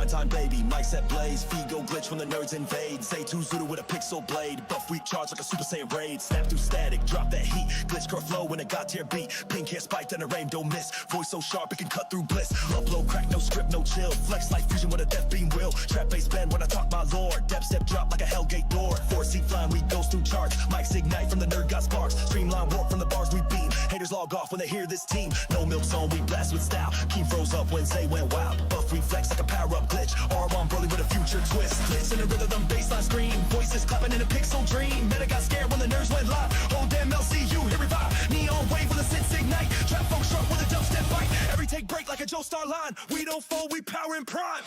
prime time baby. Mic set blaze, feed go glitch when the nerds invade. Say two Zuda with a pixel blade. Buff weak charge like a Super Saiyan raid. Snap through static, drop that heat. Glitch core flow when it got to your beat. Pink hair spiked and the rain don't miss. Voice so sharp it can cut through bliss. Upload crack, no script, no chill. Flex like fusion with a death beam will. Trap bass bend when I talk my lore. Depth step drop like a hellgate door. Four seat flying, we ghost through charts. Mics ignite from the nerd got sparks. Streamline warp from the bars we beam. Haters log off when they hear this team. No milk zone, we blast with style. Keep froze up when Zay went wild. Buff reflex like a power-up glitch. R1 Broly with a future twist. Glitch in the rhythm, baseline scream. Voices clapping in a pixel dream. Meta got scared when the nerds went live. Oh damn LCU, here we vibe. Neon wave with a sense ignite. Trap funk sharp with a dubstep fight. Every take break like a Joe Star line. We don't fold, we power in prime.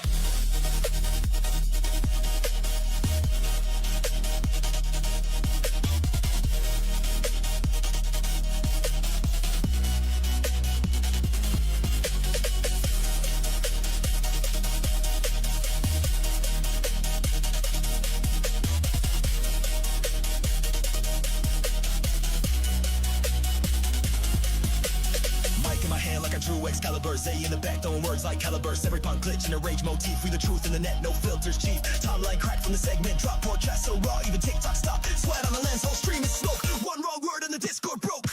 Excalibur, Zay in the back, throwing words like calibers. Every punk glitch in a rage motif. We the truth in the net, no filters, chief. Timeline crack from the segment, drop poor chat so raw, even TikTok stop. Sweat on the lens, whole stream is smoke. One wrong word and the Discord broke.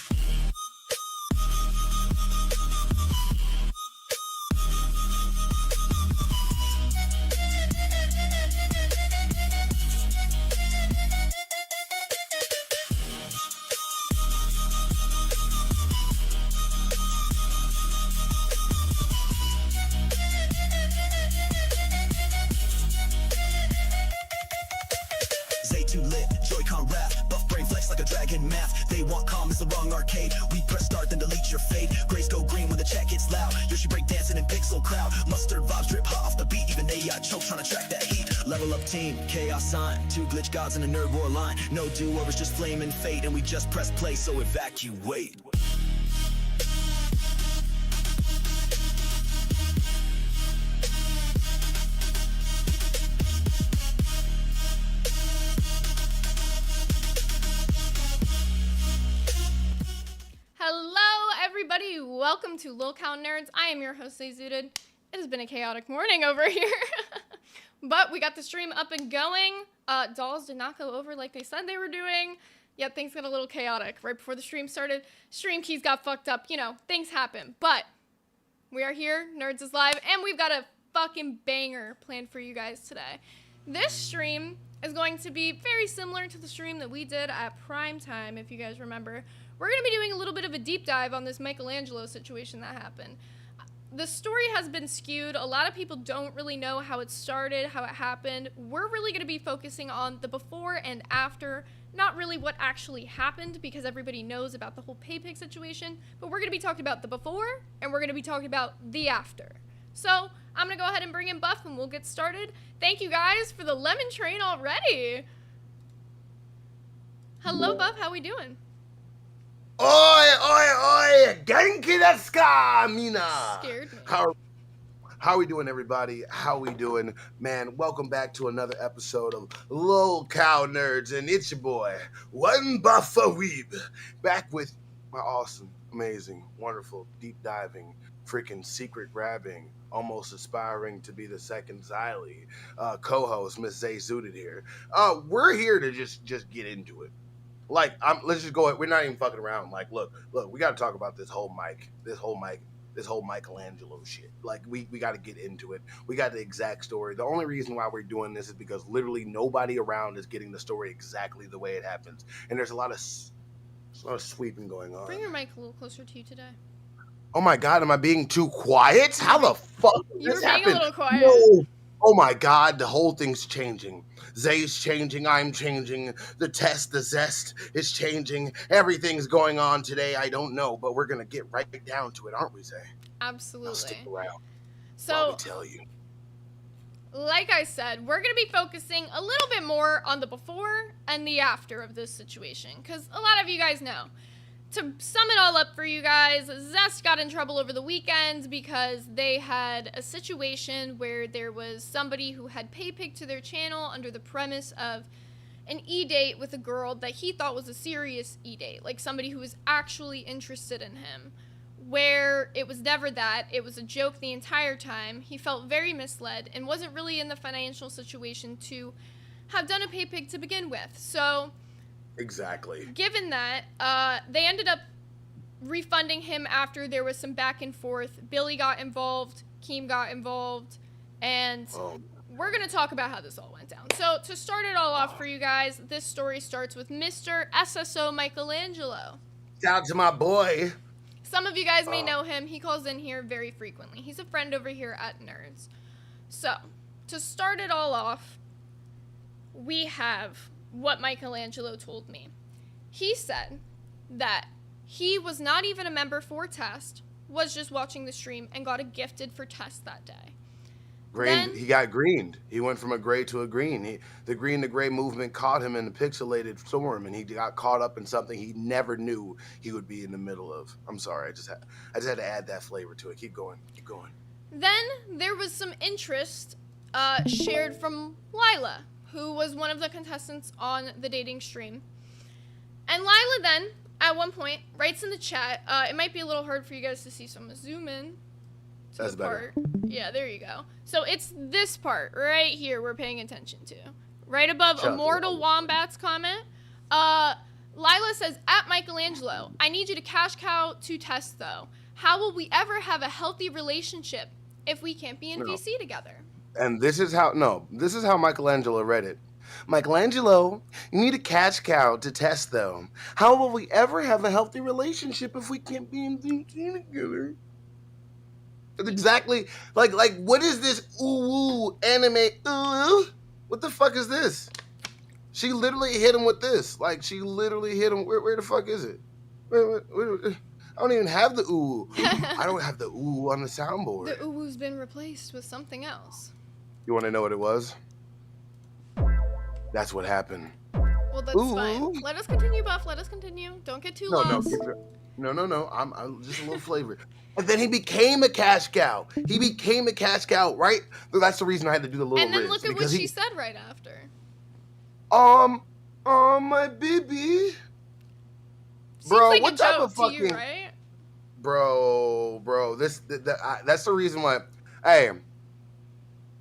They want calm, it's the wrong arcade. We press start, then delete your fade. Grace go green when the chat gets loud. Yoshi break dancing in pixel crowd. Mustard vibes drip hot off the beat. Even AI choke trying to track that heat. Level up team, chaos sign. Two glitch gods in a nerd war line. No do-overs, just flame and fate. And we just press play, so evacuate. Welcome to Lil Count Nerds. I am your host, Zayzooted. It has been a chaotic morning over here. But we got the stream up and going. Dolls did not go over like they said they were doing. Yet things got a little chaotic. Right before the stream started, stream keys got fucked up. You know, things happen. But we are here, Nerds is live, and we've got a fucking banger planned for you guys today. This stream is going to be very similar to the stream that we did at prime time, if you guys remember. We're going to be doing a little bit of a deep dive on this Michelangelo situation that happened. The story has been skewed. A lot of people don't really know how it started, how it happened. We're really going to be focusing on the before and after, not really what actually happened, because everybody knows about the whole PayPig situation, but we're going to be talking about the before, and we're going to be talking about the after. So I'm going to go ahead and bring in Buff, and we'll get started. Thank you guys for the lemon train already. Hello, Buff. How we doing? Oi, oi, oi! Genki desu ka, mina? Scared me. How we doing, everybody? How we doing? Man, welcome back to another episode of Lil Cow Nerds, and it's your boy, One Buffa Weeb, back with my awesome, amazing, wonderful, deep diving, freaking secret grabbing, almost aspiring to be the second Xylee co-host, Miss Zay Zooted here. We're here to just get into it. Like, let's just go. We're not even fucking around. Like, look, we got to talk about this whole Michelangelo shit. Like, we got to get into it. We got the exact story. The only reason why we're doing this is because literally nobody around is getting the story exactly the way it happens. And there's a lot of sweeping going on. Bring your mic a little closer to you today. Oh my God, am I being too quiet? How the fuck did this happen? You were being a little quiet. No. Oh my God, the whole thing's changing. Zay's changing, I'm changing. The test, the zest is changing. Everything's going on today. I don't know, but we're going to get right down to it, aren't we, Zay? Absolutely. Now stick around. So, we tell you. Like I said, we're going to be focusing a little bit more on the before and the after of this situation, because a lot of you guys know. To sum it all up for you guys, Zest got in trouble over the weekend because they had a situation where there was somebody who had PayPig to their channel under the premise of an e-date with a girl that he thought was a serious e-date, like somebody who was actually interested in him. where it was never that. It was a joke the entire time. He felt very misled and wasn't really in the financial situation to have done a pay pig to begin with. So, exactly. Given that, they ended up refunding him after there was some back and forth. Billy got involved, Keem got involved, and we're going to talk about how this all went down. So, to start it all off for you guys, this story starts with Mr. SSO Michelangelo. Shout out to my boy. Some of you guys may know him. He calls in here very frequently. He's a friend over here at Nerds. So, to start it all off, we have what Michelangelo told me. He said that he was not even a member for Test, was just watching the stream, and got a gifted for Test that day. He got greened. He went from a gray to a green. The green to gray movement caught him in the pixelated storm, and he got caught up in something he never knew he would be in the middle of. I'm sorry, I just had to add that flavor to it. Keep going. Then there was some interest shared from Lila, who was one of the contestants on the dating stream. And Lila then, at one point, writes in the chat, it might be a little hard for you guys to see, so I'm going to zoom in. That's better. Yeah, there you go. So it's this part right here we're paying attention to. Right above Immortal Wombat's comment. Lila says, at Michelangelo, I need you to cash cow to Test, though. How will we ever have a healthy relationship if we can't be in VC together? And this is how Michelangelo read it. Michelangelo, you need a cash cow to Test, though. How will we ever have a healthy relationship if we can't be in VC together? Exactly. Like, what is this ooh anime? Ooh, what the fuck is this? She literally hit him with this. Like, she literally hit him. Where the fuck is it? Where, I don't even have the ooh. I don't have the ooh on the soundboard. The ooh's been replaced with something else. You want to know what it was? That's what happened. Well, that's fine. Let us continue, Buff. Let us continue. Don't get too lost. No. I'm just a little flavor. And then he became a cash cow. Right? That's the reason I had to do the little And then rinse, look at what she said right after. My baby. Bro, like what a type joke of fucking... to you, right? Bro, that's the reason why... Hey,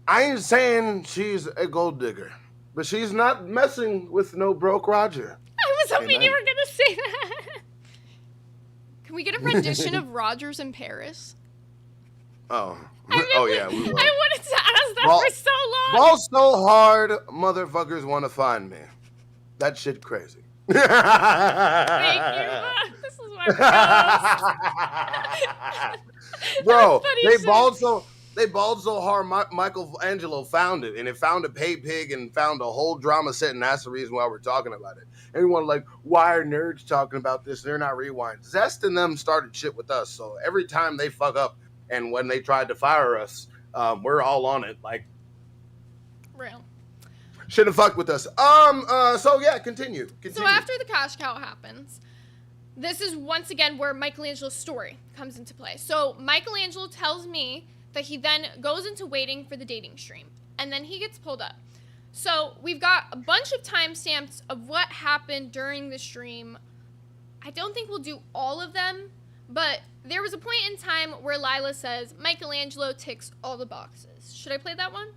I ain't saying she's a gold digger, but she's not messing with no broke Roger. I was hoping you were going to say that. Can we get a rendition of Rogers in Paris? Oh. Yeah, we will. I wanted to ask that for so long. Ball so hard, motherfuckers want to find me. That shit crazy. Thank you. This is my Bro, they balled so hard, Michelangelo found it, and it found a pay pig and found a whole drama set, and that's the reason why we're talking about it. Everyone like, why are nerds talking about this? They're not rewind. Zest and them started shit with us, so every time they fuck up, and when they tried to fire us, we're all on it. Like, real. Should have fucked with us. So yeah, continue. So after the cash cow happens, this is once again where Michelangelo's story comes into play. So Michelangelo tells me that he then goes into waiting for the dating stream, and then he gets pulled up. So we've got a bunch of timestamps of what happened during the stream. I don't think we'll do all of them, but there was a point in time where Lila says, Michelangelo ticks all the boxes. Should I play that one?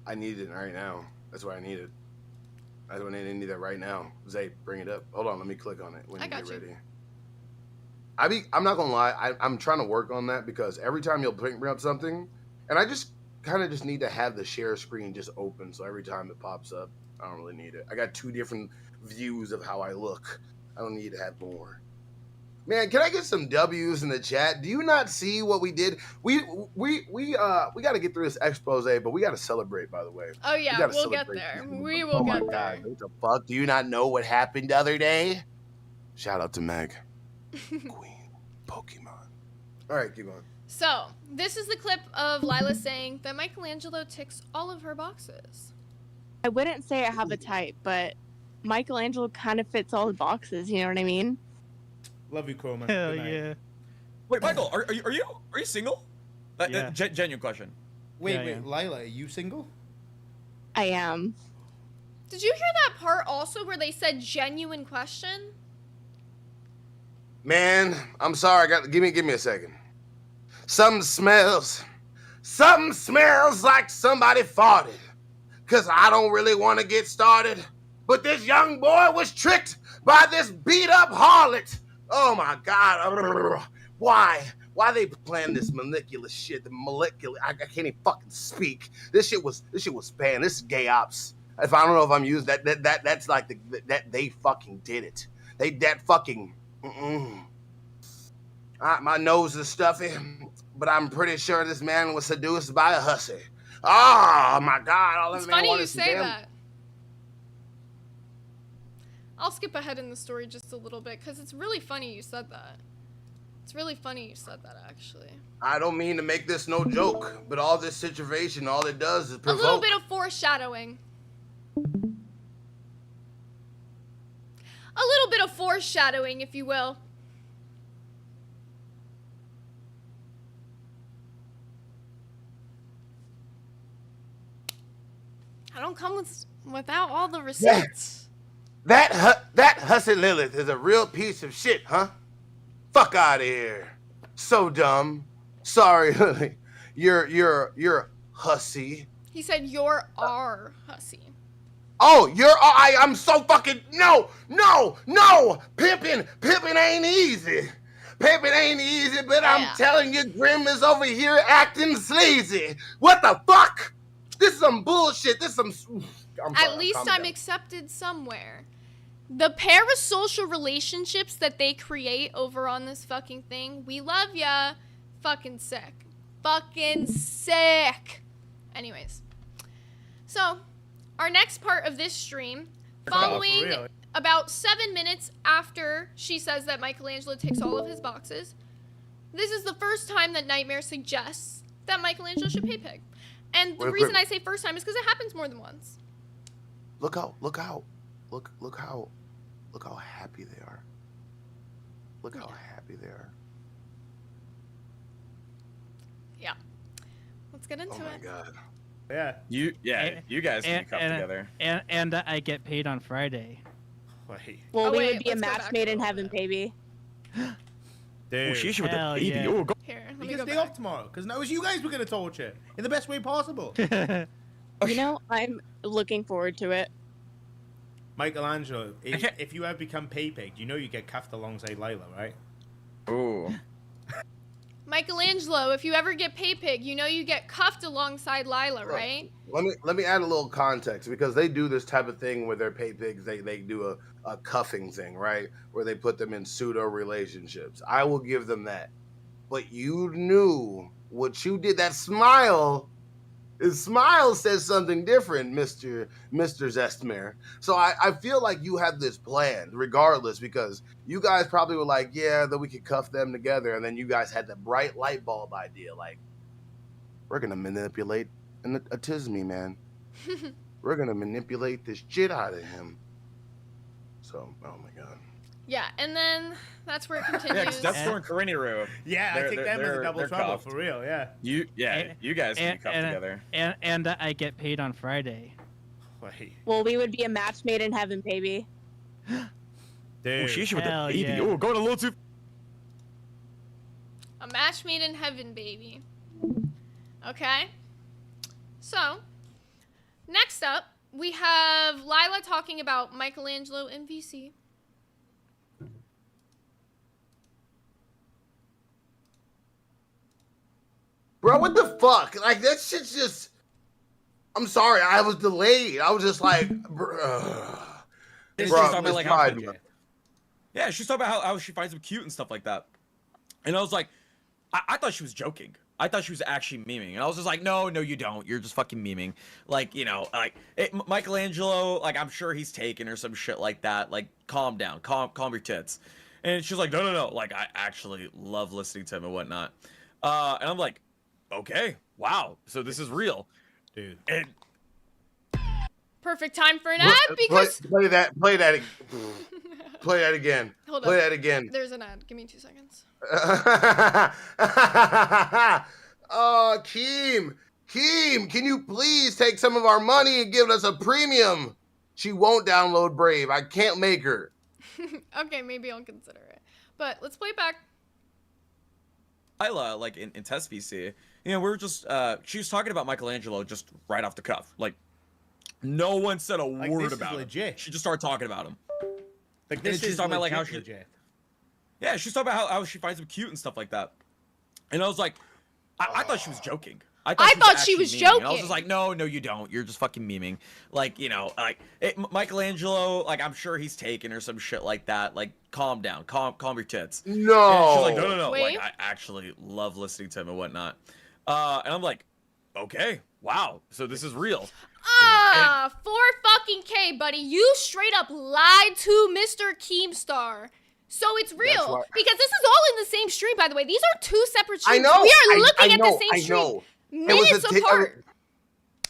I need it right now. That's what I needed. I need that right now. Zay, bring it up. Hold on, let me click on it when you get ready. I'm not gonna lie, I'm trying to work on that because every time you'll bring up something, and I just kind of just need to have the share screen just open, so every time it pops up, I don't really need it. I got 2 different views of how I look. I don't need to have more. Man, can I get some W's in the chat? Do you not see what we did? We got to get through this expose, but we got to celebrate, by the way. Oh yeah, we'll get there. We will get there. What the fuck? Do you not know what happened the other day? Shout out to Meg. Queen Pokemon. All right, keep on. So, this is the clip of Lila saying that Michelangelo ticks all of her boxes. I wouldn't say I have a type, but Michelangelo kind of fits all the boxes, you know what I mean? Love you, Chroma. Hell yeah. Wait, Michael, are you single? Yeah. Genuine question. Wait, Lila, are you single? I am. Did you hear that part also where they said genuine question? Man, I'm sorry. Give me a second. Something smells like somebody farted. Cause I don't really want to get started. But this young boy was tricked by this beat up harlot. Oh my God. Why? Why they playing this molecular shit? The molecular, I can't even fucking speak. This shit was banned. This is gay ops. If I don't know if I'm using that's like that they fucking did it. That fucking. My nose is stuffy, but I'm pretty sure this man was seduced by a hussy. Oh my God! All It's that man funny wanted you is say damn- that. I'll skip ahead in the story just a little bit because it's really funny you said that. It's really funny you said that, actually. I don't mean to make this no joke, but all this situation, all it does is A provoke. little bit of foreshadowing. A little bit of foreshadowing, if you will. I don't come without all the receipts. That hussy Lilith is a real piece of shit, huh? Fuck out of here. So dumb. Sorry, Lily. You're hussy. He said you're our hussy. Oh, I'm so fucking no. Pimping ain't easy. Pimping ain't easy, but Yeah. I'm telling you, Grim is over here acting sleazy. What the fuck? This is some bullshit. This is some. At least I'm accepted somewhere. The parasocial relationships that they create over on this fucking thing, we love ya. Fucking sick. Fucking sick. Anyways. So, our next part of this stream, following real. about 7 minutes after she says that Michelangelo ticks all of his boxes, this is the first time that Nightmare suggests that Michelangelo should pay pig. And the reason I say first time is because it happens more than once. Look how happy they are. Look how happy they are. Yeah. Let's get into Oh my it. God. Yeah. You guys can come together. And I get paid on Friday. Wait. Well, Oh, we wait, would be a let's go match back made a in little heaven, bit. baby. Dude. Oh, she with the hell baby. yeah. Oh, go. Here, let You me can go stay back. off tomorrow, because now it's you guys we're gonna torture in the best way possible. You know, I'm looking forward to it. Michelangelo, if you ever become pay-pig, you know you get cuffed alongside Lila, right? Ooh. Michelangelo, if you ever get pay pig, you know you get cuffed alongside Lila, right? Let me add a little context because they do this type of thing with their pay pigs. They do a cuffing thing, right? Where they put them in pseudo relationships. I will give them that. But you knew what you did. That smile. His smile says something different, Mr. Zestmer. So I feel like you had this planned regardless because you guys probably were like, yeah, then we could cuff them together. And then you guys had the bright light bulb idea. Like, we're going to manipulate a Tisme, man. We're going to manipulate this shit out of him. So, oh my God. Yeah, and then that's where it Yeah, continues. 'cause that's for Kariniru. Yeah, I think them is a double trouble for real. Yeah. You guys can come together. And I get paid on Friday. Wait. Well, we would be a match made in heaven, baby. Oh, Dude. she with the hell baby. yeah. Oh, going a little too. A match made in heaven, baby. Okay. So, next up, we have Lila talking about Michelangelo and VC. Bro, what the fuck? Like, that shit's just... I'm sorry, I was delayed. I was just like... She's Bro, talking about, Miss like, how, Pride, yeah, she's talking about how she finds him cute and stuff like that. And I was like, I thought she was joking. I thought she was actually memeing. And I was just like, no, you don't. You're just fucking memeing. Like, you know, like, Michelangelo, like, I'm sure he's taken or some shit like that. Like, calm down. Calm your tits. And she's like, no. Like, I actually love listening to him and whatnot. And I'm like, okay, wow. So this is real. Dude. And Perfect time for an ad because... Play that again. Hold Play up. that again. There's an ad. Give me 2 seconds. Oh, Keem, can you please take some of our money and give us a premium? She won't download Brave. I can't make her. Okay, maybe I'll consider it. But let's play it back. Lila, like in test VC, we were just she was talking about Michelangelo just right off the cuff. Like no one said a word about legit. him. She just started talking about him. Like this she's is talking about like how she legit. Yeah, she's talking about how she finds him cute and stuff like that. And I was like, I thought she was joking. I thought she was memeing. joking. And I was just like, no, you don't. You're just fucking memeing. Like, Michelangelo, like, I'm sure he's taken or some shit like that. Like, calm down. Calm your tits. No. And she's like, no. Wait. Like, I actually love listening to him and whatnot. And I'm like, okay, wow. So this is real. 4 fucking K, buddy. You straight up lied to Mr. Keemstar. So it's real. Because this is all in the same stream, by the way. These are 2 separate streams. I know. We are looking I at know, the same stream. I know. Minutes apart.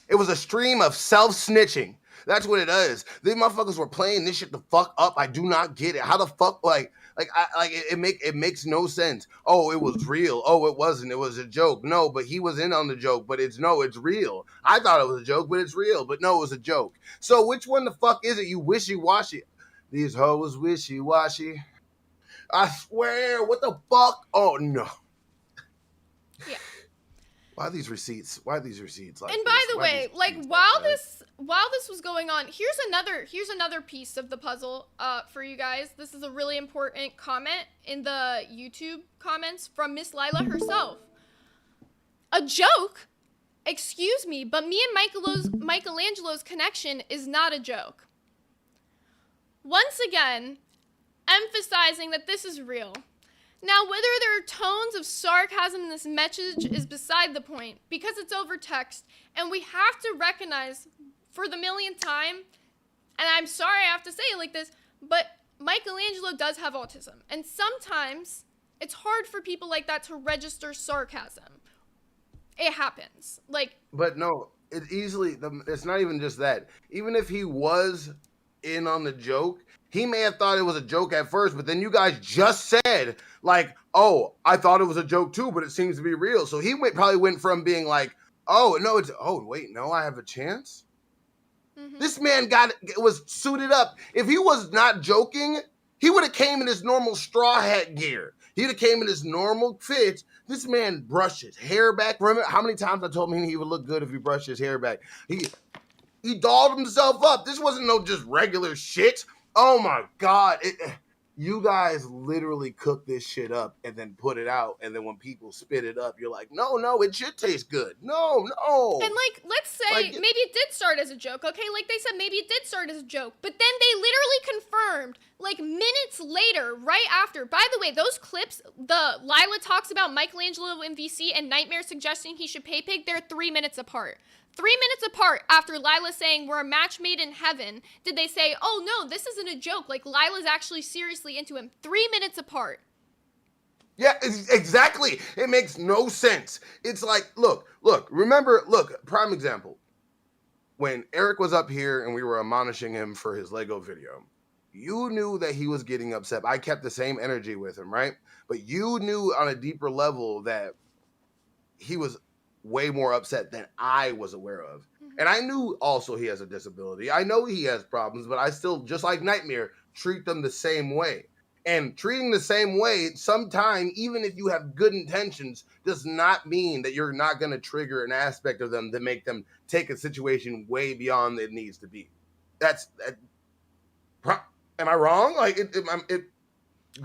It was a stream of self-snitching. That's what it is. These motherfuckers were playing this shit the fuck up. I do not get it. How the fuck, it makes no sense. Oh, it was real. Oh, it wasn't. It was a joke. No, but he was in on the joke. But it's real. I thought it was a joke, but it's real. But no, it was a joke. So which one the fuck is it? You wishy-washy. These hoes wishy-washy. I swear, what the fuck? Oh no. Yeah. Why these receipts? Like and by the way, like while this was going on, here's another piece of the puzzle for you guys. This is a really important comment in the YouTube comments from Miss Lila herself. A joke? Excuse me, but me and Michelangelo's connection is not a joke. Once again, emphasizing that this is real. Now, whether there are tones of sarcasm in this message is beside the point, because it's over text, and we have to recognize, for the millionth time, and I'm sorry I have to say it like this, but Michelangelo does have autism, and sometimes it's hard for people like that to register sarcasm. It happens. But no, it's not even just that. Even if he was in on the joke, he may have thought it was a joke at first, but then you guys just said, like, oh, I thought it was a joke too, but it seems to be real. So he probably went from being like, oh, no, I have a chance? Mm-hmm. This man was suited up. If he was not joking, he would have came in his normal straw hat gear. He'd have came in his normal fit. This man brushed his hair back. Remember how many times I told him he would look good if he brushed his hair back? He dolled himself up. This wasn't no just regular shit. Oh my God. You guys literally cooked this shit up and then put it out. And then when people spit it up, you're like, no, it should taste good. No. And let's say maybe it did start as a joke, okay? Like they said, maybe it did start as a joke. But then they literally confirmed, minutes later, right after. By the way, those clips, Lila talks about Michelangelo in VC and Nightmare suggesting he should pay pig, they're 3 minutes apart. 3 minutes apart after Lila saying we're a match made in heaven, did they say, oh no, this isn't a joke. Lila's actually seriously into him. 3 minutes apart. Yeah, exactly. It makes no sense. It's like, look, prime example. When Eric was up here and we were admonishing him for his Lego video, you knew that he was getting upset. I kept the same energy with him, right? But you knew on a deeper level that he was way more upset than I was aware of. Mm-hmm. And I knew also he has a disability. I know he has problems, but I still, just like Nightmare, treat them the same way. And treating the same way, sometimes, even if you have good intentions, does not mean that you're not going to trigger an aspect of them that make them take a situation way beyond it needs to be. Am I wrong?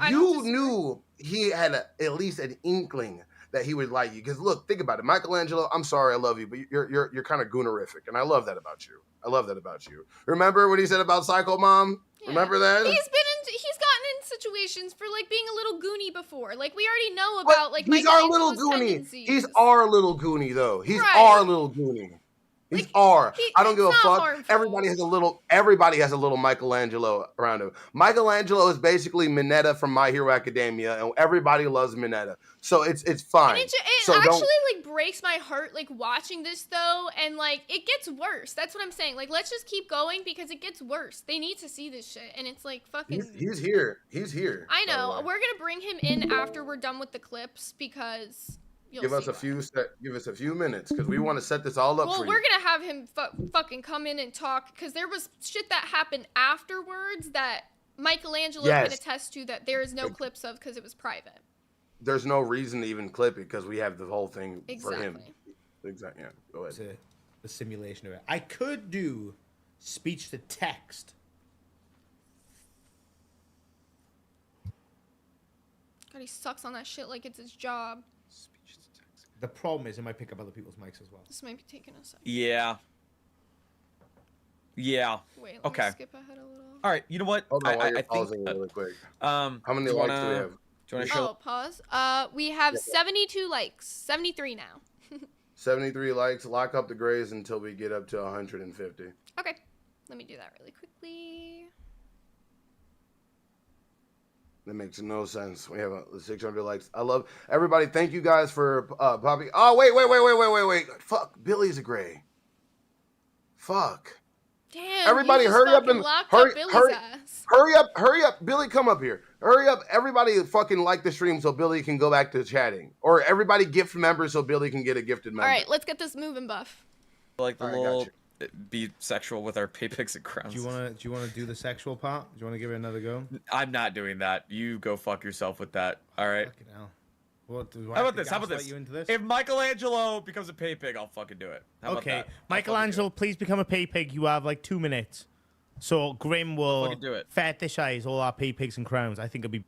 You knew he had at least an inkling that he would like you. Because look, think about it. Michelangelo, I'm sorry, I love you, but you're kind of goonerific, and I love that about you. Remember what he said about Psycho Mom? Yeah. Remember that? He's gotten in situations for being a little goony before. We already know about he's our little goony. He's our little goony though. He's our little goony. He's I don't give a fuck. Harmful. Everybody has a little Michelangelo around him. Michelangelo is basically Minetta from My Hero Academia, and everybody loves Minetta. So it's fine. And it actually breaks my heart watching this though, and it gets worse. That's what I'm saying. Let's just keep going because it gets worse. They need to see this shit, and it's fucking. He's here. He's here. I know. We're gonna bring him in after we're done with the clips because. Give us a few minutes because we want to set this all up for you. Well, we're gonna have him fucking come in and talk because there was shit that happened afterwards that Michelangelo Yes. can attest to that there is no clips of because it was private. There's no reason to even clip it because we have the whole thing for him. Exactly. Exactly. Yeah. Go It's ahead. a simulation of it. I could do speech to text. God, he sucks on that shit like it's his job. The problem is it might pick up other people's mics as well. This might be taking a second. Yeah. Yeah. Wait, let Okay. me skip ahead a little. All right. You know what? Hold on, while you're I think. pausing really quick. How How many likes do we have? Do you want to show? Oh, pause. We have 72 likes. 73 now. 73 likes. Lock up the grays until we get up to 150. Okay. Let me do that really quickly. That makes no sense. We have 600 likes. I love everybody. Thank you guys for popping. Oh, wait. Fuck. Billy's a gray. Fuck. Damn. Everybody you just hurry up fucking and locked hurry, up Billy's hurry, ass. hurry up. Billy, come up here. Hurry up. Everybody fucking like the stream so Billy can go back to chatting. Or everybody gift members so Billy can get a gifted member. All right, let's get this moving, Buff. Like the All right, little gotcha. be sexual with our pay pics and crowns. Do you wanna do the sexual part? Do you wanna give it another go? I'm not doing that. You go fuck yourself with that. All right. Fucking hell. What, do I How have about to this? How about gaslight this? You into this? If Michelangelo becomes a pay pig, I'll fucking do it. How about Okay, that? I'll fucking Michelangelo, please become a pay pig. You have like 2 minutes. So Grim will fucking do it. fetishize all our pay pigs and crowns. I think it'll be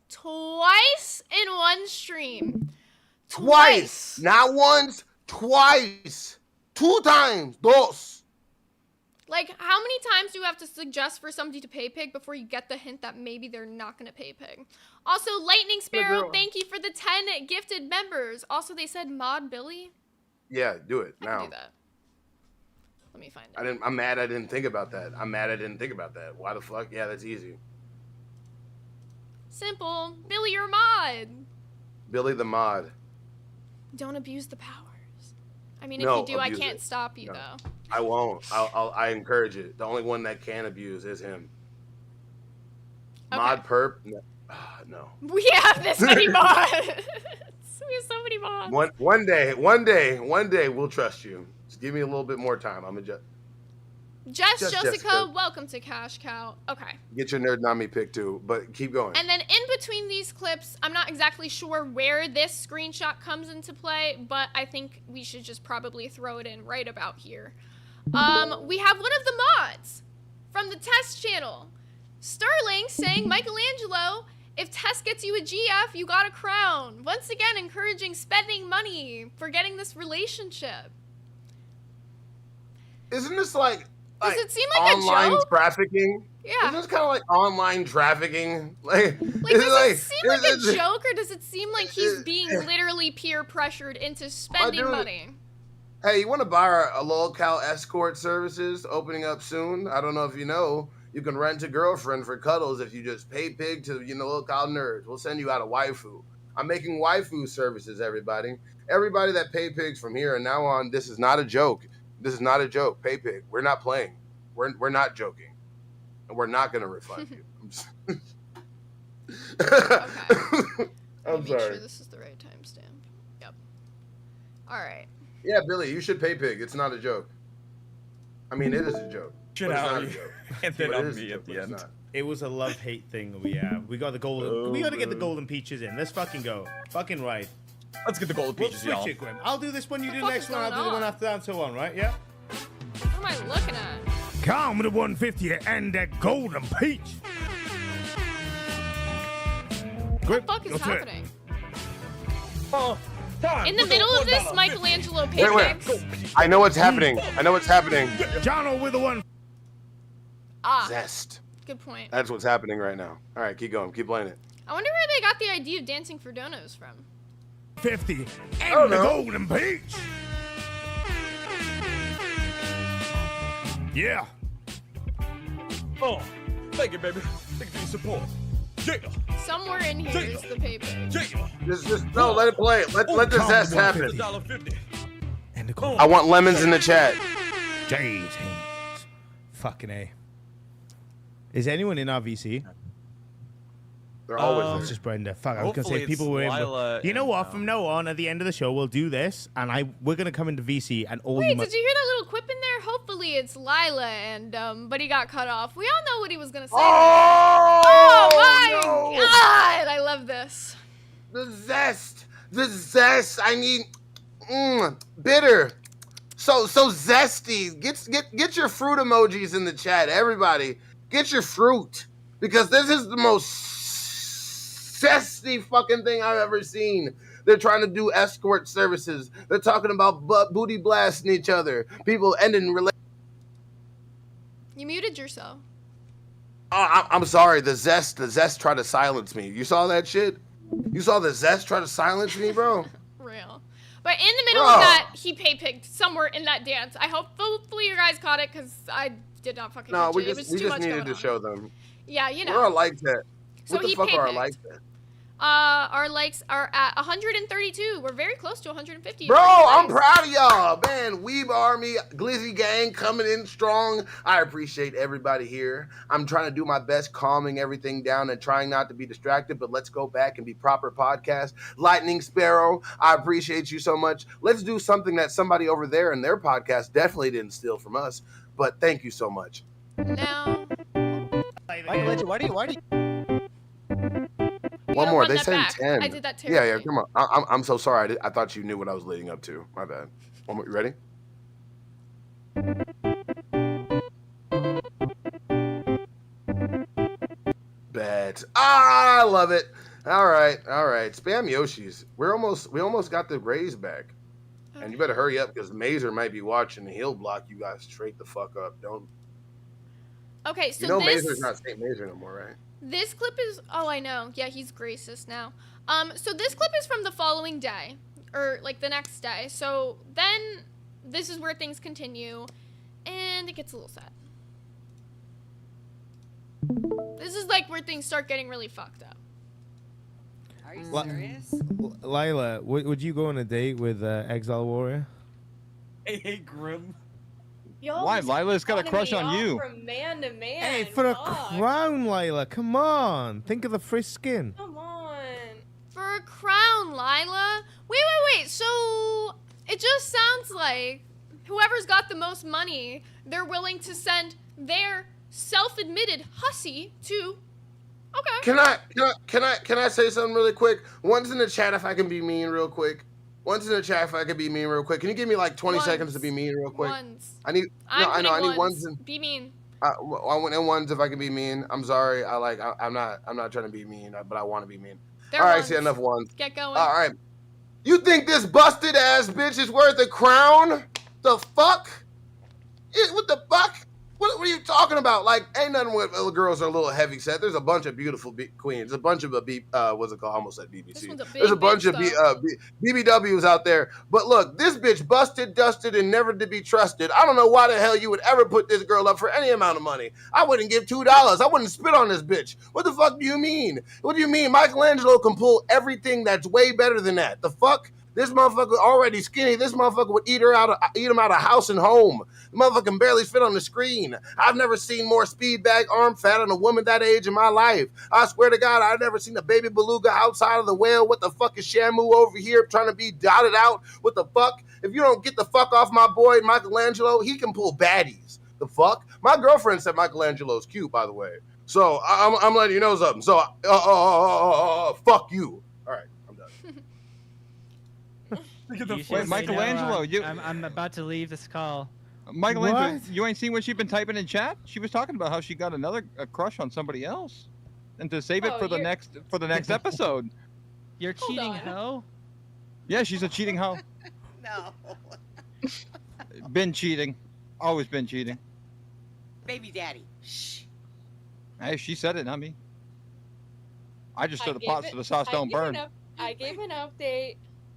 Twice in one stream. Twice. Not once. Twice. 2 times. Dos. Like, how many times do you have to suggest for somebody to pay pig before you get the hint that maybe they're not going to pay pig? Also, Lightning Sparrow, girl. thank you for the 10 gifted members. Also, they said mod Billy. Yeah, do it I now. can do that. Let me find it. I'm mad I didn't think about that. Why the fuck? Yeah, that's easy. Simple. Billy, you're a mod. Billy the mod. Don't abuse the powers. I mean, No, if you do, I abuse can't it. stop you, No. though. I won't. I encourage it. The only one that can abuse is him. Okay. Mod perp? No. We have this many mods. We have so many mods. One day we'll trust you. Just give me a little bit more time. I'm just Jess Jessica. Jessica, welcome to Cash Cow. Okay. get your nerd Nami pick too, but keep going. And then in between these clips, I'm not exactly sure where this screenshot comes into play, but I think we should just probably throw it in right about here. We have one of the mods from the Test channel, Sterling, saying, Michelangelo, if Test gets you a GF, you got a crown. Once again, encouraging spending money for getting this relationship. Isn't this like Does it seem like a online joke? trafficking? Yeah. Isn't this kind of like online trafficking? Like Like, does it seem like a joke, or does it seem like he's being literally peer pressured into spending dude. money? Hey, you want to buy a locale escort services opening up soon? I don't know if you know. You can rent a girlfriend for cuddles if you just pay pig to, locale nerds. We'll send you out a waifu. I'm making waifu services, everybody. Everybody that pay pigs from here and now on, this is not a joke. This is not a joke. Pay pig. We're not playing. We're not joking. And we're not going to refund you. Okay. I'm Make sorry. sure this is the right timestamp. Yep. All right. Yeah, Billy, you should pay pig. It's not a joke. I mean, it is a joke. Shit but it's out not of a you. joke. And then But it on is a me joke, at the but it's end. not. It was a love-hate thing we have. We got the golden. We gotta get the golden peaches in. Let's fucking go. Fucking right. Let's get the golden We'll peaches, switch y'all. it, Grim. I'll do this one. You The do the fuck next is one. I'll going do the one on? after that, and so on. Right? Yeah. What am I looking at? Come with the 150 and that golden peach. What the fuck is happening? Oh, time. In the middle of this, Michelangelo Wait. picnics. I know what's happening. Jono with the one. Ah, Zest. good point. That's what's happening right now. All right, keep going. Keep playing it. I wonder where they got the idea of dancing for donos from. 50 Oh, and the no. golden peach. Yeah. Oh, thank you, baby. Thank you for your support. Yeah, Somewhere in here is the paper. yeah. Just no, let it play. Let the zest happen. $1.50. And the golden I want lemons in the chat. Jay's hands. Fucking A. Is anyone in our VC? They're always Oh, there. it's just Brenda. Fuck, I was gonna Hopefully say people it's were in. Lila You know and, what? From now on, at the end of the show, we'll do this, and we're gonna come into VC, and all you. Wait, did you hear that little quip in there? Hopefully it's Lila, and but he got cut off. We all know what he was gonna say. Oh, my no. God! I love this. The zest. I need bitter. So zesty. Get your fruit emojis in the chat, everybody. Get your fruit, because this is the most zesty fucking thing I've ever seen. They're trying to do escort services. They're talking about booty blasting each other. People ending You muted yourself. I'm sorry. The zest tried to silence me. You saw that shit? You saw the zest try to silence me, bro? Real. But in the middle of that, he pay-picked somewhere in that dance. Hopefully you guys caught it, because I did not fucking catch it. It was too much needed going to on. show them. Yeah, you know. We're all like that. So What the he fuck are our pay-picked. likes at? Our likes are at 132. We're very close to 150. Bro, Pretty I'm nice. proud of y'all. Man, Weeb Army, Glizzy Gang coming in strong. I appreciate everybody here. I'm trying to do my best calming everything down and trying not to be distracted, but let's go back and be proper podcast. Lightning Sparrow, I appreciate you so much. Let's do something that somebody over there in their podcast definitely didn't steal from us, but thank you so much. Now, Michelangelo, why do you? you One gotta more. run They that said back. 10. I did that Yeah, terribly. come on. I'm so sorry. I thought you knew what I was leading up to. My bad. One more. You ready? Bet. I love it. All right. Spam Yoshis. We almost got the Grays back. And you better hurry up, because Mazer might be watching and he'll block you guys straight the fuck up. Don't. Okay, so You know this Mazer's not Saint Mazer no more, right? this clip is. Oh, I know. Yeah, he's Gracis now. So this clip is from the following day, or like the next day. So then this is where things continue, and it gets a little sad. This is like where things start getting really fucked up. Are you What? serious? Lila, would you go on a date with Exile Warrior? Hey, Grim. Why? Lila's got a crush on you. From man to man. Hey, for a Fuck. crown, Lila, come on. Think of the free skin. Come on. For a crown, Lila. Wait. So it just sounds like whoever's got the most money, they're willing to send their self-admitted hussy to. Okay. Can I say something really quick? One's in the chat if I can be mean real quick. Can you give me like 20 seconds to be mean real quick? Ones. I need ones and Be mean. I want ones if I can be mean. I'm sorry. I'm not trying to be mean, but I want to be mean. They're All right, ones. see enough ones. Get going. All right. You think this busted ass bitch is worth a crown? The fuck? What the fuck? What are you talking about? Like, ain't nothing with girls are a little heavy set. There's a bunch of beautiful queens. A bunch of what's it called? I almost said BBC. This one's a big There's a bunch bitch, of BBWs out there. But look, this bitch busted, dusted, and never to be trusted. I don't know why the hell you would ever put this girl up for any amount of money. I wouldn't give $2. I wouldn't spit on this bitch. What the fuck do you mean? What do you mean? Michelangelo can pull everything that's way better than that. The fuck? This motherfucker already skinny. This motherfucker would eat him out of house and home. The motherfucker can barely fit on the screen. I've never seen more speed bag arm fat on a woman that age in my life. I swear to God, I've never seen a baby beluga outside of the whale. What the fuck is Shamu over here trying to be dotted out? What the fuck? If you don't get the fuck off my boy Michelangelo, he can pull baddies. The fuck? My girlfriend said Michelangelo's cute, by the way. So I'm letting you know something. So fuck you. All right. Wait, Michelangelo, I'm about to leave this call. Michelangelo, What? you ain't seen what she's been typing in chat? She was talking about how she got a crush on somebody else, and to save it Oh, for the next episode. You're Hold cheating on. hoe? Yeah, she's a cheating hoe. No. Been cheating, always been cheating. Baby daddy. Shh. Hey, she said it, not me. I just stir the gave pot it- so the sauce don't burn. I gave an update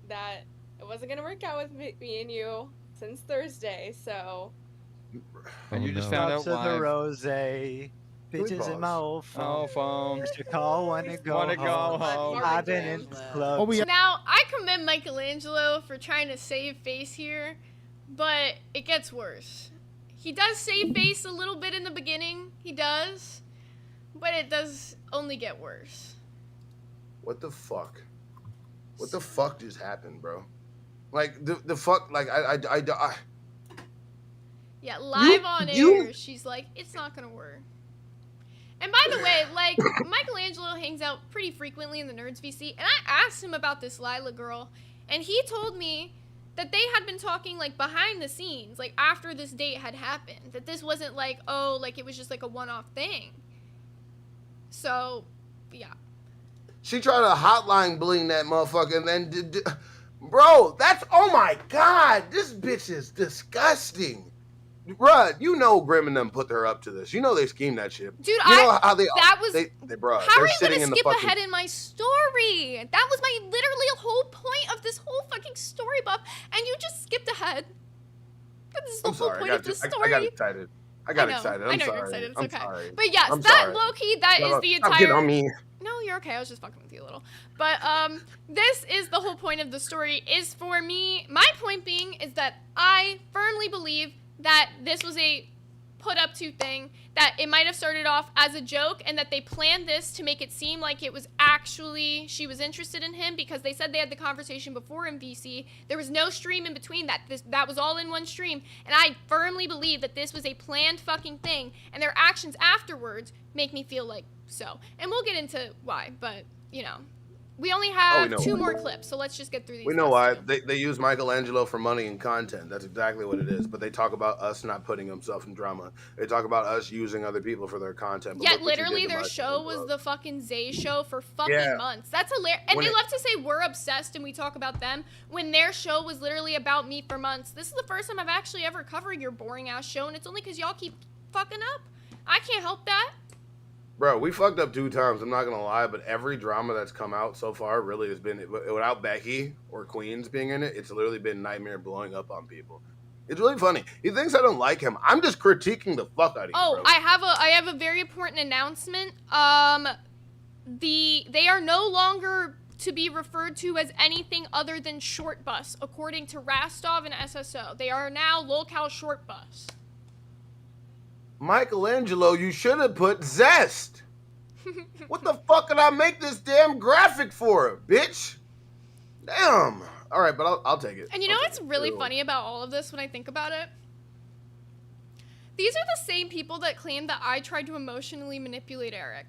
that it wasn't gonna work out with me and you since Thursday, so And you Oh, just no. found out Drops of the live. rose, bitches in my old Oh, phone. phone. Used to call wanna go Wanna go home. home. I've been in clubs. Oh, we Now, I commend Michelangelo for trying to save face here, but it gets worse. He does save face a little bit in the beginning, he does, but it does only get worse. What the fuck? What the fuck just happened, bro? Like the fuck, like I Yeah, live on air, she's like, it's not gonna work. And by the way, like, Michelangelo hangs out pretty frequently in the Nerds VC, and I asked him about this Lila girl, and he told me that they had been talking, like, behind the scenes, like, after this date had happened, that this wasn't like, oh, like, it was just like a one-off thing. So, yeah. She tried to hotline bling that motherfucker, and then bro, that's, oh my god, this bitch is disgusting. Bruh, you know Grim and them put her up to this. You know they schemed that shit. Dude, you know how bruh, how are you gonna skip ahead in my story? That was my literally whole point of this whole fucking story buff, and you just skipped ahead. This is the whole point of this story. I got excited. I got excited. I know sorry. you're excited. It's I'm okay. sorry. But yes, I'm that sorry. low-key, that is the Stop getting entire... on me. No, you're okay. I was just fucking with you a little. But this is the whole point of the story, is for me, my point being is that I firmly believe that this was a put up to thing, that it might have started off as a joke, and that they planned this to make it seem like it was actually, she was interested in him, because they said they had the conversation before in VC. There was no stream in between that. That was all in one stream, and I firmly believe that this was a planned fucking thing, and their actions afterwards make me feel like so. And we'll get into why, but, you know. We only have 2 more clips, so let's just get through these. We know why. They use Michelangelo for money and content. That's exactly what it is. But they talk about us not putting himself in drama. They talk about us using other people for their content. Yet literally their show was the fucking Zay show for fucking months. That's hilarious. And they love to say we're obsessed and we talk about them when their show was literally about me for months. This is the first time I've actually ever covered your boring ass show, and it's only because y'all keep fucking up. I can't help that. Bro, we fucked up 2 times, I'm not gonna lie, but every drama that's come out so far really has been, without Becky or Queens being in it, it's literally been Nightmare blowing up on people. It's really funny. He thinks I don't like him. I'm just critiquing the fuck out of you, bro. I have a very important announcement. They are no longer to be referred to as anything other than Short Bus, according to Rastov and SSO. They are now Locale Short Bus. Michelangelo, you should have put Zest. What the fuck did I make this damn graphic for, bitch? Damn. All right, but I'll take it. And you know what's really funny about all of this when I think about it? These are the same people that claim that I tried to emotionally manipulate Eric.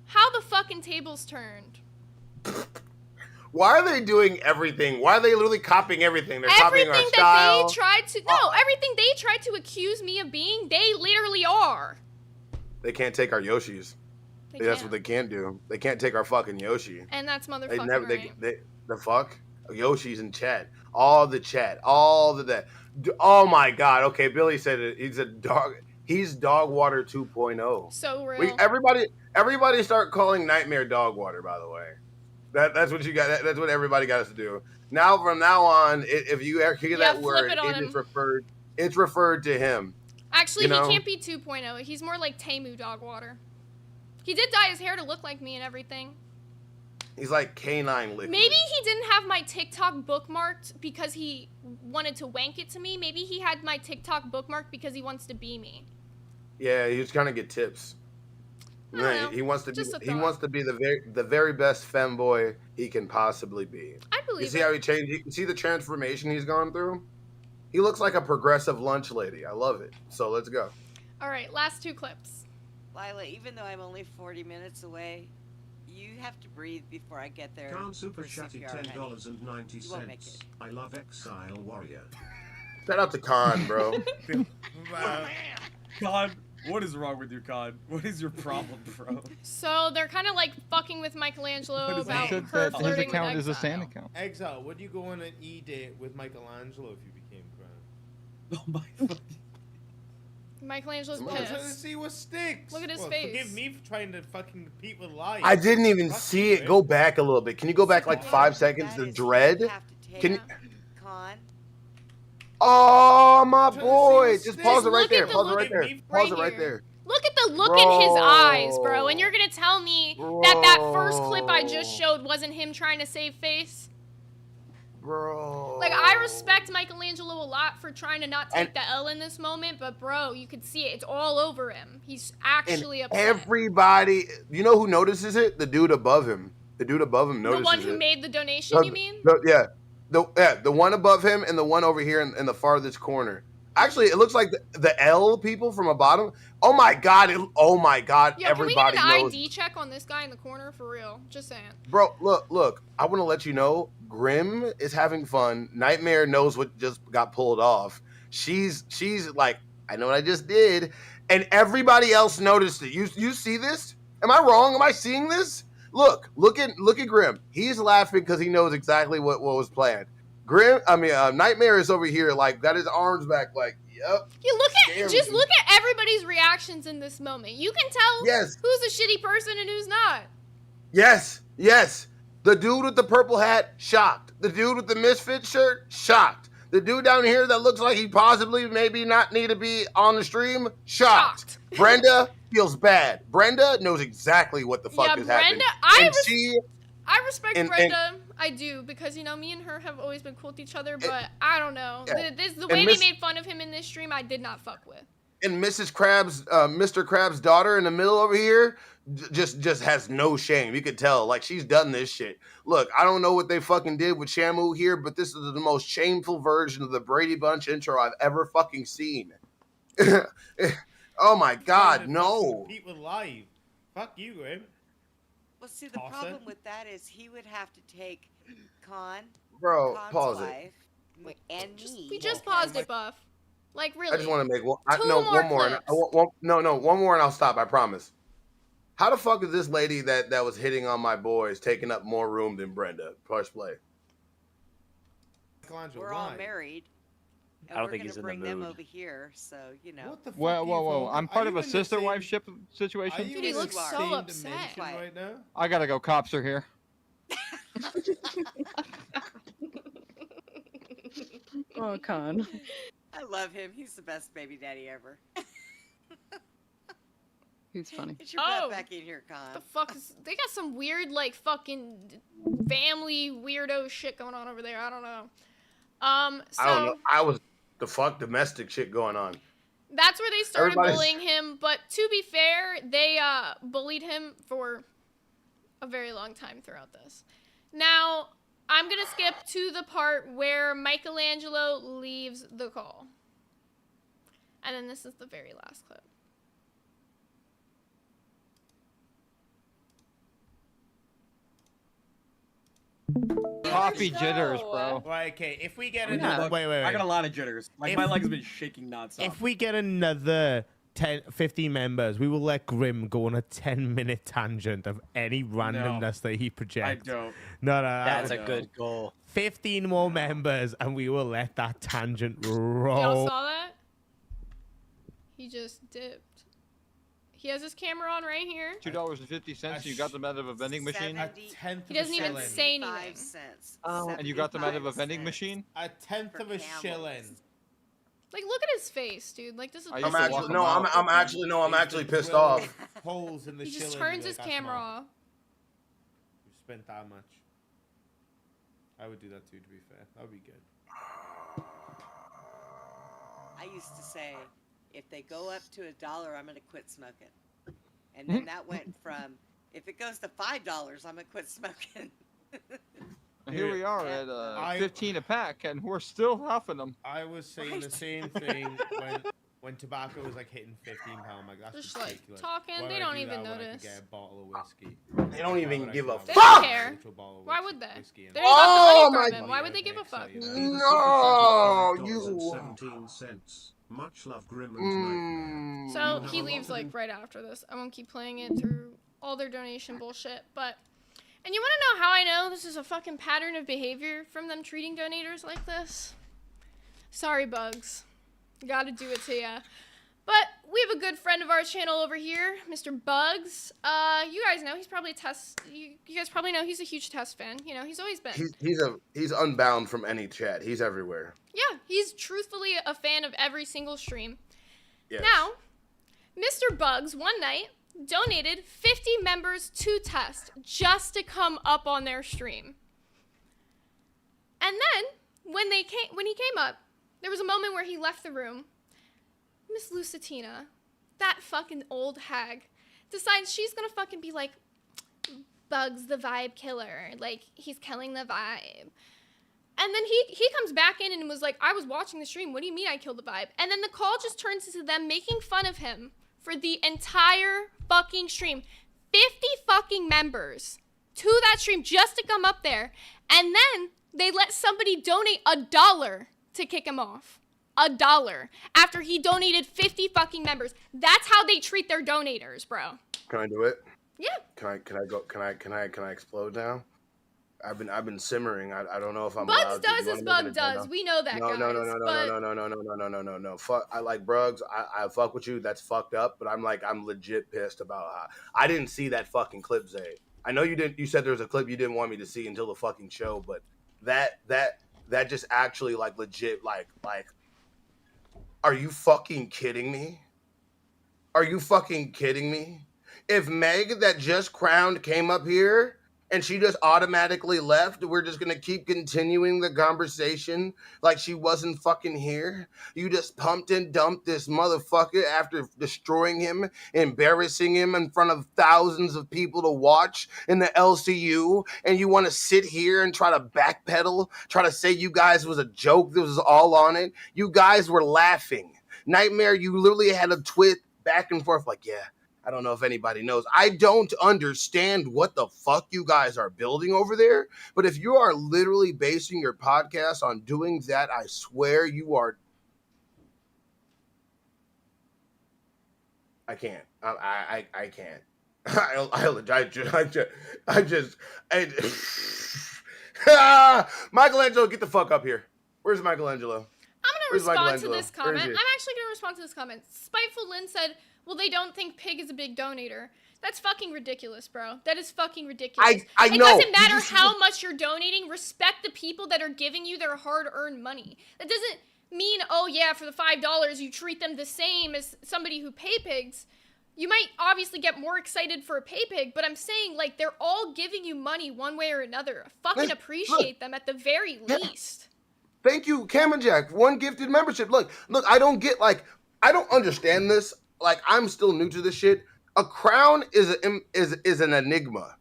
How the fucking tables turned. Why are they doing everything? Why are they literally copying everything? They're copying our style. Everything they tried to accuse me of being, they literally are. They can't take our Yoshis. That's what they can't do. They can't take our fucking Yoshi. And that's motherfucking right. The fuck? Yoshi's in chat. All the chat. All the that. Oh my god. Okay, Billy said it. He's a dog. He's Dog Water 2.0. So real. Everybody start calling Nightmare Dog Water, by the way. That's what you got. That's what everybody got us to do. Now, from now on, if you hear that word, it's referred to him. Actually, he can't be 2.0. He's more like Temu Dog Water. He did dye his hair to look like me and everything. He's like canine liquid. Maybe he didn't have my TikTok bookmarked because he wanted to wank it to me. Maybe he had my TikTok bookmarked because he wants to be me. Yeah, he's trying to get tips. Right. He wants to be the very best femboy he can possibly be. I believe. You see how he changed? You see the transformation he's gone through? He looks like a progressive lunch lady. I love it. So let's go. All right, last 2 clips. Lila, even though I'm only 40 minutes away, you have to breathe before I get there. Khan super chatted $10.90. I love Exile Warrior. Shout out to Khan, bro. Khan. What is wrong with you, Khan? What is your problem, bro? So they're kind of like fucking with Michelangelo about her flirting his account with is a sand account. Exile, would you go on an E-date with Michelangelo if you became crown? Oh my fucking... Michelangelo's I'm trying to pissed. see what sticks. Look at his face. Forgive me for trying to fucking compete with life. I didn't even see it. Go back a little bit. Can you go back like 5 seconds? The dread. Can you... Con. Oh, my boy. Just pause it right there. Pause it right there. Pause it right there. Look at the look in his eyes, bro. And you're going to tell me that first clip I just showed wasn't him trying to save face? bro. Like, I respect Michelangelo a lot for trying to not take the L in this moment, but bro, you could see it. It's all over him. He's actually upset. Everybody, you know who notices it? The dude above him. The dude above him notices it. The one who made the donation, you mean? The one above him and the one over here in the farthest corner. Actually, it looks like the L people from a bottom. Oh my god! Yo, Everybody can we get an knows. ID check on this guy in the corner for real? Just saying. Bro, look. I want to let you know, Grim is having fun. Nightmare knows what just got pulled off. She's like, I know what I just did, and everybody else noticed it. You see this? Am I wrong? Am I seeing this? Look at Grim. He's laughing because he knows exactly what was planned. Nightmare is over here, like, got his arms back, like, yep. You look at everybody's reactions in this moment. You can tell who's a shitty person and who's not. Yes. The dude with the purple hat, shocked. The dude with the misfit shirt, shocked. The dude down here that looks like he possibly maybe not need to be on the stream, shocked. Brenda feels bad. Brenda knows exactly what the fuck is happening. I respect Brenda. I do, because, me and her have always been cool with each other, but I don't know. The way they made fun of him in this stream, I did not fuck with. And Mrs. Krabs, Mr. Krabs' daughter in the middle over here just has no shame. You could tell, like, she's done this shit. Look, I don't know what they fucking did with Shamu here, but this is the most shameful version of the Brady Bunch intro I've ever fucking seen. Oh my god, no. People live. Fuck you, Grim. Well, see, the problem with that is he would have to take Con's pause wife, and me. We just paused it, Buff. Like, really. I just want to make one more. Clips. One more and I'll stop, I promise. How the fuck is this lady that was hitting on my boys taking up more room than Brenda? Push play. We're all married. And I don't think he's in the bring them mood. over here, so What the fuck Whoa. I'm part of a sister wife ship situation. Dude, he looks so upset. Right now? I gotta go. Cops are here. Oh, Con. I love him. He's the best baby daddy ever. He's funny. Get your butt back in here, Con. The fuck is... They got some weird, like, fucking family weirdo shit going on over there. I don't know. I don't know. I was the fuck domestic shit going on. That's where they started bullying him, but to be fair, they bullied him for a very long time throughout this. Now, I'm going to skip to the part where Michelangelo leaves the call. And then this is the very last clip. Coffee jitters, bro. Right, okay, if we get Yeah, another... look, Wait. I got a lot of jitters. Like, my leg's been shaking nonstop. If we get another 15 members, we will let Grim go on a 10-minute tangent of any randomness that he projects. I don't. No. That's a good goal. 15 more members, and we will let that tangent roll. Y'all saw that? He just dipped. He has his camera on right here. $2.50, and you got them out of a vending machine? He doesn't even say anything. And you got them out of a vending machine? A tenth of a shilling. Like, look at his face, dude. Like, this is. I'm actually pissed off. Holes in the He just shilling, turns his camera off. You spent that much. I would do that too, to be fair. That would be good. I used to say, if they go up to $1, I'm going to quit smoking. And then that went from, if it goes to $5, I'm going to quit smoking. Here we are at 15 a pack, and we're still huffing them. I was saying the same thing when tobacco was like hitting £15. Like, that's Just ridiculous. like talking, they don't even notice. Get a bottle of whiskey. They don't even give a They fuck. don't care. Why would they? They Oh got the money my from him. Why would they give a fuck? No, you. 17 cents. Much love, Grim and So he leaves like right after this. I won't keep playing it through all their donation bullshit, but. And you want to know how I know this is a fucking pattern of behavior from them treating donators like this? Sorry, Bugs. Gotta do it to ya. But we have a good friend of our channel over here, Mr. Bugs. You guys know he's probably a Test. You guys probably know he's a huge Test fan. You know, he's always been. He's unbound from any chat. He's everywhere. Yeah, he's truthfully a fan of every single stream. Yes. Now, Mr. Bugs one night donated 50 members to Test just to come up on their stream. And then when he came up, there was a moment where he left the room. Miss Lucitina, that fucking old hag, decides she's gonna fucking be like, Bugs the vibe killer, like he's killing the vibe. And then he comes back in and was like, I was watching the stream, what do you mean I killed the vibe? And then the call just turns into them making fun of him for the entire fucking stream. 50 fucking members to that stream just to come up there, and then they let somebody donate $1 to kick him off. $1 after he donated 50 fucking members. That's how they treat their donators, bro. Can I do it? Yeah. Can I explode now? I've been simmering. I don't know if I'm Bugs allowed to. does as Bug does. We know that, guys. No. Fuck. I like Brugs. I fuck with you. That's fucked up. But I'm legit pissed about how I didn't see that fucking clip, Zay. I know you didn't. You said there was a clip you didn't want me to see until the fucking show, but that just actually legit like. Are you fucking kidding me? Are you fucking kidding me? If Meg that just crowned came up here and she just automatically left, we're just gonna keep continuing the conversation like she wasn't fucking here? You just pumped and dumped this motherfucker after destroying him, embarrassing him in front of thousands of people to watch in the LCU, and you want to sit here and try to backpedal, try to say you guys was a joke, this was all on it? You guys were laughing. Nightmare, you literally had a twit back and forth like, yeah, I don't know if anybody knows. I don't understand what the fuck you guys are building over there, but if you are literally basing your podcast on doing that, I swear you are. I can't. I can't. Michelangelo, get the fuck up here. Where's Michelangelo? I'm going to respond to this comment. I'm actually going to respond to this comment. Spiteful Lynn said, well, they don't think Pig is a big donator. That's fucking ridiculous, bro. That is fucking ridiculous. I know. It doesn't matter how much you're donating. Respect the people that are giving you their hard-earned money. That doesn't mean, oh, yeah, for the $5, you treat them the same as somebody who pay pigs. You might obviously get more excited for a pay pig, but I'm saying, like, they're all giving you money one way or another. Fucking appreciate them at the very least. Thank you, Cameron Jack. 1 gifted membership. Look, I don't get, I don't understand this. I'm still new to this shit. A crown is an enigma.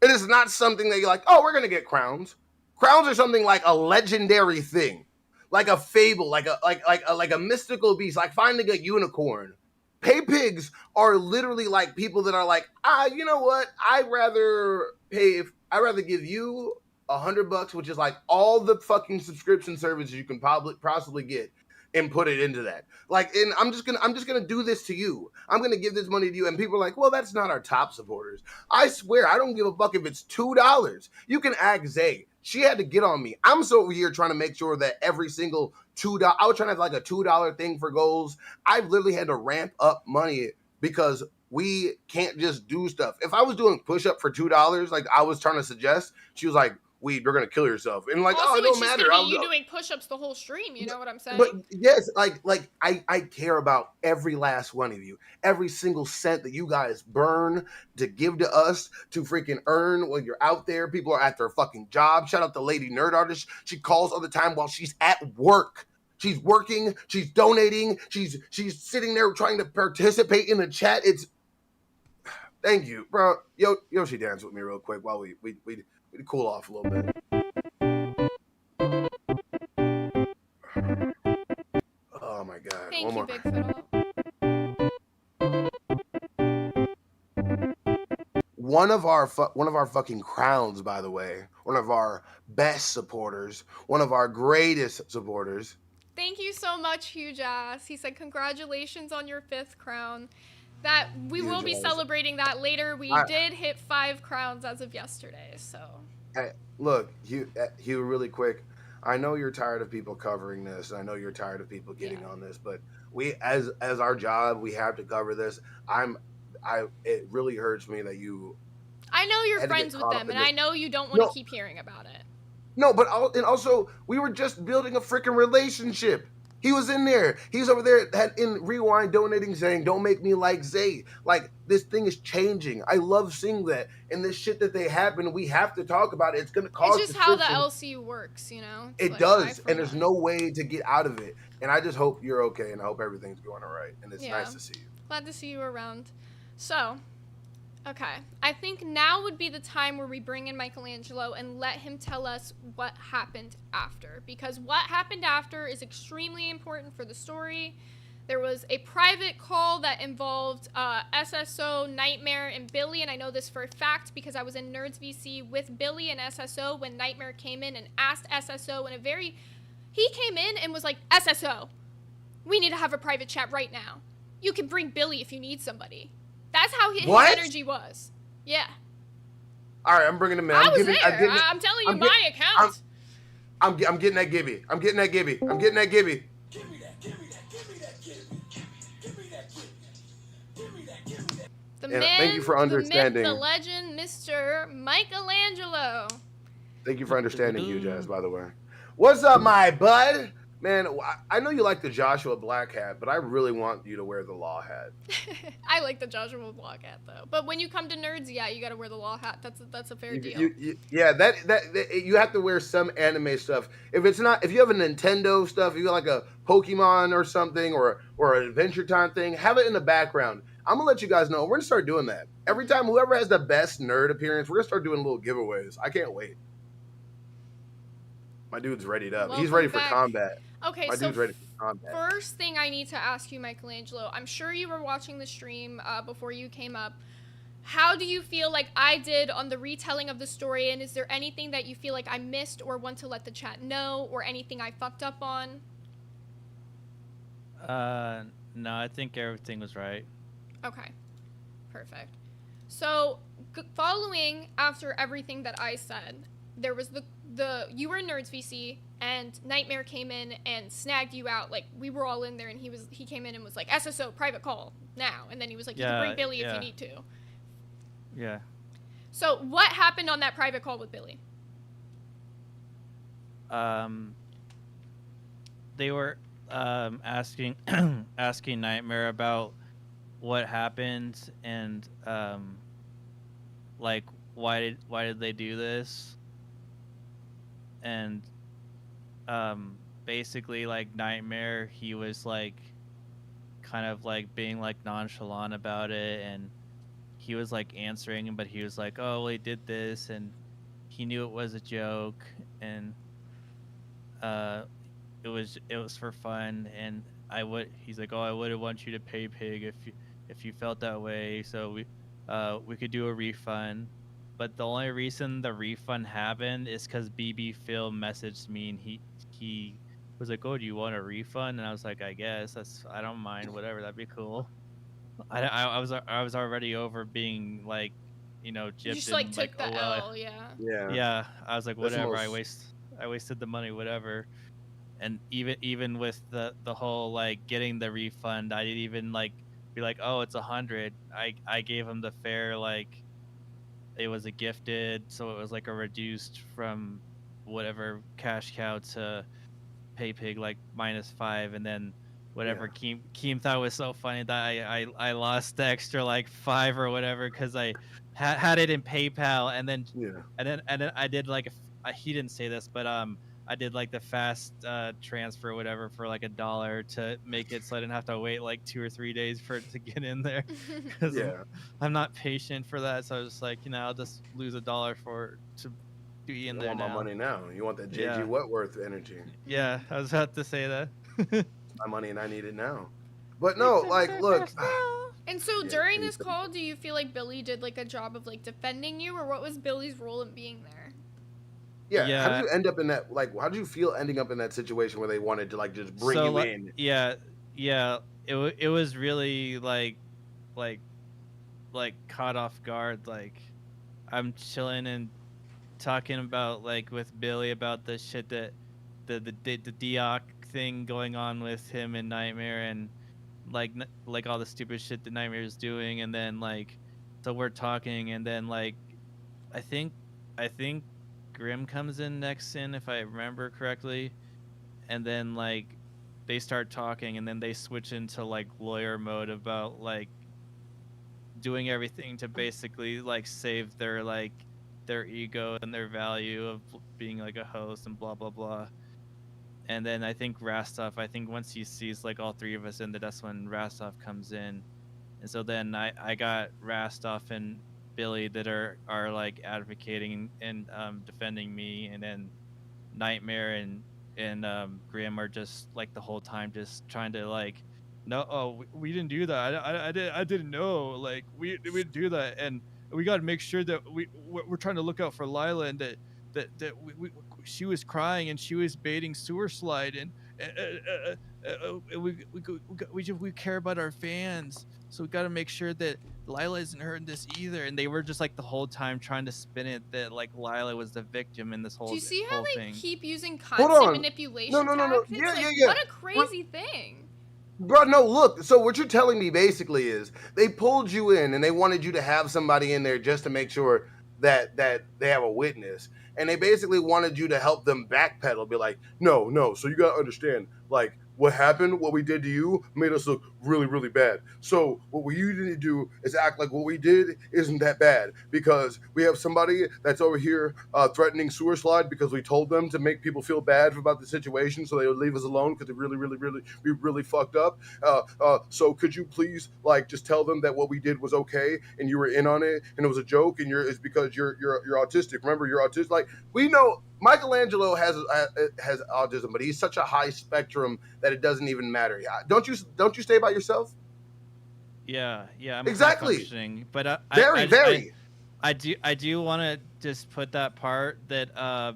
It is not something that you're like, oh, we're gonna get crowns. Crowns are something like a legendary thing, like a fable, like a mystical beast, like finding a unicorn. Pay pigs are literally like people that are like, you know what? I'd rather give you $100, which is like all the fucking subscription services you can possibly get, and put it into that. And I'm just gonna do this to you. I'm gonna give this money to you. And people are like, well, that's not our top supporters. I swear, I don't give a fuck if it's $2. You can ask Zay. She had to get on me. I'm so over here trying to make sure that every single $2, I was trying to have a $2 thing for goals. I've literally had to ramp up money because we can't just do stuff. If I was doing push-up for $2, like I was trying to suggest, she was like, Weed, you're gonna kill yourself. And also, it don't matter. Gonna be you doing push-ups the whole stream, you know what I'm saying? But yes, I care about every last one of you. Every single cent that you guys burn to give to us to freaking earn while you're out there. People are at their fucking job. Shout out to Lady Nerd Artist. She calls all the time while she's at work. She's working, she's donating, she's sitting there trying to participate in the chat. It's thank you, bro. Yoshi, dance with me real quick while we cool off a little bit. Oh my god! Thank you, Big One of our fucking crowns, by the way. One of our best supporters. One of our greatest supporters. Thank you so much, Huge Ass. He said, "Congratulations on your 5th crown." That we will be celebrating that later. We did hit 5 crowns as of yesterday, so. Hey, look, Hugh, really quick. I know you're tired of people covering this. I know you're tired of people getting on this, but we, as our job, we have to cover this. It really hurts me that you. I know you're friends with them, and I know you don't want to keep hearing about it. No, but also we were just building a freaking relationship. He was in there. He's over there in Rewind donating, saying, "Don't make me like Zay." Like, this thing is changing. I love seeing that. And this shit that they happen, we have to talk about it. It's going to cause It's just how the dissension. LCU works, you know? It's It like does, eye for and there's an eye. no way to get out of it. And I just hope you're okay, and I hope everything's going all right. And it's Yeah. nice to see you. Glad to see you around. So, okay. I think now would be the time where we bring in Michelangelo and let him tell us what happened after. Because what happened after is extremely important for the story. There was a private call that involved SSO, Nightmare, and Billy, and I know this for a fact because I was in Nerds VC with Billy and SSO when Nightmare came in and asked SSO in a very... He came in and was like, SSO, we need to have a private chat right now. You can bring Billy if you need somebody. That's how his energy was. Yeah. All right, I'm bringing him in. I was there. I'm telling you my account. I'm getting that Gibby. I'm getting that Gibby. I'm getting that Gibby. The And man, thank you for understanding. the myth, the legend, Mr. Michelangelo. Thank you for understanding, you Jazz, by the way. What's up, my bud? Man, I know you like the Joshua Black hat, but I really want you to wear the Law hat. I like the Joshua Block hat though, but when you come to Nerds, yeah, you gotta wear the Law hat. That's a fair deal. Yeah, that you have to wear some anime stuff. If you have a Nintendo stuff, if you got like a Pokemon or something, or an Adventure Time thing, have it in the background. I'm gonna let you guys know. We're gonna start doing that every time. Whoever has the best nerd appearance, we're gonna start doing little giveaways. I can't wait. My dude's readied up. He's ready for combat. Okay, My so dude's ready for combat. first thing I need to ask you, Michelangelo, I'm sure you were watching the stream before you came up. How do you feel like I did on the retelling of the story, and is there anything that you feel like I missed or want to let the chat know, or anything I fucked up on? No, I think everything was right. Okay, perfect. So, following after everything that I said, there was you were in Nerds VC, and Nightmare came in and snagged you out. Like, we were all in there, and he came in and was like, SSO, private call, now. And then he was like, you can bring Billy if you need to. Yeah. So, what happened on that private call with Billy? They were asking asking Nightmare about what happened and like why did they do this, and basically like Nightmare, he was like kind of like being like nonchalant about it, and he was like answering, but he was like, oh, well, he did this, and he knew it was a joke, and it was for fun, and he's like, oh, I wouldn't want you to pay Pig if you felt that way, so we could do a refund. But the only reason the refund happened is because BB Phil messaged me, and he was like, oh, do you want a refund? And I was like, I guess I don't mind, whatever, that'd be cool. I was already over being like, gypped. You just like took the L, yeah. I was like, whatever, I wasted the money, whatever. And even with the whole like getting the refund, I didn't even like be like, oh, it's 100. I gave him the fair, like it was a gifted, so it was like a reduced from whatever cash cow to pay Pig, like -5, and then whatever Keem thought was so funny that I lost the extra like 5 or whatever because I had it in PayPal, and then I did like he didn't say this, but I did like the fast transfer or whatever for like $1 to make it so I didn't have to wait like 2 or 3 days for it to get in there. Cause I'm not patient for that, so I was just like, I'll just lose $1 to be in there. You want my money now. You want that JG Wentworth energy. Yeah, I was about to say that. My money and I need it now. But no, like, look. And so during this call, do you feel like Billy did like a job of like defending you, or what was Billy's role in being there? Yeah. How did you end up in that? Like, how did you feel ending up in that situation where they wanted to like just bring you in? Yeah. It was really like caught off guard. Like, I'm chilling and talking about like with Billy about the shit that the Deoc thing going on with him and Nightmare, and like all the stupid shit that Nightmare is doing, and then like so we're talking, and then like I think Grim comes in next if I remember correctly, and then like they start talking, and then they switch into like lawyer mode about like doing everything to basically like save their ego and their value of being like a host and blah blah blah. And then I think once he sees like all three of us in there, that's when Rastov comes in. And so then I got Rastov and Billy that are like advocating and defending me, and then Nightmare and Grim are just like the whole time just trying to like, no, oh, we didn't do that. I didn't know. Like we didn't do that, and we got to make sure that we're trying to look out for Lila, and that she was crying and she was baiting sewer slide, and we care about our fans, so we got to make sure that Lila isn't hurting this either. And they were just like the whole time trying to spin it that like Lila was the victim in this whole. Do you see how they thing. keep using Hold constant on. manipulation No. tactics? Yeah, like, yeah. What a crazy thing. Bro, no, look. So what you're telling me basically is they pulled you in and they wanted you to have somebody in there just to make sure that they have a witness. And they basically wanted you to help them backpedal, be like, no. So you got to understand, like, what happened, what we did to you made us look really, really bad. So what we need to do is act like what we did isn't that bad, because we have somebody that's over here threatening sewer slide because we told them to make people feel bad about the situation so they would leave us alone because we really fucked up. So could you please like just tell them that what we did was okay and you were in on it and it was a joke and it's because you're autistic. Remember, you're autistic. Like, we know Michelangelo has autism, but he's such a high spectrum that it doesn't even matter. Don't you stay by yourself? Yeah, I'm exactly. Functioning, but I do want to just put that part that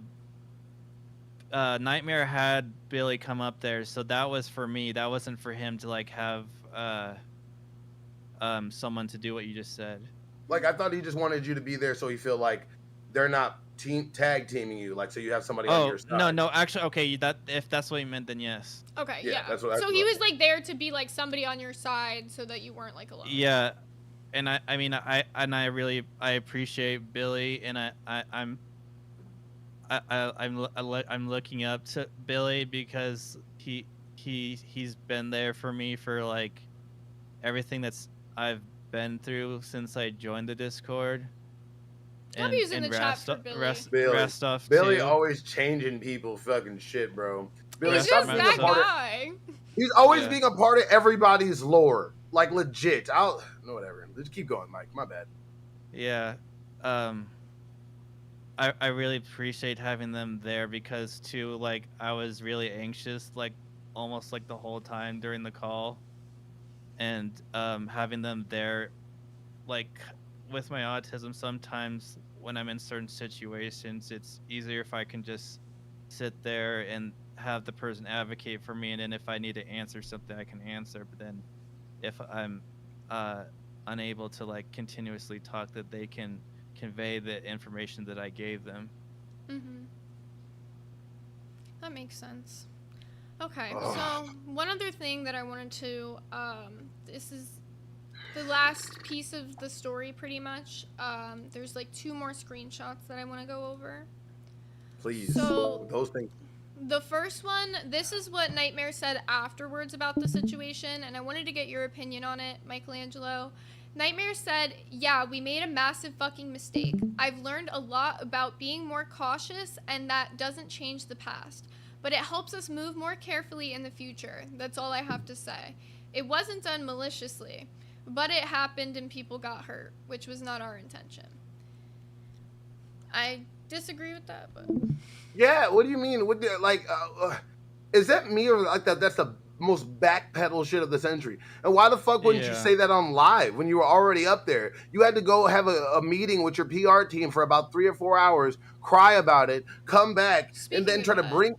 Nightmare had Billy come up there, so that was for me. That wasn't for him to like have someone to do what you just said. Like, I thought he just wanted you to be there so he feel like they're not tag teaming you, like, so you have somebody on your side. No, actually, okay, if that's what you meant, then yes. Okay, yeah. So he was like there to be like somebody on your side so that you weren't like alone. Yeah, and I really appreciate Billy, and I'm looking up to Billy because he's been there for me for like everything that's I've been through since I joined the Discord. I'm using the chat for Billy. Billy always changing people fucking shit, bro. Billy, he's just that guy. He's always being a part of everybody's lore. Like, legit. No, whatever. Just keep going, Mike. My bad. Yeah. I really appreciate having them there because, too, like, I was really anxious, like, almost, like, the whole time during the call. And having them there, like, with my autism, sometimes when I'm in certain situations, it's easier if I can just sit there and have the person advocate for me, and then if I need to answer something, I can answer. But then if I'm unable to like continuously talk, that they can convey the information that I gave them. That makes sense. Okay, so one other thing that I wanted to this is the last piece of the story, pretty much. There's like 2 more screenshots that I want to go over. Please. So those things. The first one, this is what Nightmare said afterwards about the situation, and I wanted to get your opinion on it, Michelangelo. Nightmare said, "Yeah, we made a massive fucking mistake. I've learned a lot about being more cautious, and that doesn't change the past. But it helps us move more carefully in the future. That's all I have to say. It wasn't done maliciously. But it happened and people got hurt, which was not our intention." I disagree with that, but... Yeah, what do you mean? Is that me or like that's the most backpedal shit of the century? And why the fuck wouldn't you say that on live when you were already up there? You had to go have a meeting with your PR team for about 3 or 4 hours, cry about it, come back, and then try to bring...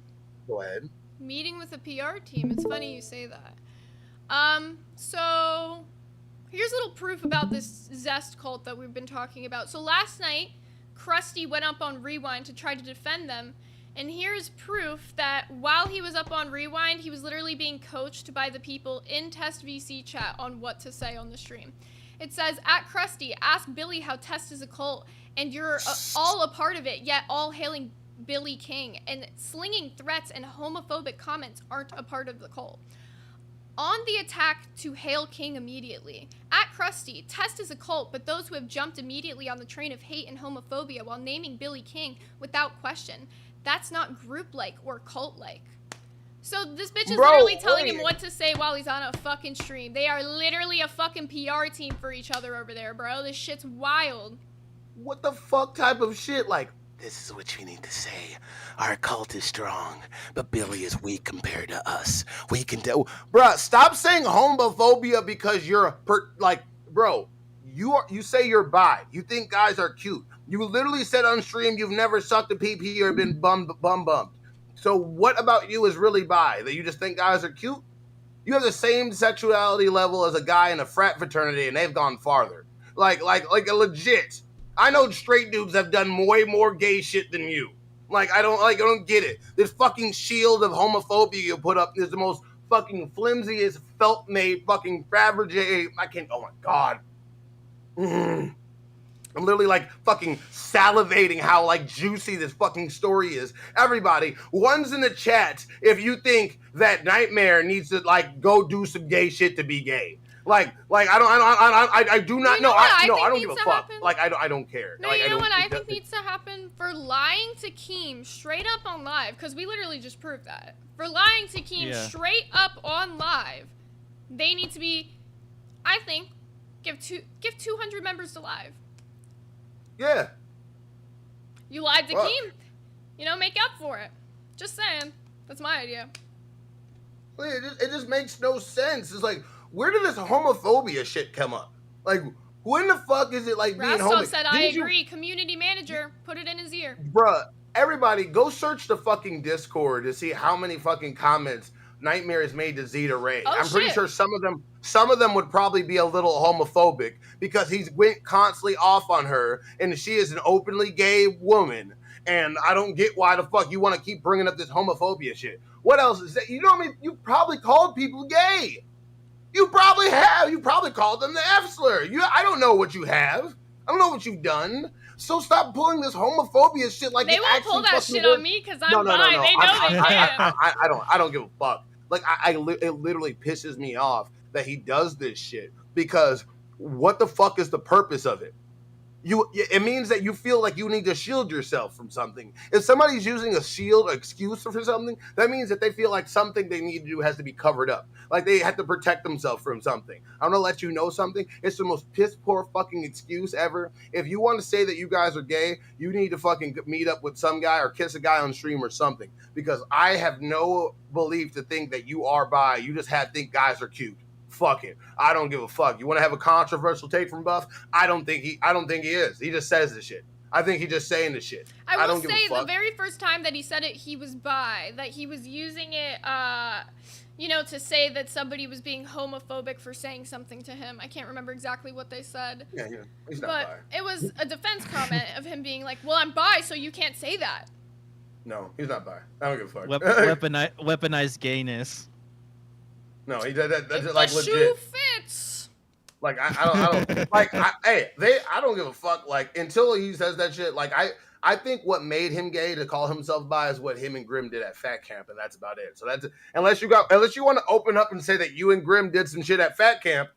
Go ahead. Meeting with a PR team. It's funny you say that. So... here's a little proof about this Zest cult that we've been talking about. So last night, Krusty went up on Rewind to try to defend them. And here's proof that while he was up on Rewind, he was literally being coached by the people in Test VC chat on what to say on the stream. It says, "At Krusty, ask Billy how Test is a cult, and you're all a part of it, yet all hailing Billy King, and slinging threats and homophobic comments aren't a part of the cult. On the attack to hail King immediately. At Krusty, Test is a cult, but those who have jumped immediately on the train of hate and homophobia while naming Billy King without question, that's not group-like or cult-like. So this bitch is literally telling him what to say while he's on a fucking stream. They are literally a fucking PR team for each other over there, bro. This shit's wild. What the fuck type of shit? Like, this is what you need to say. Our cult is strong, but Billy is weak compared to us. We can do... Bruh, stop saying homophobia because you're bro, you say you're bi. You think guys are cute. You literally said on stream you've never sucked a pee-pee or been bumped. So what about you is really bi? That you just think guys are cute? You have the same sexuality level as a guy in a frat fraternity, and they've gone farther. Like a legit. I know straight dudes have done way more gay shit than you. I don't get it. This fucking shield of homophobia you put up is the most fucking flimsiest, felt-made fucking Fabergé. Oh my God. I'm literally fucking salivating how juicy this fucking story is. Everybody, one's in the chat if you think that Nightmare needs to go do some gay shit to be gay. I do not know. I don't give a fuck. I don't care. No, you know what I think needs to happen? For lying to Keem straight up on live, because we literally just proved that. For lying to Keem straight up on live, they need to be, I think, give 200 members to live. Yeah. You lied to Keem. Make up for it. Just saying. That's my idea. It just makes no sense. It's where did this homophobia shit come up? When the fuck is it being Rastov said, I agree. Community manager, put it in his ear. Bruh, everybody, go search the fucking Discord to see how many fucking comments Nightmare has made to Zeta Ray. I'm pretty sure some of them would probably be a little homophobic because he's went constantly off on her, and she is an openly gay woman. And I don't get why the fuck you want to keep bringing up this homophobia shit. What else is that? You know what I mean? You probably called people gay. You probably have. You probably called them the F slur. I don't know what you have. I don't know what you've done. So stop pulling this homophobia shit they won't pull that shit on me because I'm bi. They know they can. I don't give a fuck. It literally pisses me off that he does this shit because what the fuck is the purpose of it? It means that you feel like you need to shield yourself from something. If somebody's using a shield or excuse for something, that means that they feel like something they need to do has to be covered up. They have to protect themselves from something. I'm gonna let you know something. It's the most piss poor fucking excuse ever. If you want to say that you guys are gay, you need to fucking meet up with some guy or kiss a guy on stream or something. Because I have no belief to think that you are bi. You just think guys are cute. Fuck it. I don't give a fuck. You want to have a controversial take from Buff? I don't think he is. He just says this shit. I think he's just saying this shit. I will say the very first time that he said it, he was bi. That he was using it, to say that somebody was being homophobic for saying something to him. I can't remember exactly what they said. Yeah, he's not bi. It was a defense comment of him being like, well, I'm bi, so you can't say that. No, he's not bi. I don't give a fuck. Weaponized gayness. No, he did that. That's if legit. The shoe fits. I don't I don't give a fuck. Until he says that shit. I think what made him gay to call himself bi is what him and Grim did at Fat Camp, and that's about it. So that's unless you want to open up and say that you and Grim did some shit at Fat Camp,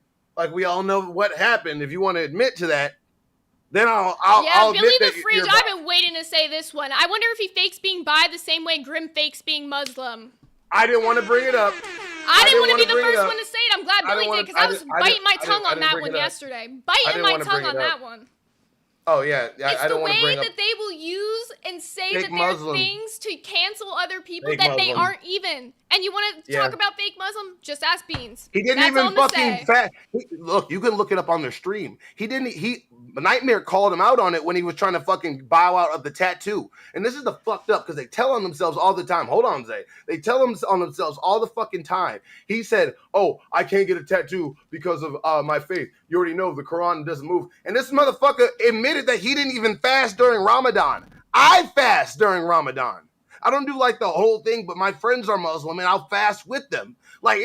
we all know what happened. If you want to admit to that, then I'll Billy admit the Fridge. I've been waiting to say this one. I wonder if he fakes being bi the same way Grim fakes being Muslim. I didn't want to bring it up. I didn't want to be the first one to say it. I'm glad Billy did because I was biting my tongue on that one yesterday. Biting my tongue on that one. Oh, yeah. It's the way that they will use and say that there are things to cancel other people that they aren't even. And you want to talk about fake Muslim? Just ask Beans. He didn't even fucking look, you can look it up on their stream. Nightmare called him out on it when he was trying to fucking bow out of the tattoo. And this is the fucked up because they tell on themselves all the time. Hold on, Zay. They tell them on themselves all the fucking time. He said, oh, I can't get a tattoo because of my faith. You already know the Quran doesn't move. And this motherfucker admitted that he didn't even fast during Ramadan. I fast during Ramadan. I don't do like the whole thing, but my friends are Muslim and I'll fast with them. Like,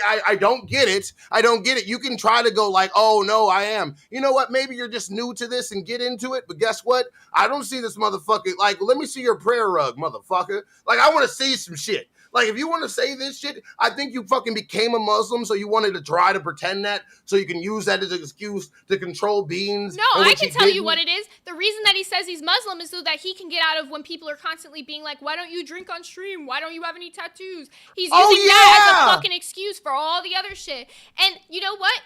I don't get it. I don't get it. You can try to go like, oh, no, I am. You know what? Maybe you're just new to this and get into it. But guess what? I don't see this motherfucker. Like, let me see your prayer rug, motherfucker. Like, I want to see some shit. Like, if you want to say this shit, I think you fucking became a Muslim, so you wanted to try to pretend that, so you can use that as an excuse to control beings. No, I can tell you what it is. The reason that he says he's Muslim is so that he can get out of when people are constantly being like, why don't you drink on stream? Why don't you have any tattoos? He's using that as a fucking excuse for all the other shit. And you know what?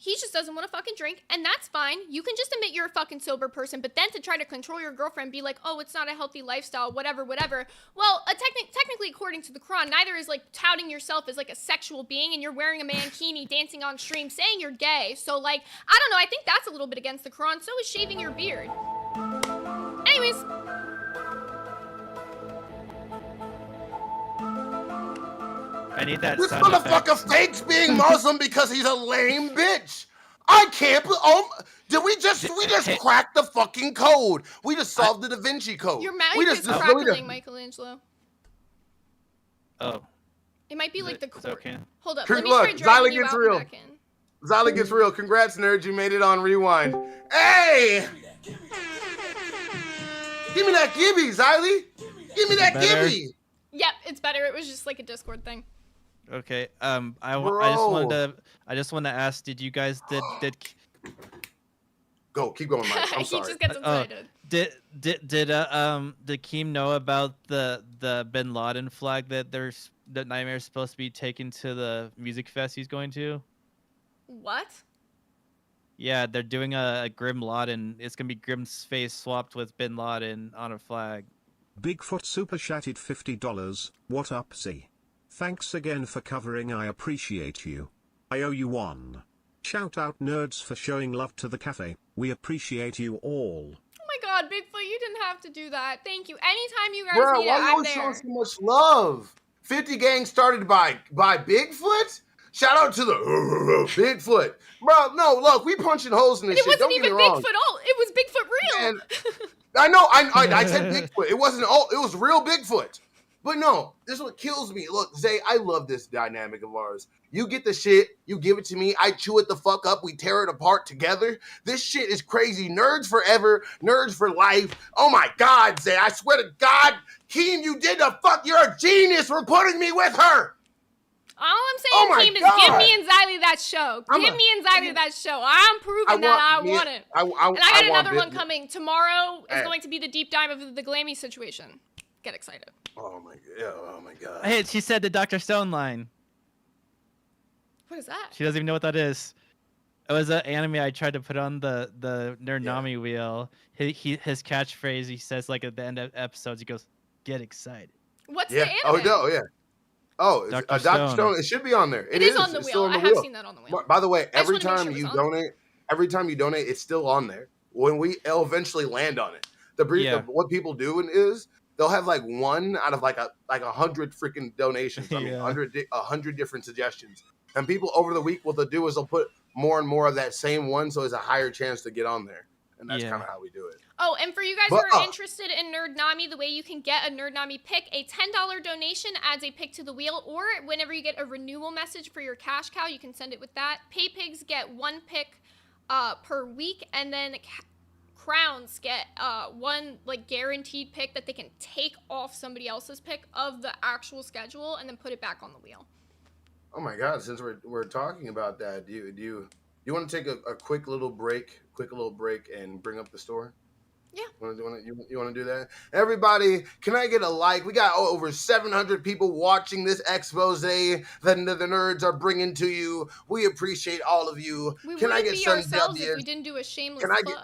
He just doesn't want to fucking drink, and that's fine. You can just admit you're a fucking sober person, but then to try to control your girlfriend and be like, oh, it's not a healthy lifestyle, whatever. Well, technically, according to the Quran, neither is like touting yourself as like a sexual being, and you're wearing a mankini, dancing on stream, saying you're gay. So like, I don't know, I think that's a little bit against the Quran. So is shaving your beard. Anyways. I need that. This motherfucker fakes being Muslim because he's a lame bitch. I can't. Did we just cracked the fucking code? We just solved the Da Vinci Code. Your mic is crackling, Michelangelo. Oh. It might be like the cord. Okay. Hold up. Look, Let me try dragging you gets out real. back in. Zyla gets real. Congrats, nerds. You made it on Rewind. Hey! Give me that gibby, Zylie. Give me that gibby. Yep, it's better. It was just like a Discord thing. Okay. I just want to ask, did you guys did Go, keep going, Mike. I'm sorry. He just gets excited. Did Keem know about the Bin Laden flag that Nightmare's supposed to be taken to the music fest he's going to? What? Yeah, they're doing a Grim Laden. It's gonna be Grim's face swapped with Bin Laden on a flag. Bigfoot super chatted $50. What up, Z? Thanks again for covering. I appreciate you. I owe you one. Shout out nerds for showing love to the cafe. We appreciate you all. Oh my God, Bigfoot, you didn't have to do that. Thank you. Anytime you guys need it, I'm there. Showing so much love. 50 gang started by Bigfoot. Shout out to the Bigfoot, bro. No, look, we punching holes in this shit. It wasn't even Bigfoot. It was Bigfoot real. And I know. I said Bigfoot. It wasn't all. It was real Bigfoot. But no, this is what kills me. Look, Zay, I love this dynamic of ours. You get the shit, you give it to me, I chew it the fuck up, we tear it apart together. This shit is crazy. Nerds forever, nerds for life. Oh my God, Zay, I swear to God, Keem, you did the fuck. You're a genius for putting me with her. All I'm saying, Keem, is give me and Zylie that show. Give me and Zylie that show. I'm proving that I want it. And I got another one coming. Tomorrow is going to be the deep dive of the Glammy situation. Get excited. Oh my God. Hey, she said the Dr. Stone line. What is that? She doesn't even know what that is. It was an anime I tried to put on the Nerdnami wheel. His catchphrase, he says like at the end of episodes, he goes, "Get excited." What's the anime? Oh no, yeah. Oh, Dr. Stone. It should be on there. It is on the wheel. I have seen that on the wheel. By the way, every time you donate, it's still on there. When it'll eventually land on it. What people do is they'll have like one out of like 100 freaking donations. I mean, 100 different suggestions. And people over the week, what they'll do is they'll put more and more of that same one, so it's a higher chance to get on there. And that's kind of how we do it. Oh, and for you guys who are interested in Nerdnami, the way you can get a Nerdnami pick, a $10 donation adds a pick to the wheel, or whenever you get a renewal message for your cash cow, you can send it with that. Pay pigs get one pick per week, and then crowns get one like guaranteed pick that they can take off somebody else's pick of the actual schedule and then put it back on the wheel. Oh my God! Since we're talking about that, do you want to take a quick little break and bring up the store? Yeah. You want to do that? Everybody, can I get a like? We got over 700 people watching this expose that the nerds are bringing to you. We appreciate all of you. Can I get some W's? If we didn't do a shameless plug.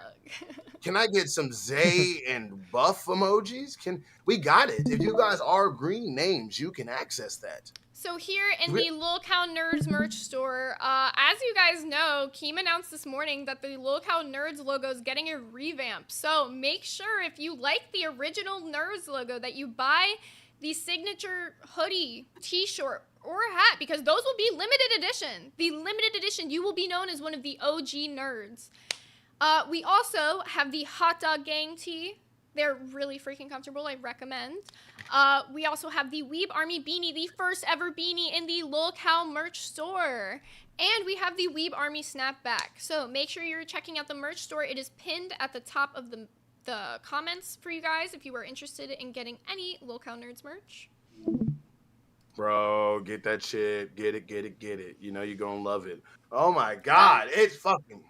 Can I get some Zay and Buff emojis? We got it. If you guys are green names, you can access that. So here in the Lil Cow Nerds merch store, as you guys know, Keem announced this morning that the Lil Cow Nerds logo is getting a revamp. So make sure if you like the original Nerds logo that you buy the signature hoodie, t-shirt, or hat, because those will be limited edition. The limited edition, you will be known as one of the OG nerds. We also have the Hot Dog Gang tee, They're really freaking comfortable. I recommend. We also have the Weeb Army beanie, the first ever beanie in the LolCal merch store. And we have the Weeb Army snapback. So make sure you're checking out the merch store. It is pinned at the top of the comments for you guys if you are interested in getting any LolCal Nerds merch. Bro, get that shit. Get it. You know you're gonna love it. Oh my God, it's fucking...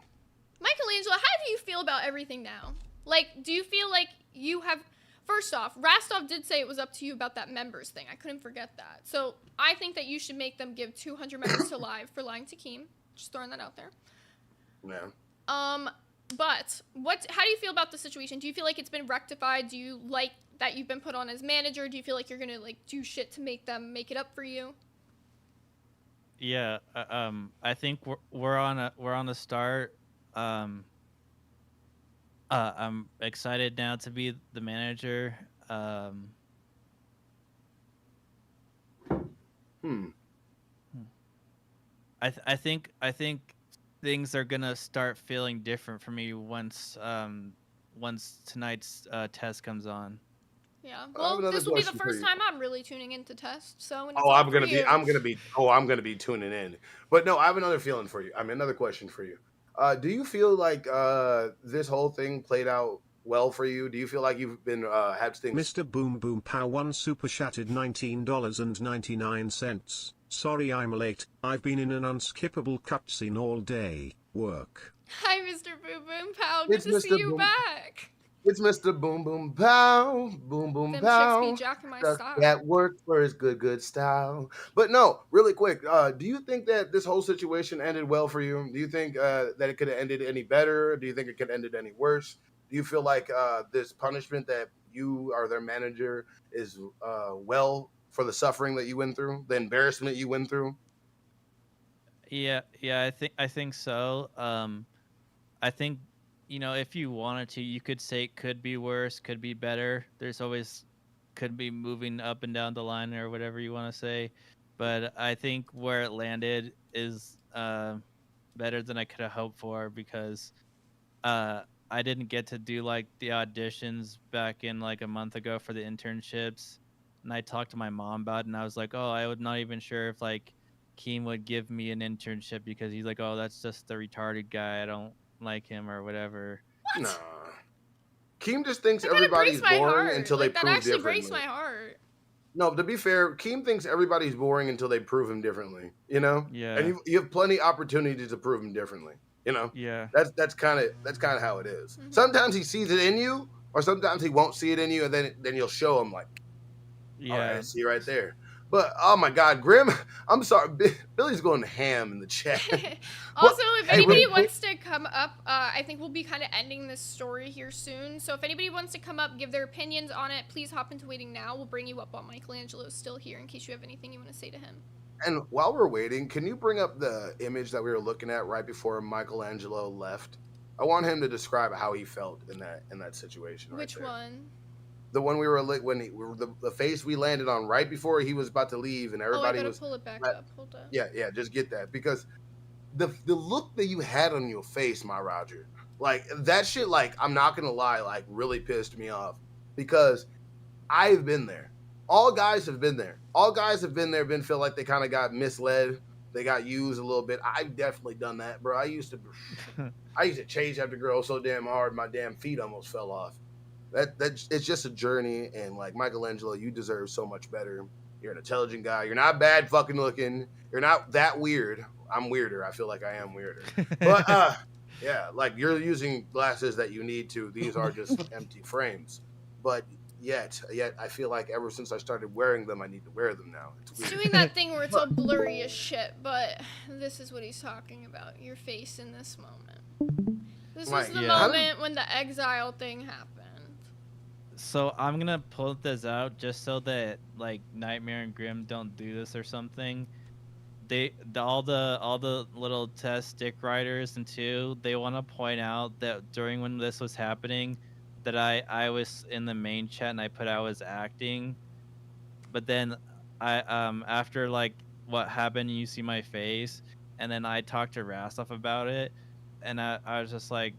Michelangelo, how do you feel about everything now? Like, do you feel like you have... First off, Rastov did say it was up to you about that members thing. I couldn't forget that. So I think that you should make them give 200 members to Live for lying to Keem. Just throwing that out there. Yeah. But how do you feel about the situation? Do you feel like it's been rectified? Do you like that you've been put on as manager? Do you feel like you're gonna like do shit to make them make it up for you? Yeah, I think we're on the start. I'm excited now to be the manager. I think things are gonna start feeling different for me once tonight's test comes on. Yeah. Well, this will be the first time I'm really tuning into test. So I'm gonna be tuning in. But no, I have another feeling for you. Another question for you. Do you feel like this whole thing played out well for you? Do you feel like you've been had things? Mr. Boom Boom Pow 1 super chatted $19.99. Sorry I'm late. I've been in an unskippable cutscene all day. Work. Hi, Mr. Boom Boom Pow. Good to see you back. It's Mr. Boom Boom Pow, Boom Boom Them Pow. chicks be jacking my style. That work for his good style. But no, really quick, do you think that this whole situation ended well for you? Do you think that it could have ended any better? Do you think it could have ended any worse? Do you feel like this punishment that you are their manager is well for the suffering that you went through, the embarrassment you went through? Yeah, I think so. I think, you know, if you wanted to, you could say it could be worse, could be better. There's always could be moving up and down the line or whatever you want to say. But I think where it landed is better than I could have hoped for, because I didn't get to do like the auditions back in like a month ago for the internships. And I talked to my mom about it, and I was like, oh, I was not even sure if like Keem would give me an internship, because he's like, oh, that's just the retarded guy. I don't like him or whatever. What? Nah. Keem just thinks everybody's boring until they prove differently. That actually breaks my heart. No, to be fair, Keem thinks everybody's boring until they prove him differently. You know? Yeah. And you have plenty opportunities to prove him differently. You know? Yeah. That's kind of how it is. Mm-hmm. Sometimes he sees it in you, or sometimes he won't see it in you, and then you'll show him like, yeah, all right, I see right there. But oh my God, Grim, I'm sorry, Billy's going ham in the chat. Also, if anybody wants to come up, I think we'll be kind of ending this story here soon. So if anybody wants to come up, give their opinions on it, please hop into waiting now. We'll bring you up while Michelangelo's still here in case you have anything you want to say to him. And while we're waiting, can you bring up the image that we were looking at right before Michelangelo left? I want him to describe how he felt in that situation. Which one? The one we were the face we landed on right before he was about to leave, and everybody was. Pull it back up. Hold up. Yeah, just get that, because the look that you had on your face, my Roger, like that shit, like I'm not gonna lie, like really pissed me off, because I've been there. All guys have been there. Been feel like they kind of got misled. They got used a little bit. I've definitely done that, bro. I used to chase after girls so damn hard, my damn feet almost fell off. It's just a journey, and like Michelangelo, you deserve so much better. You're an intelligent guy. You're not bad fucking looking. You're not that weird. I'm weirder. I feel like I am weirder. But yeah, like you're using glasses that you need to. These are just empty frames. But yet I feel like ever since I started wearing them, I need to wear them now. It's doing that thing where it's all blurry as shit, but this is what he's talking about. Your face in this moment. This was the moment when the exile thing happened. So I'm gonna pull this out just so that like Nightmare and Grim don't do this or something. All the little test stick writers and they want to point out that during when this was happening, that I was in the main chat and I put I was acting, but then I after like what happened, you see my face, and then I talked to Rastov about it, and I was just like,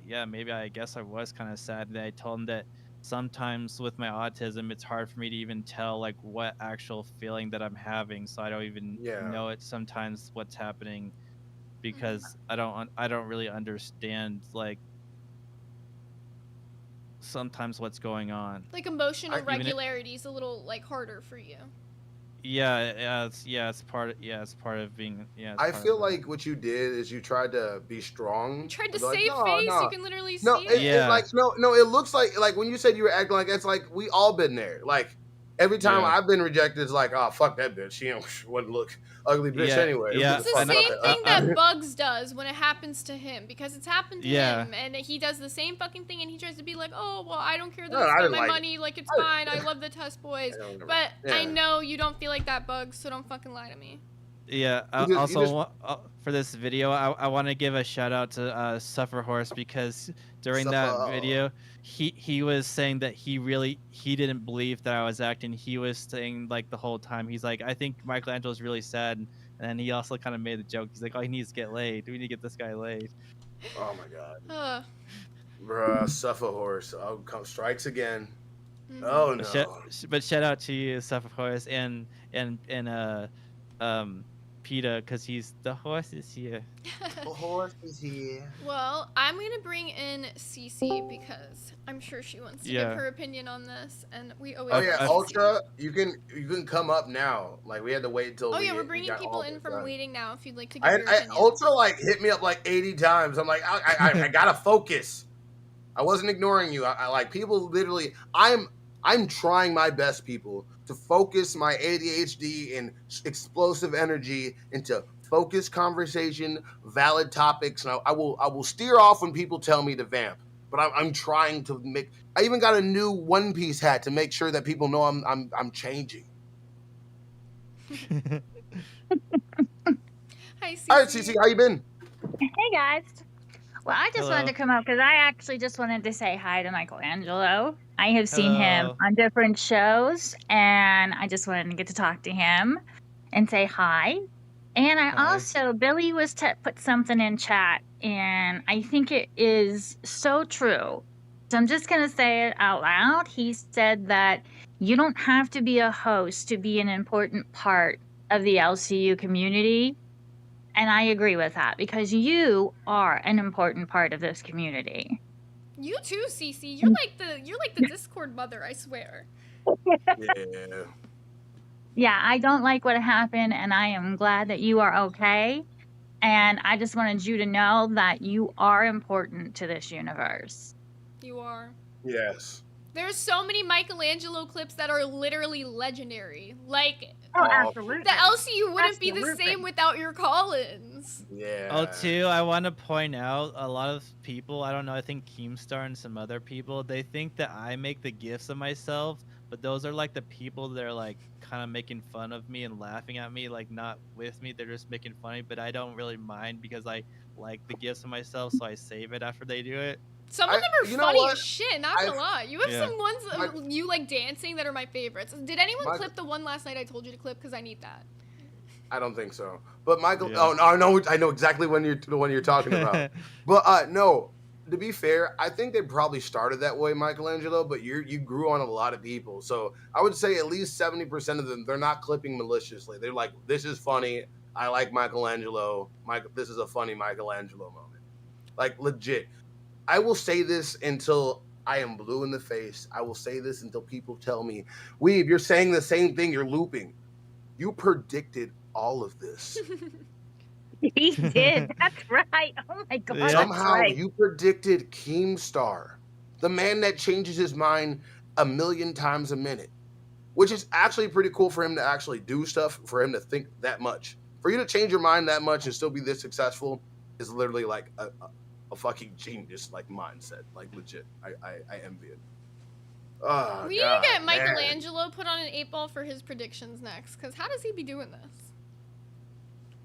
yeah, maybe I guess I was kind of sad that I told him that sometimes with my autism, it's hard for me to even tell like what actual feeling that I'm having. So I don't even know it sometimes what's happening because I don't really understand like sometimes what's going on. Like emotional regularity is a little like harder for you. It's part of being I feel like what you did is you tried to be strong. You tried to like, save face. No. You can literally No, see it. It like no. It looks like when you said you were acting like it's like we all been there. Like every time I've been rejected, it's like, oh fuck that bitch. She wouldn't look ugly bitch anyway. It's the same thing that Bugs does when it happens to him because it's happened to him and he does the same fucking thing and he tries to be like, oh well, I don't care that I spent my money. Like it's fine. I love the Test Boys, but I know you don't feel like that, Bugs. So don't fucking lie to me. Yeah. For this video, I want to give a shout out to Suffer Horse because during that video, he was saying that he didn't believe that I was acting. He was saying like the whole time, he's like, I think Michelangelo's really sad, and then he also kind of made the joke. He's like, oh, he needs to get laid. We need to get this guy laid. Oh my god. Bruh, Suffer Horse. Oh, come strikes again. Oh no. But shout out to you, Suffer Horse, and PETA, because the horse is here. The horse is here. Well, I'm gonna bring in Cece because I'm sure she wants to give her opinion on this, and we always. Oh yeah, Ultra, you can come up now. Like we had to wait until. Oh yeah, we're bringing people in from waiting now. If you'd like to give your opinion. Ultra like hit me up like 80 times. I'm like, I gotta focus. I wasn't ignoring you. I like people literally. I'm trying my best, people, to focus my ADHD and explosive energy into focused conversation, valid topics, and I will steer off when people tell me to vamp. But I'm trying to make. I even got a new One Piece hat to make sure that people know I'm changing. Hi, Cece. All right, Cece, how you been? Hey guys. Well, I just wanted to come up because I actually just wanted to say hi to Michelangelo. I have seen him on different shows, and I just wanted to get to talk to him and say hi. And I also, Billy was put something in chat, and I think it is so true. So I'm just going to say it out loud. He said that you don't have to be a host to be an important part of the LCU community. And I agree with that because you are an important part of this community. You too, Cece. You're like the Discord mother, I swear. Yeah. Yeah, I don't like what happened, and I am glad that you are okay. And I just wanted you to know that you are important to this universe. You are. Yes. There's so many Michelangelo clips that are literally legendary. Like, absolutely. The LCU wouldn't be the same without your call-ins. Yeah. Oh, too, I want to point out a lot of people, I don't know, I think Keemstar and some other people, they think that I make the gifs of myself, but those are like the people that are like kind of making fun of me and laughing at me, like not with me, they're just making fun of me, but I don't really mind because I like the gifs of myself, so I save it after they do it. Some of them are funny as shit, not gonna lie. You have some ones of you like dancing that are my favorites. Did anyone clip the one last night I told you to clip? Because I need that. I don't think so. But Michael, I know exactly the one you're talking about. But no, to be fair, I think they probably started that way, Michelangelo. But you grew on a lot of people, so I would say at least 70% of them, they're not clipping maliciously. They're like, this is funny. I like Michelangelo. This is a funny Michelangelo moment. Like legit. I will say this until I am blue in the face. I will say this until people tell me, Weeb, you're saying the same thing. You're looping. You predicted all of this. He did. That's right. Oh my God. Somehow you predicted Keemstar, the man that changes his mind 1,000,000 times a minute, which is actually pretty cool for him to actually do stuff, for him to think that much. For you to change your mind that much and still be this successful is literally like a fucking genius like mindset, like legit. I envy it. Oh, we need to get Michelangelo put on an 8-ball for his predictions next, because how does he be doing this?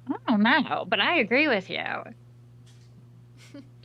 I don't know, but I agree with you.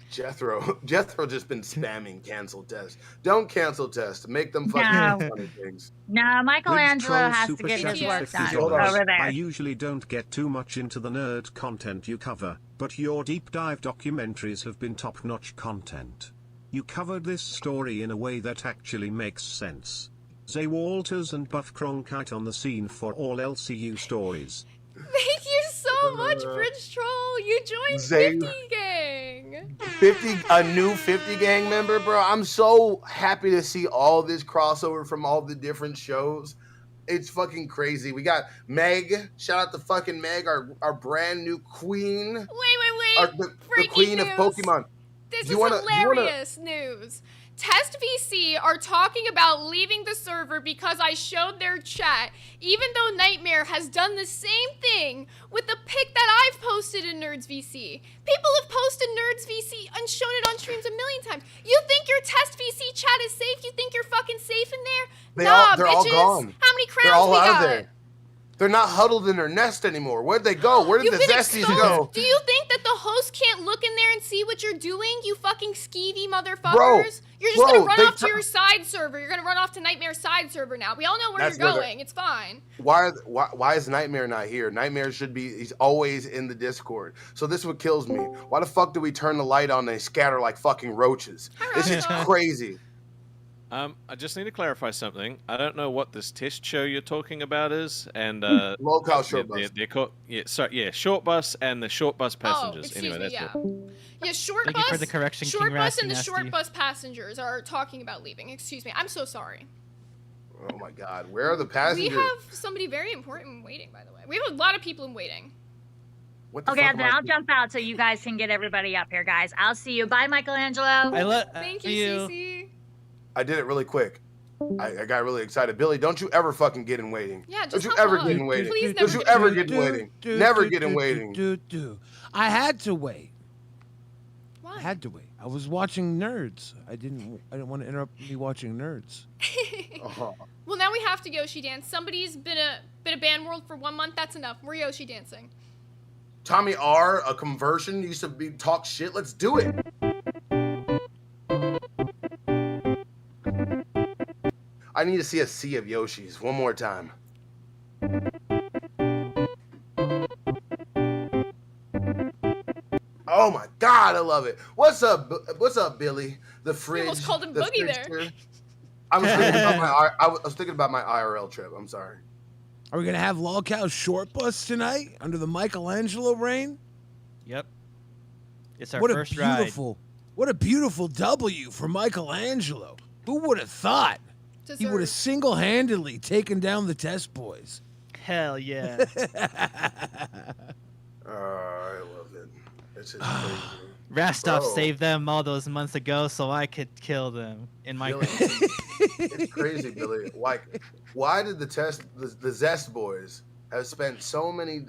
Jethro just been spamming cancel test. Don't cancel test. Make them fucking No. funny things. No, Michelangelo Troll has to Super get his Chatty work done $50. over there. I usually don't get too much into the nerd content you cover, but your deep dive documentaries have been top-notch content. You covered this story in a way that actually makes sense. Zay Walters and Buff Cronkite on the scene for all LCU stories. Thank you so much, Bridge Troll. You joined Zay- 50 Gang. 50, a new 50 gang member, bro. I'm so happy to see all this crossover from all the different shows. It's fucking crazy. We got Meg. Shout out to fucking Meg, our brand new queen. Wait. The Breaking queen news. of Pokemon. This Do is you wanna- hilarious news. Test VC are talking about leaving the server because I showed their chat, even though Nightmare has done the same thing with the pic that I've posted in Nerds VC. People have posted Nerds VC and shown it on streams a million times. You think your Test VC chat is safe? You think you're fucking safe in there? They're bitches. all gone. How many crowns They're all we out got? of there. They're not huddled in their nest anymore. Where'd they go? Where did You've the been zesties exposed. go? Do you think that the host can't look in there and see what you're doing, you fucking skeevy motherfuckers? You're just gonna run off to your side server. You're gonna run off to Nightmare's side server now. We all know where That's you're where they're- going. It's fine. Why is Nightmare not here? Nightmare should be, he's always in the Discord. So this is what kills me. Why the fuck do we turn the light on and they scatter like fucking roaches? This is crazy. I just need to clarify something. I don't know what this test show you're talking about is, and Local short bus. They're called, short bus and the short bus passengers. Excuse anyway, me, that's yeah. it. Yeah, short Thank bus. you for the correction, Short King bus and the Rasty short Nasty. bus passengers are talking about leaving. Excuse me. I'm so sorry. Oh my god, where are the passengers? We have somebody very important waiting, by the way. We have a lot of people in waiting. What the Okay, fuck then am I I'll jump out so you guys can get everybody up here, guys. I'll see you. Bye, Michelangelo. Thank you, Cece. I did it really quick. I got really excited. Billy, don't you ever fucking get in waiting. Yeah, Don't just you hop ever on. get in waiting. Please Don't never you get in ever waiting. get in waiting. Never get in waiting. I had to wait. Why? I had to wait. I was watching Nerds. I didn't want to interrupt me watching Nerds. Well, now we have to Yoshi dance. Somebody's been a banned world for 1 month. That's enough. We're Yoshi dancing. Tommy R, a conversion, used to be talk shit. Let's do it. I need to see a sea of Yoshis one more time. Oh my god, I love it. What's up, Billy? The fridge. almost called him the Boogie fridge there. tier. I was thinking about my IRL trip. I'm sorry. Are we gonna have Lolcow's short bus tonight under the Michelangelo reign? Yep. It's our What a first ride. beautiful W for Michelangelo. Who would have thought he would have single-handedly taken down the Test Boys? Hell yeah. I love it. It's just crazy. Rastov Bro. saved them all those months ago so I could kill them in my Billy, it's crazy, Billy. Like, why did the Zest boys have spent so many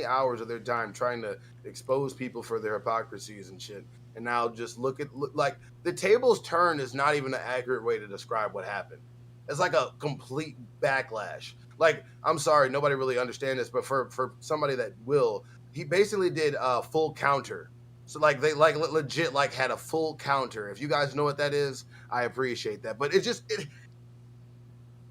hours of their time trying to expose people for their hypocrisies and shit, and now just look like the tables turned is not even an accurate way to describe what happened. It's like a complete backlash. Like, I'm sorry, nobody really understands this, but for somebody that will, he basically did a full counter. So like they like legit like had a full counter. If you guys know what that is, I appreciate that. But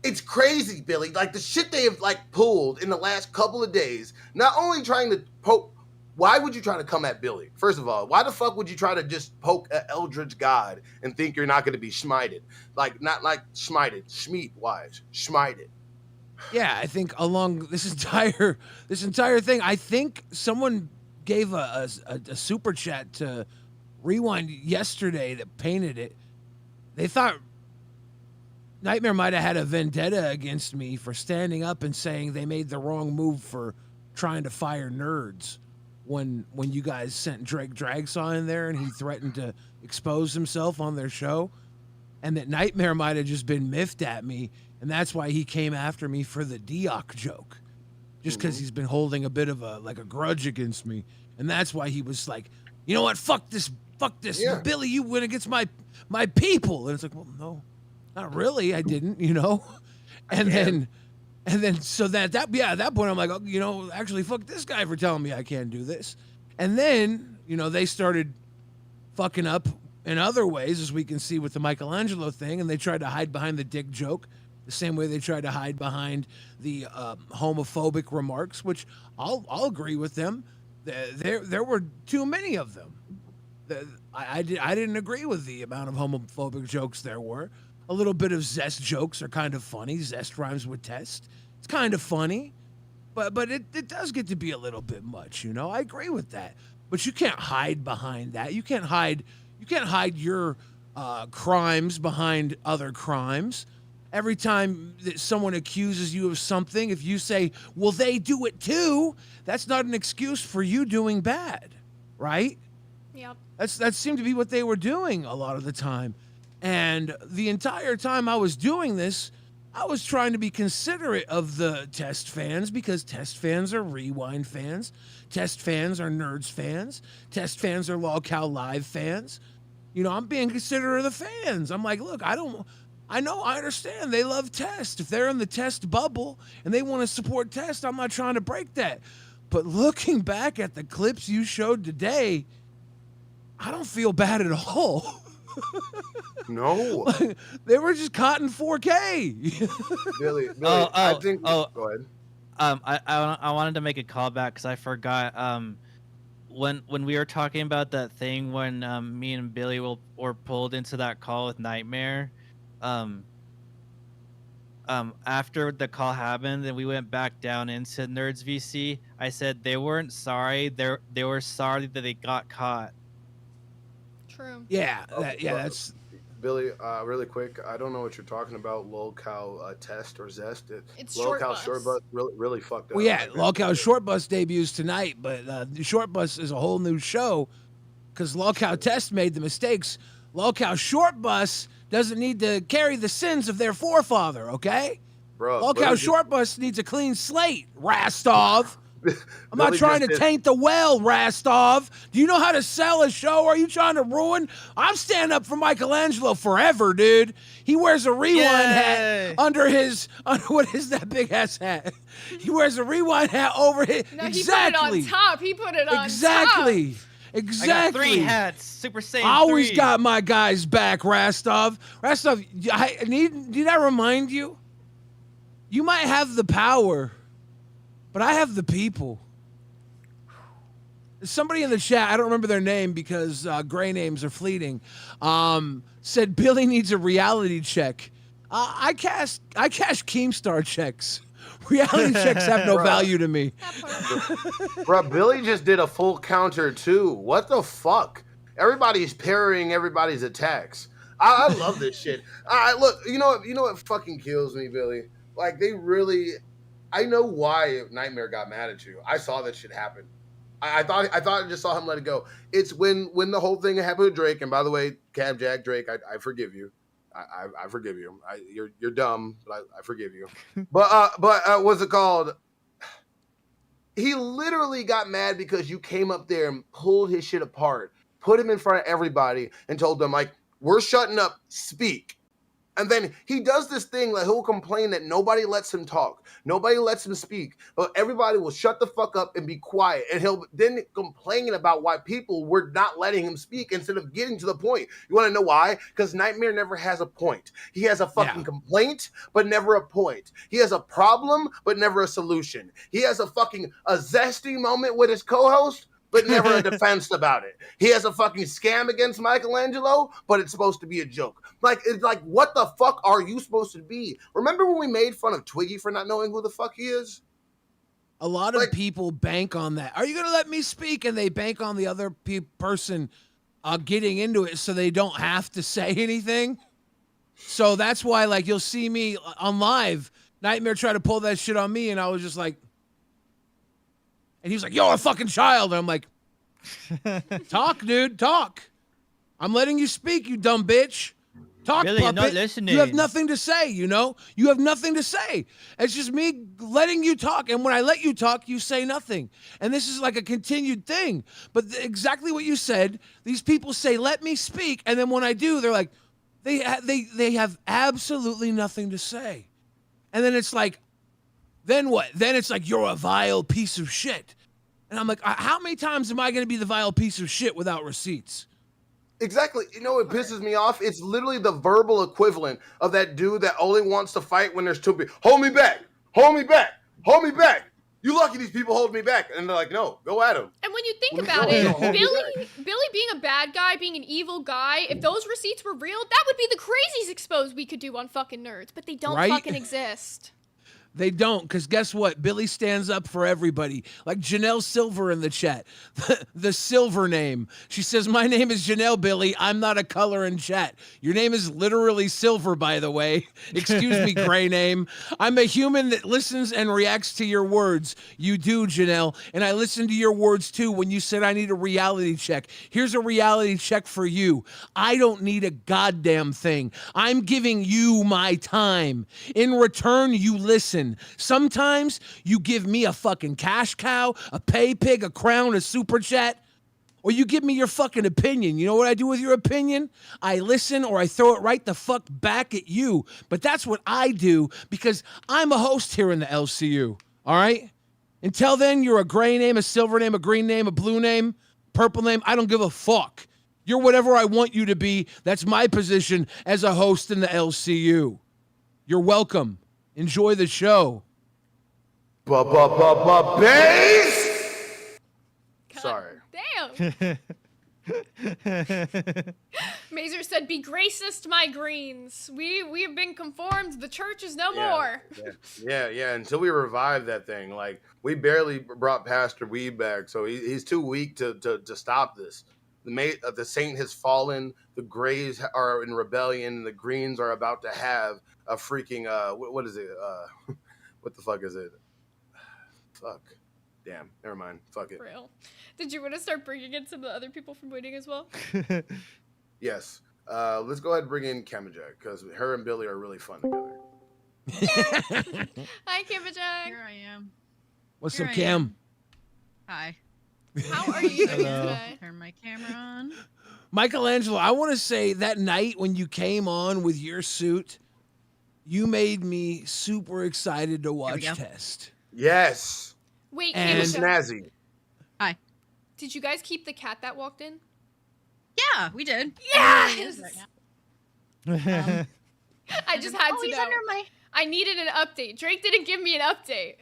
it's crazy, Billy. Like the shit they have like pulled in the last couple of days. Not only trying to poke. Why would you try to come at Billy? First of all, why the fuck would you try to just poke an eldritch god and think you're not going to be schmited? Like not like schmited, schmeat wise, schmited. Yeah, I think along this entire thing, I think someone gave a super chat to Rewind yesterday that painted it. They thought Nightmare might have had a vendetta against me for standing up and saying they made the wrong move for trying to fire Nerds when you guys sent Drake Dragsaw in there and he threatened to expose himself on their show, and that Nightmare might have just been miffed at me, and that's why he came after me for the Deoc joke. Just because he's been holding a bit of a grudge against me, and that's why he was like, you know what, fuck this, Yeah. Billy, you went against my people, and it's like, well, no, not really, I didn't, you know, and then so at that point I'm like, oh, you know, actually fuck this guy for telling me I can't do this, and then they started fucking up in other ways, as we can see with the Michelangelo thing, and they tried to hide behind the dick joke the same way they tried to hide behind the homophobic remarks, which I'll agree with them. There were too many of them. I didn't agree with the amount of homophobic jokes there were. A little bit of zest jokes are kind of funny. Zest rhymes with test. It's kind of funny, but it does get to be a little bit much, you know. I agree with that, but you can't hide behind that. You can't hide your crimes behind other crimes. Every time that someone accuses you of something, if you say, well, they do it too, that's not an excuse for you doing bad, right? Yep. That seemed to be what they were doing a lot of the time. And the entire time I was doing this, I was trying to be considerate of the Test fans, because Test fans are Rewind fans. Test fans are Nerds fans. Test fans are LolCow Live fans. You know, I'm being considerate of the fans. I'm like, look, I understand they love Test. If they're in the Test bubble and they want to support Test, I'm not trying to break that. But looking back at the clips you showed today, I don't feel bad at all. No. They were just caught in 4K. Billy, I think. Go ahead. I wanted to make a callback because I forgot. When we were talking about that thing when me and Billy were pulled into that call with Nightmare, after the call happened and we went back down into Nerds VC, I said they weren't sorry. They were sorry that they got caught. True. Yeah, that's Billy. Really quick, I don't know what you're talking about. LolCow Test or Zest. It's LolCow Short Bus really fucked up. well, yeah. LolCow Short Bus debuts tonight, but the Short Bus is a whole new show because LolCow Test made the mistakes. LolCow Short Bus doesn't need to carry the sins of their forefather. Okay, bro. LolCow Short Bus needs a clean slate. Rastov. I'm not trying to taint the well, Rastov. Do you know how to sell a show? Are you trying to ruin? I'm standing up for Michelangelo forever, dude. He wears a Rewind hat under what is that big ass hat? He wears a Rewind hat over his. No, exactly. He put it on top. He put it on Exactly. top. Exactly. I got 3 hats. Super Saiyan. I always 3. got my guys back, Rastov. Rastov, did I remind you? You might have the power, but I have the people. Somebody in the chat, I don't remember their name because gray names are fleeting, said Billy needs a reality check. I cash Keemstar checks. Reality checks have no value to me. Bro, Billy just did a full counter too. What the fuck? Everybody's parrying everybody's attacks. I love this shit. Look, you know what fucking kills me, Billy? Like they really. I know why Nightmare got mad at you. I saw that shit happen. I thought I just saw him let it go. It's when the whole thing happened with Drake. And by the way, Cam Jack Drake, I forgive you. I forgive you. You're dumb, but I forgive you. But what's it called? He literally got mad because you came up there and pulled his shit apart, put him in front of everybody, and told them like, "We're shutting up. Speak." And then he does this thing like he'll complain that nobody lets him talk. Nobody lets him speak. But everybody will shut the fuck up and be quiet. And he'll then complain about why people were not letting him speak instead of getting to the point. You want to know why? Because Nightmare never has a point. He has a fucking complaint, but never a point. He has a problem, but never a solution. He has a zesty moment with his co-host, but never a defense about it. He has a fucking scam against Michelangelo, but it's supposed to be a joke. It's like, what the fuck are you supposed to be? Remember when we made fun of Twiggy for not knowing who the fuck he is? A lot of people bank on that. Are you going to let me speak? And they bank on the other person getting into it so they don't have to say anything. So that's why, like, you'll see me on live. Nightmare try to pull that shit on me, and I was just like, and he was like, "You're a fucking child." And I'm like, "Talk, dude, talk. I'm letting you speak, you dumb bitch. Talk, Billy, you're puppet. not listening. You have nothing to say, you know? You have nothing to say. It's just me letting you talk. And when I let you talk, you say nothing. And this is like a continued thing. But exactly what you said, these people say, "Let me speak." And then when I do, they're like, they have absolutely nothing to say. And then it's like, then what? Then it's like, "You're a vile piece of shit." And I'm like, how many times am I going to be the vile piece of shit without receipts? Exactly. You know what pisses me off? It's literally the verbal equivalent of that dude that only wants to fight when there's two people. Hold me back. Hold me back. Hold me back. You lucky these people hold me back. And they're like, no, go at him. And when you think about it, Billy being a bad guy, being an evil guy, if those receipts were real, that would be the craziest expose we could do on fucking Nerds. But they don't fucking exist. They don't, because guess what? Billy stands up for everybody. Like Janelle Silver in the chat. The Silver name. She says, my name is Janelle, Billy. I'm not a color in chat. Your name is literally Silver, by the way. Excuse me, gray name. I'm a human that listens and reacts to your words. You do, Janelle. And I listened to your words, too, when you said I need a reality check. Here's a reality check for you. I don't need a goddamn thing. I'm giving you my time. In return, you listen. Sometimes you give me a fucking cash cow, a pay pig, a crown, a super chat, or you give me your fucking opinion. You know what I do with your opinion? I listen or I throw it right the fuck back at you. But that's what I do because I'm a host here in the LCU. All right? Until then, you're a gray name, a silver name, a green name, a blue name, purple name. I don't give a fuck. You're whatever I want you to be. That's my position as a host in the LCU. You're welcome. Enjoy the show. Base. Sorry. Damn. Mazer said, "Be gracist, my greens. We have been conformed. The church is no more." Yeah. Until we revive that thing, like we barely brought Pastor Weed back, so he's too weak to stop this. The saint has fallen. The grays are in rebellion. The greens are about to have a freaking what is it? What the fuck is it? Fuck. Damn. Never mind. Fuck it. Real. Did you want to start bringing in some of the other people from waiting as well? Yes. Let's go ahead and bring in Kemajak because her and Billy are really fun together. Hi, Kimajak. Here I am. What's up, Cam? Hi. How are you doing today? Turn my camera on. Michelangelo, I want to say that night when you came on with your suit, you made me super excited to watch Test. Yes. Wait, and snazzy. Hi. Did you guys keep the cat that walked in? Yeah, we did. Yes. Right I just had to he's know. under my... I needed an update. Drake didn't give me an update.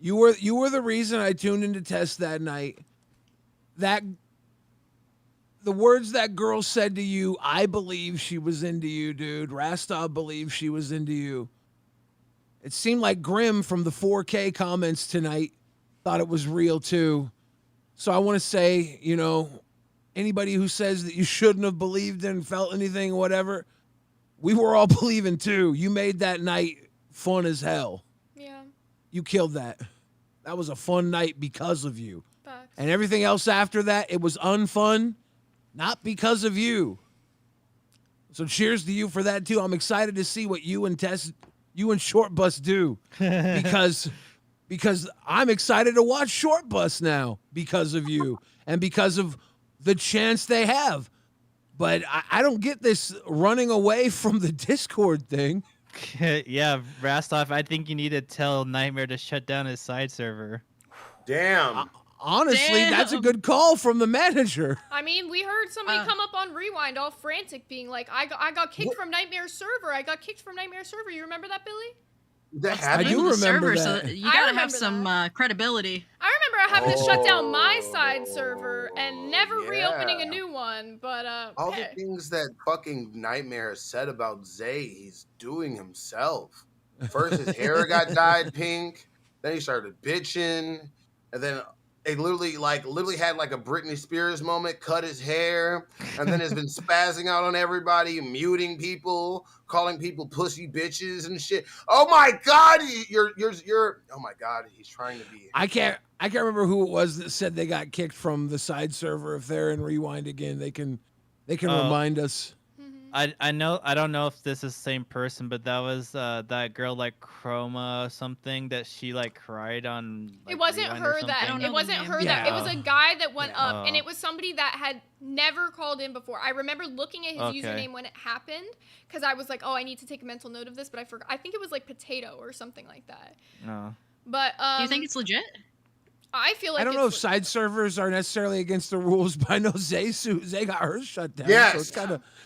You were the reason I tuned into Test that night. The words that girl said to you, I believe she was into you, dude. Rastov believed she was into you. It seemed like Grim from the 4K comments tonight thought it was real too. So I want to say, anybody who says that you shouldn't have believed and felt anything, whatever, we were all believing too. You made that night fun as hell. Yeah. You killed that. That was a fun night because of you. Facts. And everything else after that, it was unfun, not because of you. So cheers to you for that too. I'm excited to see what you and Short Bus do because I'm excited to watch Short Bus now because of you and because of the chance they have. But I don't get this running away from the Discord thing. Yeah, Rastov, I think you need to tell Nightmare to shut down his side server. Damn. Honestly, that's a good call from the manager. I mean, we heard somebody come up on Rewind all frantic being like, I got kicked from Nightmare server. I got kicked from Nightmare server. You remember that, Billy? I do remember that. So you gotta have some credibility. I remember having to shut down my side server and never reopening a new one, but all the things that fucking Nightmare said about Zay, he's doing himself. First his hair got dyed pink, then he started bitching, and then it literally had like a Britney Spears moment, cut his hair, and then has been spazzing out on everybody, muting people, calling people pussy bitches and shit. Oh my God, you're oh my God, he's trying to be. I can't remember who it was that said they got kicked from the side server. If they're in Rewind again, they can remind us. I don't know if this is the same person, but that was that girl like Chroma something that she like cried on. Like, it wasn't Rewind her or that. something. It wasn't her that. It was a guy that went up, and it was somebody that had never called in before. I remember looking at his username when it happened because I was like, oh, I need to take a mental note of this, but I forgot. I think it was like Potato or something like that. No. But do you think it's legit? I feel like I don't know if side servers are necessarily against the rules, but I know Zay got hers shut down. Yes. So it's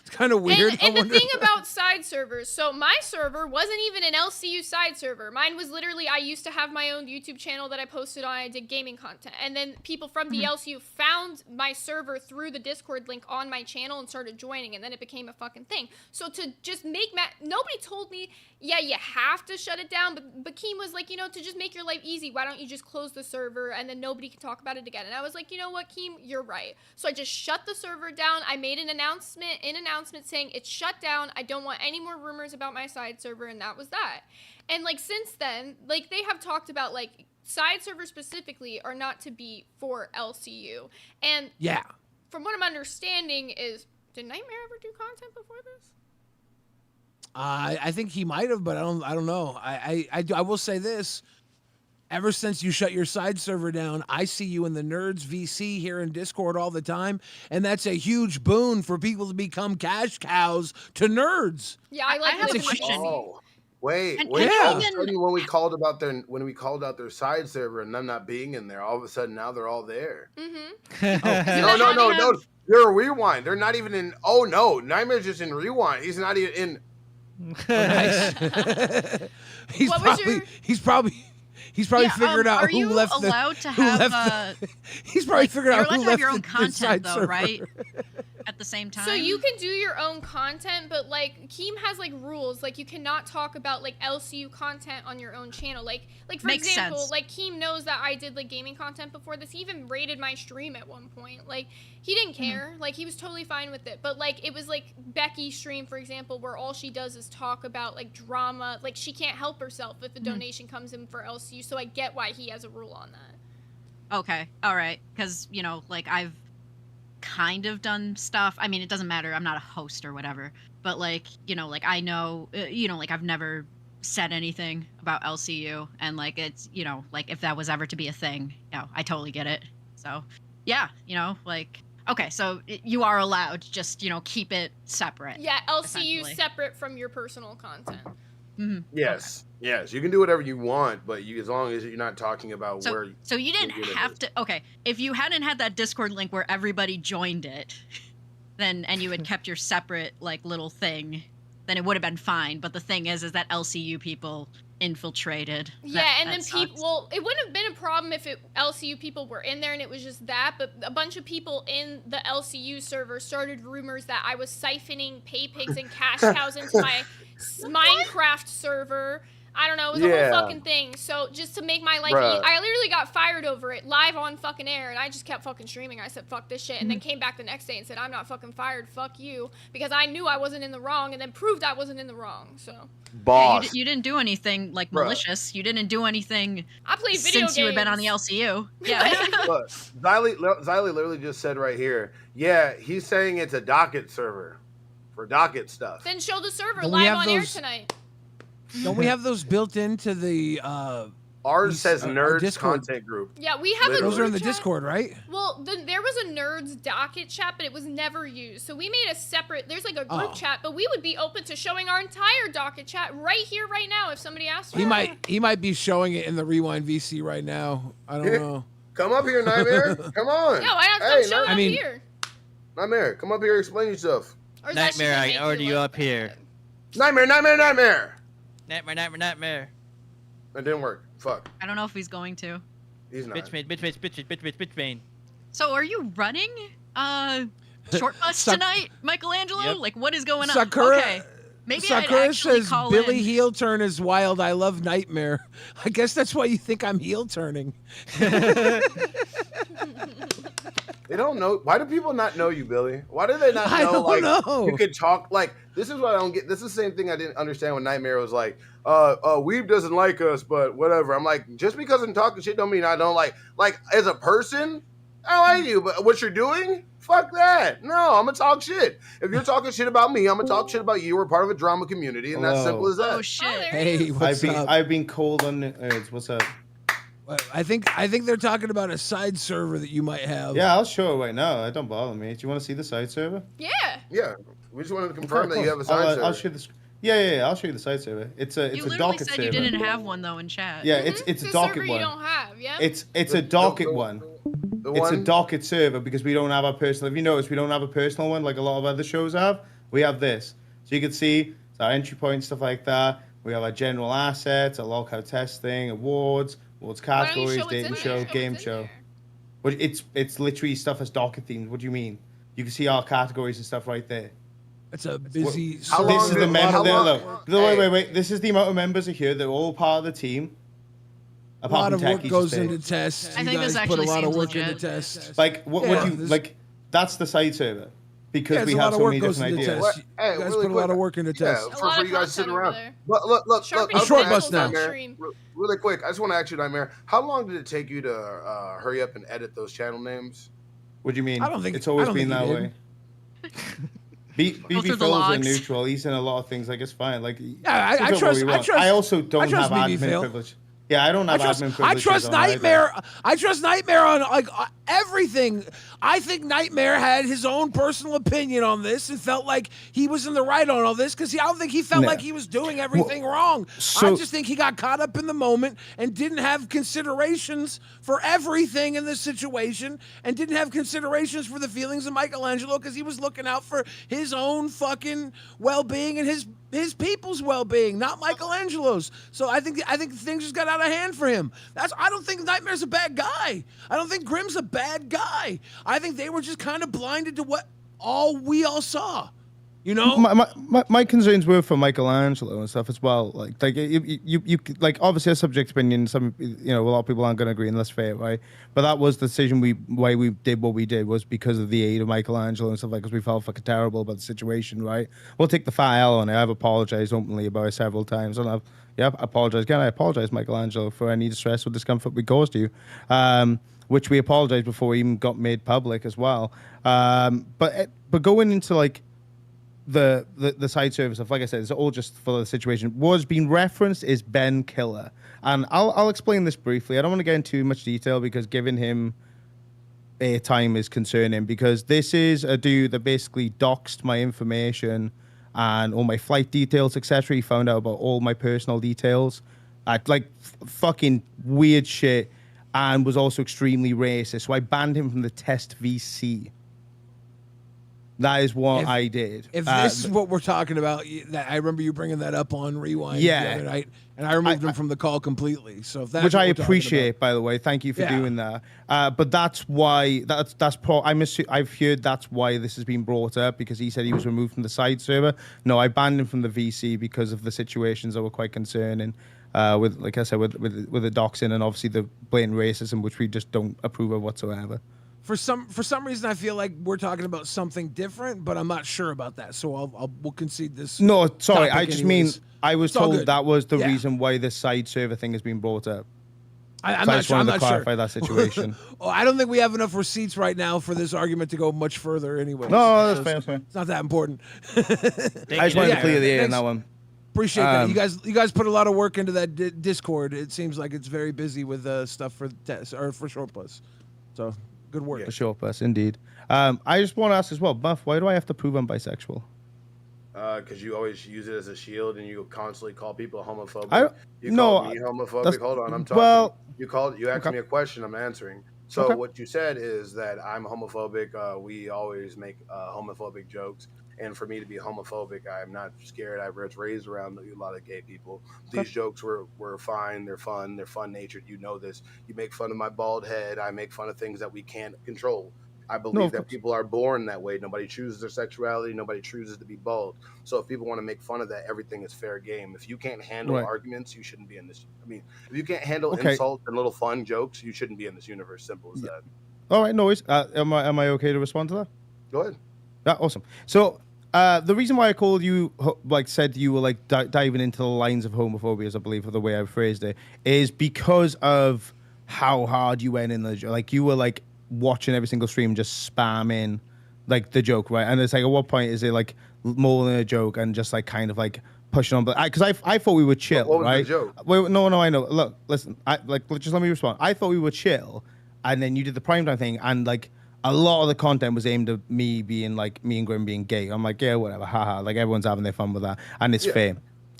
kind of weird. And the thing about side servers, so my server wasn't even an LCU side server. Mine was literally, I used to have my own YouTube channel that I posted on. I did gaming content. And then people from the LCU found my server through the Discord link on my channel and started joining. And then it became a fucking thing. So to just make nobody told me, yeah, you have to shut it down. But Keem was like, to just make your life easy, why don't you just close the server and then nobody can talk about it again? And I was like, you know what, Keem, you're right. So I just shut the server down. I made an announcement saying it's shut down. I don't want any more rumors about my side server, and that was that. And like since then, like they have talked about like side servers specifically are not to be for LCU. And yeah, from what I'm understanding is, did Nightmare ever do content before this? I think he might have, but I don't know. I will say this. Ever since you shut your side server down, I see you in the Nerds VC here in Discord all the time, and that's a huge boon for people to become cash cows to nerds. Yeah, I like have the a question. Oh, wait. And All of a even- sudden, when we called out their side server and them not being in there, all of a sudden now they're all there. No. You're a rewind. They're not even in. Oh no, Nightmare's just in rewind. He's not even in. Oh, nice. He's probably figured out who left the. Allowed to who have? left he's probably figured out You're who allowed to have left your own the content side though, server. right? At the same time. So you can do your own content, but like Keem has like rules. Like you cannot talk about like LCU content on your own channel. Like for Makes example, sense. like Keem knows that I did like gaming content before this. He even rated my stream at one point. Like he didn't care. Like he was totally fine with it. But like it was like Becky's stream, for example, where all she does is talk about like drama. Like she can't help herself if a donation comes in for LCU. So I get why he has a rule on that. Okay, all right, because like I've kind of done stuff. I mean, it doesn't matter. I'm not a host or whatever, but like like I know, like I've never said anything about LCU, and like it's like if that was ever to be a thing, I totally get it. So yeah, like okay, so you are allowed, just keep it separate. Yeah, LCU essentially. separate from your personal content. Mm-hmm. Yes, yes, you can do whatever you want, but as long as you're not talking about where. So you didn't have to. Okay, if you hadn't had that Discord link where everybody joined it, and you had kept your separate like little thing, then it would have been fine. But the thing is that LCU people infiltrated. Yeah, and then people. Well, it wouldn't have been a problem if LCU people were in there and it was just that. But a bunch of people in the LCU server started rumors that I was siphoning pay pigs and cash cows into my Minecraft server. I don't know, it was a whole fucking thing. So just to make my life I literally got fired over it live on fucking air, and I just kept fucking streaming. I said fuck this shit, and then came back the next day and said I'm not fucking fired, fuck you, because I knew I wasn't in the wrong, and then proved I wasn't in the wrong. So boss, yeah, you didn't do anything like malicious. You didn't do anything. I played video since you had been on the games. LCU. Yeah. Look, Xylee literally just said right here. Yeah, he's saying it's a docket server for docket stuff. Then show the server Don't we live have on air those- tonight. Don't we have those built into the? Ours says our Nerds Discord. content group. Yeah, we have Those a are in the group chat. Discord, right? Well, there was a Nerds docket chat, but it was never used. So we made a separate, there's like a group chat, but we would be open to showing our entire docket chat right here, right now, if somebody asked for it. He might be showing it in the Rewind VC right now. I don't know. Come up here, Nightmare. Come on. Yeah, why not Hey, show it up Nightmare. here? Nightmare, come up here, explain yourself. Or is that shit Nightmare, gonna I make order you look up here. Nightmare. Nightmare. It didn't work. Fuck. I don't know if he's going to. He's not. Bitch main. So are you running short bus tonight, Michelangelo? Yep. Like what is going on? Sakura, Okay. Maybe Sakura I'd actually says call Billy in. heel turn is wild. I love Nightmare. I guess that's why you think I'm heel turning. They don't know. Why do people not know you, Billy? Why do they not know? I don't know. You could talk. Like, this is what I don't get. This is the same thing I didn't understand when Nightmare was like, Weeb doesn't like us, but whatever. I'm like, just because I'm talking shit don't mean I don't like. Like, as a person, I like you, but what you're doing, fuck that. No, I'm gonna talk shit. If you're talking shit about me, I'm gonna talk shit about you. We're part of a drama community, and that's simple as that. Oh shit. Hey, what's up? I've been called on Nerds. What's up? I think they're talking about a side server that you might have. Yeah, I'll show it right now. It don't bother me. Do you want to see the side server? Yeah. Yeah, we just wanted to confirm that you have a I'll, side server. I'll show this. Yeah. I'll show you the site server. It's a You literally docket said server. you didn't have one though in chat. Yeah, it's a docket server one. you don't have, yeah. It's a docket one. It's a docket server because we don't have our personal. If you notice, we don't have a personal one like a lot of other shows have. We have this, so you can see it's our entry point, stuff like that. We have our general assets, our lockout testing, awards categories, dating show, game show. But it's literally stuff that's docket themed. What do you mean? You can see our categories and stuff right there. It's a busy. This is the member. Look, wait. This is the amount of members are here. They're all part of the team. A lot of work goes into tests. I think you this guys put a actually lot of seems work legit. into tests. Like what Yeah, would you like? That's the site server because we a have lot of so work many goes different into ideas. tests. You guys really put a lot of work into tests. For you guys sitting around. Look. A short bus now. Really quick, I just want to ask you, Nightmare, how long did it take you to hurry up and edit those channel names? What do you mean? I don't think it's always I don't been think that he way. did. BB through the Phil's a logs. neutral. He's in a lot of things. Like it's fine. Like Yeah, I trust. I also don't have BB admin Phil. privilege. Yeah, I don't have admin privilege. I trust Nightmare. I trust Nightmare on like everything. I think Nightmare had his own personal opinion on this and felt like he was in the right on all this because I don't think he felt like he was doing everything wrong. I just think he got caught up in the moment and didn't have considerations for everything in this situation and didn't have considerations for the feelings of Michelangelo because he was looking out for his own fucking well-being and his people's well-being, not Michelangelo's. So I think things just got out of hand for him. I don't think Nightmare's a bad guy. I don't think Grimm's a bad guy. I think they were just kind of blinded to what we all saw. You know, my concerns were for Michelangelo and stuff as well. Like you like obviously a subject opinion. Some a lot of people aren't going to agree, and that's fair, right? But that was the decision why we did what we did was because of the aid of Michelangelo and stuff like because we felt fucking terrible about the situation, right? We'll take the file on it. I've apologized openly about it several times, and I apologize again. I apologize, Michelangelo, for any distress or discomfort we caused you. Which we apologized before we even got made public as well. But going into like the side service stuff, like I said, it's all just for the situation. What's been referenced is Ben Killer, and I'll explain this briefly. I don't want to get into too much detail because giving him airtime is concerning. Because this is a dude that basically doxed my information and all my flight details, etc. He found out about all my personal details, like fucking weird shit, and was also extremely racist. So I banned him from the test VC. That is what I did. If this is what we're talking about, I remember you bringing that up on Rewind the other night, and I removed him from the call completely. So if that's which what I we're talking appreciate, about. by the way. Thank you for doing that. But that's why I've heard that's why this has been brought up because he said he was removed from the side server. No, I banned him from the VC because of the situations that were quite concerning. With, like I said, with the doxing and obviously the blatant racism, which we just don't approve of whatsoever. For some reason, I feel like we're talking about something different, but I'm not sure about that. So we'll concede this. No, sorry, topic I just anyways. mean I was It's all told good. that was the Yeah. reason why this side server thing has been brought up. I'm So I not just sure. I'm wanted not to clarify sure. that situation. Well, I don't think we have enough receipts right now for this argument to go much further. Anyway, No, that's fair, that's fair. It's not that important. I just wanted to clear the air on that one. Appreciate that. You guys put a lot of work into that Discord. It seems like it's very busy with stuff for for Short Bus. So good work. For short bus, indeed. I just want to ask as well, Buff, why do I have to prove I'm bisexual? Because you always use it as a shield, and you constantly call people homophobic. No, called me homophobic. that's- Hold on, I'm talking. well, you asked okay. me a question. I'm answering. So Okay. what you said is that I'm homophobic. We always make homophobic jokes, and for me to be homophobic, I'm not scared. I was raised around a lot of gay people. These jokes were fine. They're fun. They're fun natured. You know this. You make fun of my bald head. I make fun of things that we can't control. I believe that people are born that way. Nobody chooses their sexuality. Nobody chooses to be bald. So if people want to make fun of that, everything is fair game. If you can't handle Right. arguments, you shouldn't be in this. I mean, if you can't handle Okay. insults and little fun jokes, you shouldn't be in this universe. Simple as that. All right, no worries. Am I okay to respond to that? Go ahead. Yeah, awesome. So the reason why I called you, said you were like diving into the lines of homophobia, as I believe, for the way I phrased it, is because of how hard you went in the joke. Like you were like watching every single stream, just spamming like the joke, right? And it's like, at what point is it like more than a joke and just like kind of like pushing on? But because I thought we would chill, What was right? the joke? Wait, no, I know. Look, listen, just let me respond. I thought we would chill, and then you did the primetime thing, and like a lot of the content was aimed at me being like, me and Grim being gay. I'm like, yeah, whatever, haha. Like, everyone's having their fun with that, and it's fair.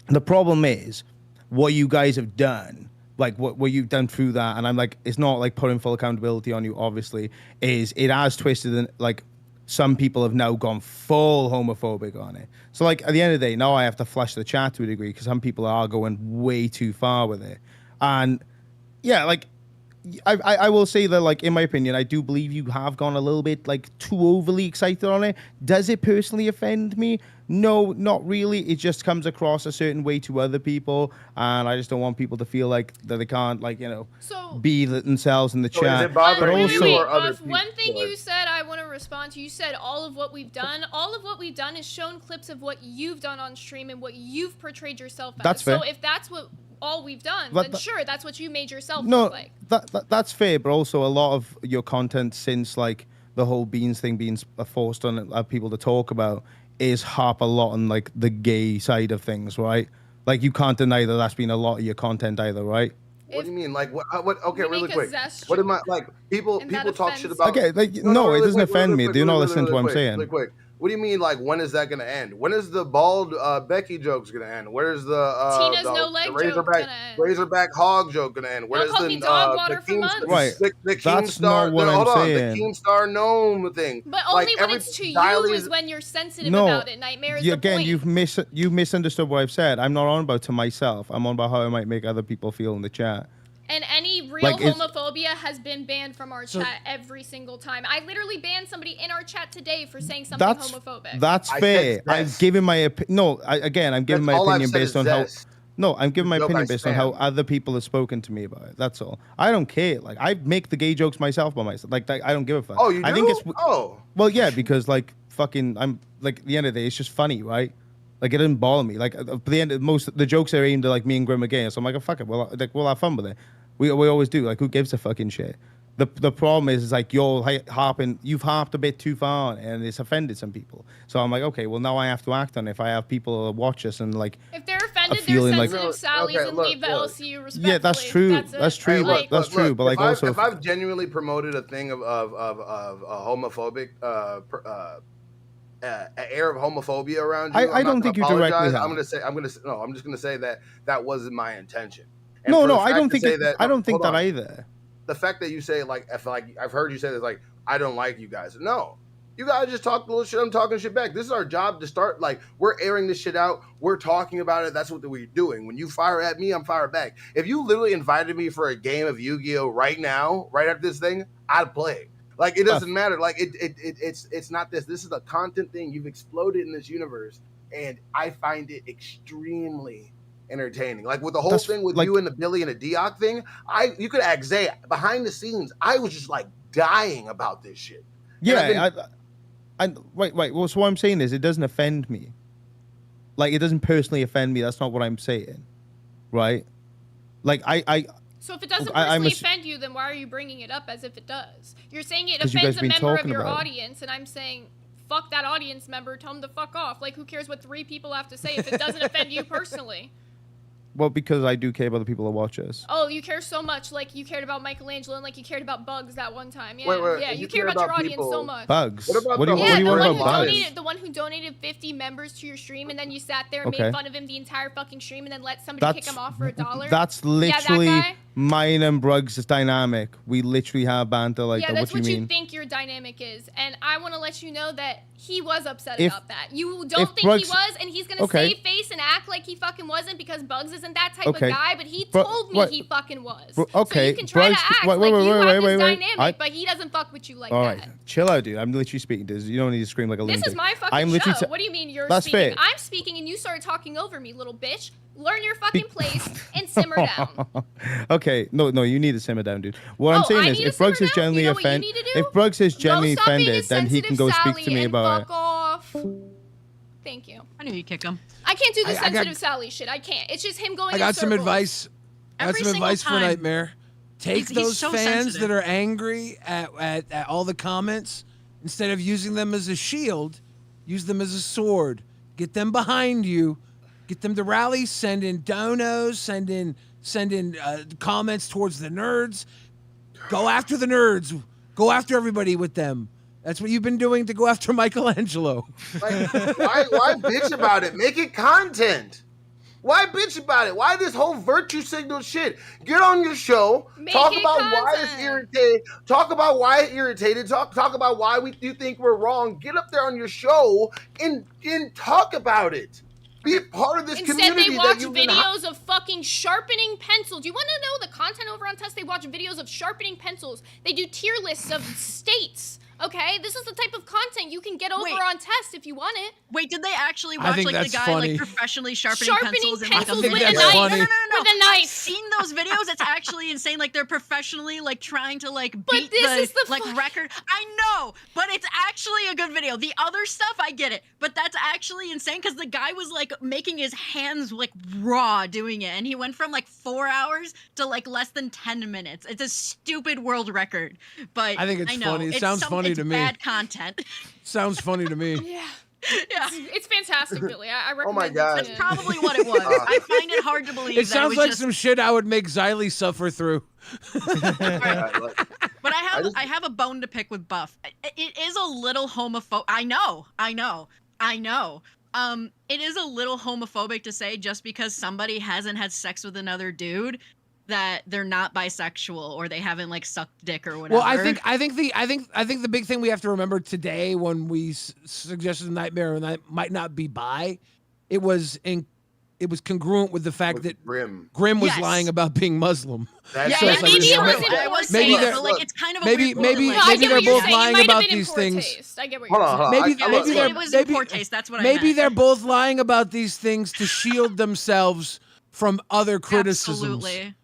The problem is what you guys have done, like what you've done through that, and I'm like, it's not like putting full accountability on you, obviously, is it has twisted, and like some people have now gone full homophobic on it. So like at the end of the day, now I have to flush the chat to a degree because some people are going way too far with it. And yeah, like I will say that, like, in my opinion, I do believe you have gone a little bit like too overly excited on it. Does it personally offend me? No, not really. It just comes across a certain way to other people, and I just don't want people to feel like that they can't, like, you know, be themselves in the chat. Is it bothering you or other people? One thing you said I want to respond to. You said all of what we've done. All of what we've done is shown clips of what you've done on stream and what you've portrayed yourself as. That's fair. So if that's what all we've done, But then sure, that's what you made yourself No, look like. that's fair, but also a lot of your content since like the whole beans thing being forced on people to talk about is harp a lot on like the gay side of things, right? Like you can't deny that that's been a lot of your content either, right? What do you mean? Like what? Okay, really quick. What am I like? People talk shit about. Okay, like no, it really doesn't quick, offend really me. quick, Do you not really listen to what I'm quick, saying? Really quick. What do you mean? Like when is that gonna end? When is the bald Becky joke's gonna end? Where's the Tina's no leg joke gonna end? Razorback hog joke gonna end? Where's called me dog water for months. Right. The That's Keemstar, not what I'm hold on, the saying. Keemstar gnome thing. But only when it's to you is when you're sensitive about it. Nightmare is the Again, point. you've misunderstood what I've said. I'm not on about to myself. I'm on about how I might make other people feel in the chat. And any real Like, homophobia has been banned from our chat every single time. I literally banned somebody in our chat today for saying something homophobic. That's fair. I'm giving my opinion. No, again, I'm giving my opinion based on how. No, I'm giving my opinion based on how other people have spoken to me about it. That's all. I don't care. Like I make the gay jokes myself by myself. Like I don't give a fuck. Oh, you do? I think it's. Oh. Well, yeah, because like fucking, I'm like at the end of the day, it's just funny, right? Like it doesn't bother me. Like at the end, the jokes are aimed at like me and Grim are gay, so I'm like, oh, fuck it. Well, like we'll have fun with it. We always do. Like, who gives a fucking shit? The problem is like you've harped a bit too far, and it's offended some people. So I'm like, okay, well now I have to act on it. If I have people watch us and like, if they're offended, they're feeling sensitive like- Sally's and leave the LCU respectfully. yeah, that's true. That's true. Hey, That's true. But like also, if I've genuinely promoted a thing of a homophobic air of homophobia around you, I I'm not don't gonna think you directly apologize. have. I'm just gonna say that wasn't my intention. And no, for the I fact don't to think say I don't think hold that on. either. The fact that you say like if like I've heard you say this like I don't like you guys. No. You guys just talk a little shit. I'm talking shit back. This is our job to start. Like, we're airing this shit out. We're talking about it. That's what we're doing. When you fire at me, I'm fire back. If you literally invited me for a game of Yu-Gi-Oh right now, right after this thing, I'd play. Like, it doesn't matter. Like, it's not this. This is a content thing. You've exploded in this universe, and I find it extremely entertaining. Like with the whole thing with you and the Billy and the Dioc thing, you could ask Zay behind the scenes. I was just like dying about this shit. Yeah, wait. Well, so what I'm saying is, it doesn't offend me. Like, it doesn't personally offend me. That's not what I'm saying, right? Like, So if it doesn't personally offend you, then why are you bringing it up as if it does? You're saying it 'Cause you offends guys a been member of talking your about it. audience, and I'm saying, fuck that audience member. Tell them to fuck off. Like, who cares what 3 people have to say if it doesn't offend you personally? well, because I do care about the people that watch us. Oh, you care so much, like you cared about Michelangelo and like you cared about Bugs that one time. Yeah, Wait, yeah, you you care care about your about audience so people- much. Bugs. What about What do you Yeah, want the about one, Bugs? the one who donated 50 members to your stream, and then you sat there and Okay. made fun of him the entire fucking stream, and then let somebody kick him off for $1. That's Yeah, that literally guy? mine and Bruggs' dynamic. We literally have banter like yeah, that. that's What do you you mean? think your dynamic is, and I want to let you know that he was upset If- about that. You don't if think he Bruggs- was, and he's gonna Okay. save face and act like he fucking wasn't because Bugs isn't that type Okay. of guy. But he Bru- told me what- he fucking was. Bru- So okay, you can try Bruggs- to act wait, like you have this wait. dynamic, but he doesn't fuck with you like All that. right, chill out, dude. I'm literally speaking to this. You don't need to scream like a This lunatic. is my fucking I'm literally show. t- What do you mean you're That's speaking? fair. I'm speaking and you started talking over me, little bitch. Learn your fucking place and simmer down. Okay, no, you need to simmer down, dude. What I'm Oh, saying I is, need to if Bruggs simmer is down? genuinely You know what you offended, need to do? if Bruggs is genuinely Go stop being a offended, then he can go sensitive speak to me Sally about and it. fuck off. Thank you. I knew you'd kick him. I can't do the I got- sensitive Sally shit. I can't. It's just him going I in got some circles. advice. I got Every some single advice for time. Nightmare. Take He's those so fans sensitive. that are angry at all the comments. Instead of using them as a shield, use them as a sword. Get them behind you. Get them to rally. Send in donos. Send in comments towards the nerds. Go after the nerds. Go after everybody with them. That's what you've been doing to go after Michelangelo. Like, why bitch about it? Make it content. Why bitch about it? Why this whole virtue signal shit? Get on your show, talk about why it's irritated, talk about why it irritated, talk about why you think we're wrong. Get up there on your show and talk about it. Be part of this Instead, community. they watch videos of fucking sharpening pencils. You want to know the content over on Test? They watch videos of sharpening pencils. They do tier lists of states. Okay, this is the type of content you can get over on Test if you want it. Wait, did they actually watch like the guy like professionally sharpening pencils with like, a knife? No. With a knife. I've seen those videos. It's actually insane. Like they're professionally like trying to like beat the like record. I know, but it's actually a good video. The other stuff, I get it, but that's actually insane because the guy was like making his hands like raw doing it, and he went from like 4 hours to like less than 10 minutes. It's a stupid world record, but I think it's funny. It sounds funny to me. Bad content. Sounds funny to me. Yeah. It's fantastic, Billy. I recommend. Oh my God. That's probably what it was. I find it hard to believe. It sounds like some shit I would make Xylee suffer through. But I have a bone to pick with Buff. It is a little homophobic. I know. It is a little homophobic to say just because somebody hasn't had sex with another dude that they're not bisexual or they haven't like sucked dick or whatever. Well, I think the big thing we have to remember today when we suggested Nightmare and that might not be bi, it was congruent with the fact that Grim was lying about being Muslim. That's so maybe it was in I was maybe saying they're- that, but like it's kind of a maybe weird maybe rule, like- maybe they're both lying about these poor things. taste. I get what you're Hold on, saying. hold on. Maybe it was in poor taste. That's what I meant. Maybe they're both lying about these things to shield themselves from other criticisms. Absolutely.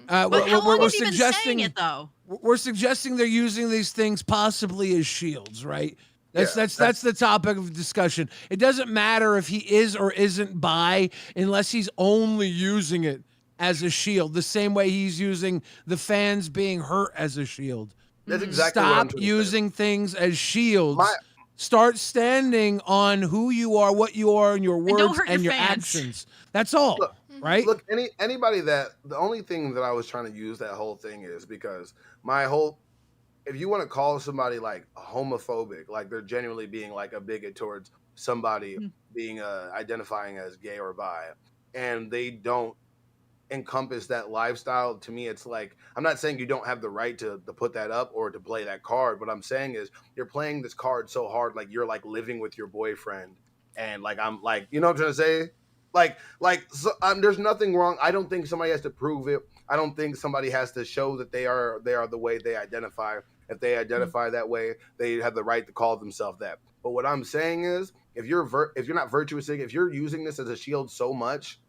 But how long we're has he been saying suggesting it though? We're suggesting they're using these things possibly as shields, right? That's the topic of discussion. It doesn't matter if he is or isn't bi unless he's only using it as a shield, the same way he's using the fans being hurt as a shield. That's exactly what I'm Stop trying to using things as shields. Start standing on who you are, what you are, and your words and your actions. That's all. Right? Look, anybody the only thing that I was trying to use that whole thing is because if you want to call somebody like homophobic, like they're genuinely being like a bigot towards somebody being identifying as gay or bi, and they don't encompass that lifestyle, to me it's like, I'm not saying you don't have the right to put that up or to play that card. What I'm saying is you're playing this card so hard, like you're like living with your boyfriend, and like I'm like, you know what I'm trying to say? There's nothing wrong. I don't think somebody has to prove it. I don't think somebody has to show that they are the way they identify. If they identify that way, they have the right to call themselves that. But what I'm saying is, if you're not virtuous, if you're using this as a shield so much,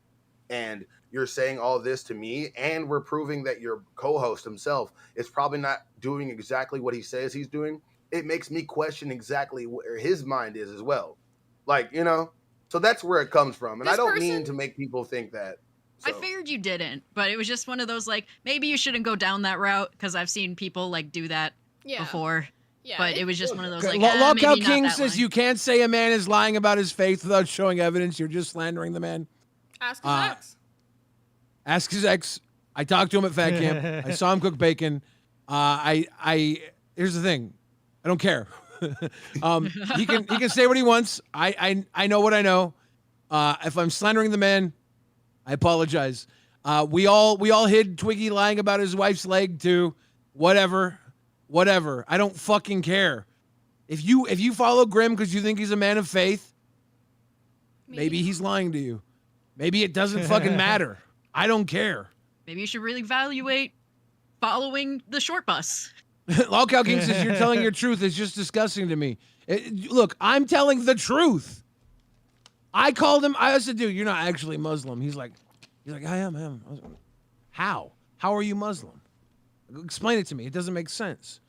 and you're saying all this to me, and we're proving that your co-host himself is probably not doing exactly what he says he's doing, it makes me question exactly where his mind is as well. Like, you know. So that's where it comes from. And I don't mean to make people think that. So. I figured you didn't, but it was just one of those like, maybe you shouldn't go down that route because I've seen people like do that before. Yeah, but it was just one of those like, Lockout maybe King not that says line. you can't say a man is lying about his faith without showing evidence. You're just slandering the man. Ask his ex. Ask his ex. I talked to him at Fat Camp. I saw him cook bacon. Here's the thing. I don't care. He can say what he wants. I know what I know. If I'm slandering the man, I apologize. We all hid Twiggy lying about his wife's leg too. Whatever. I don't fucking care. If you follow Grim because you think he's a man of faith, maybe he's lying to you. Maybe it doesn't fucking matter. I don't care. Maybe you should really evaluate following the short bus. Lockout King says you're telling your truth. It's just disgusting to me. Look, I'm telling the truth. I called him. I said, dude, you're not actually Muslim. He's like, I am. How? How are you Muslim? Explain it to me. It doesn't make sense.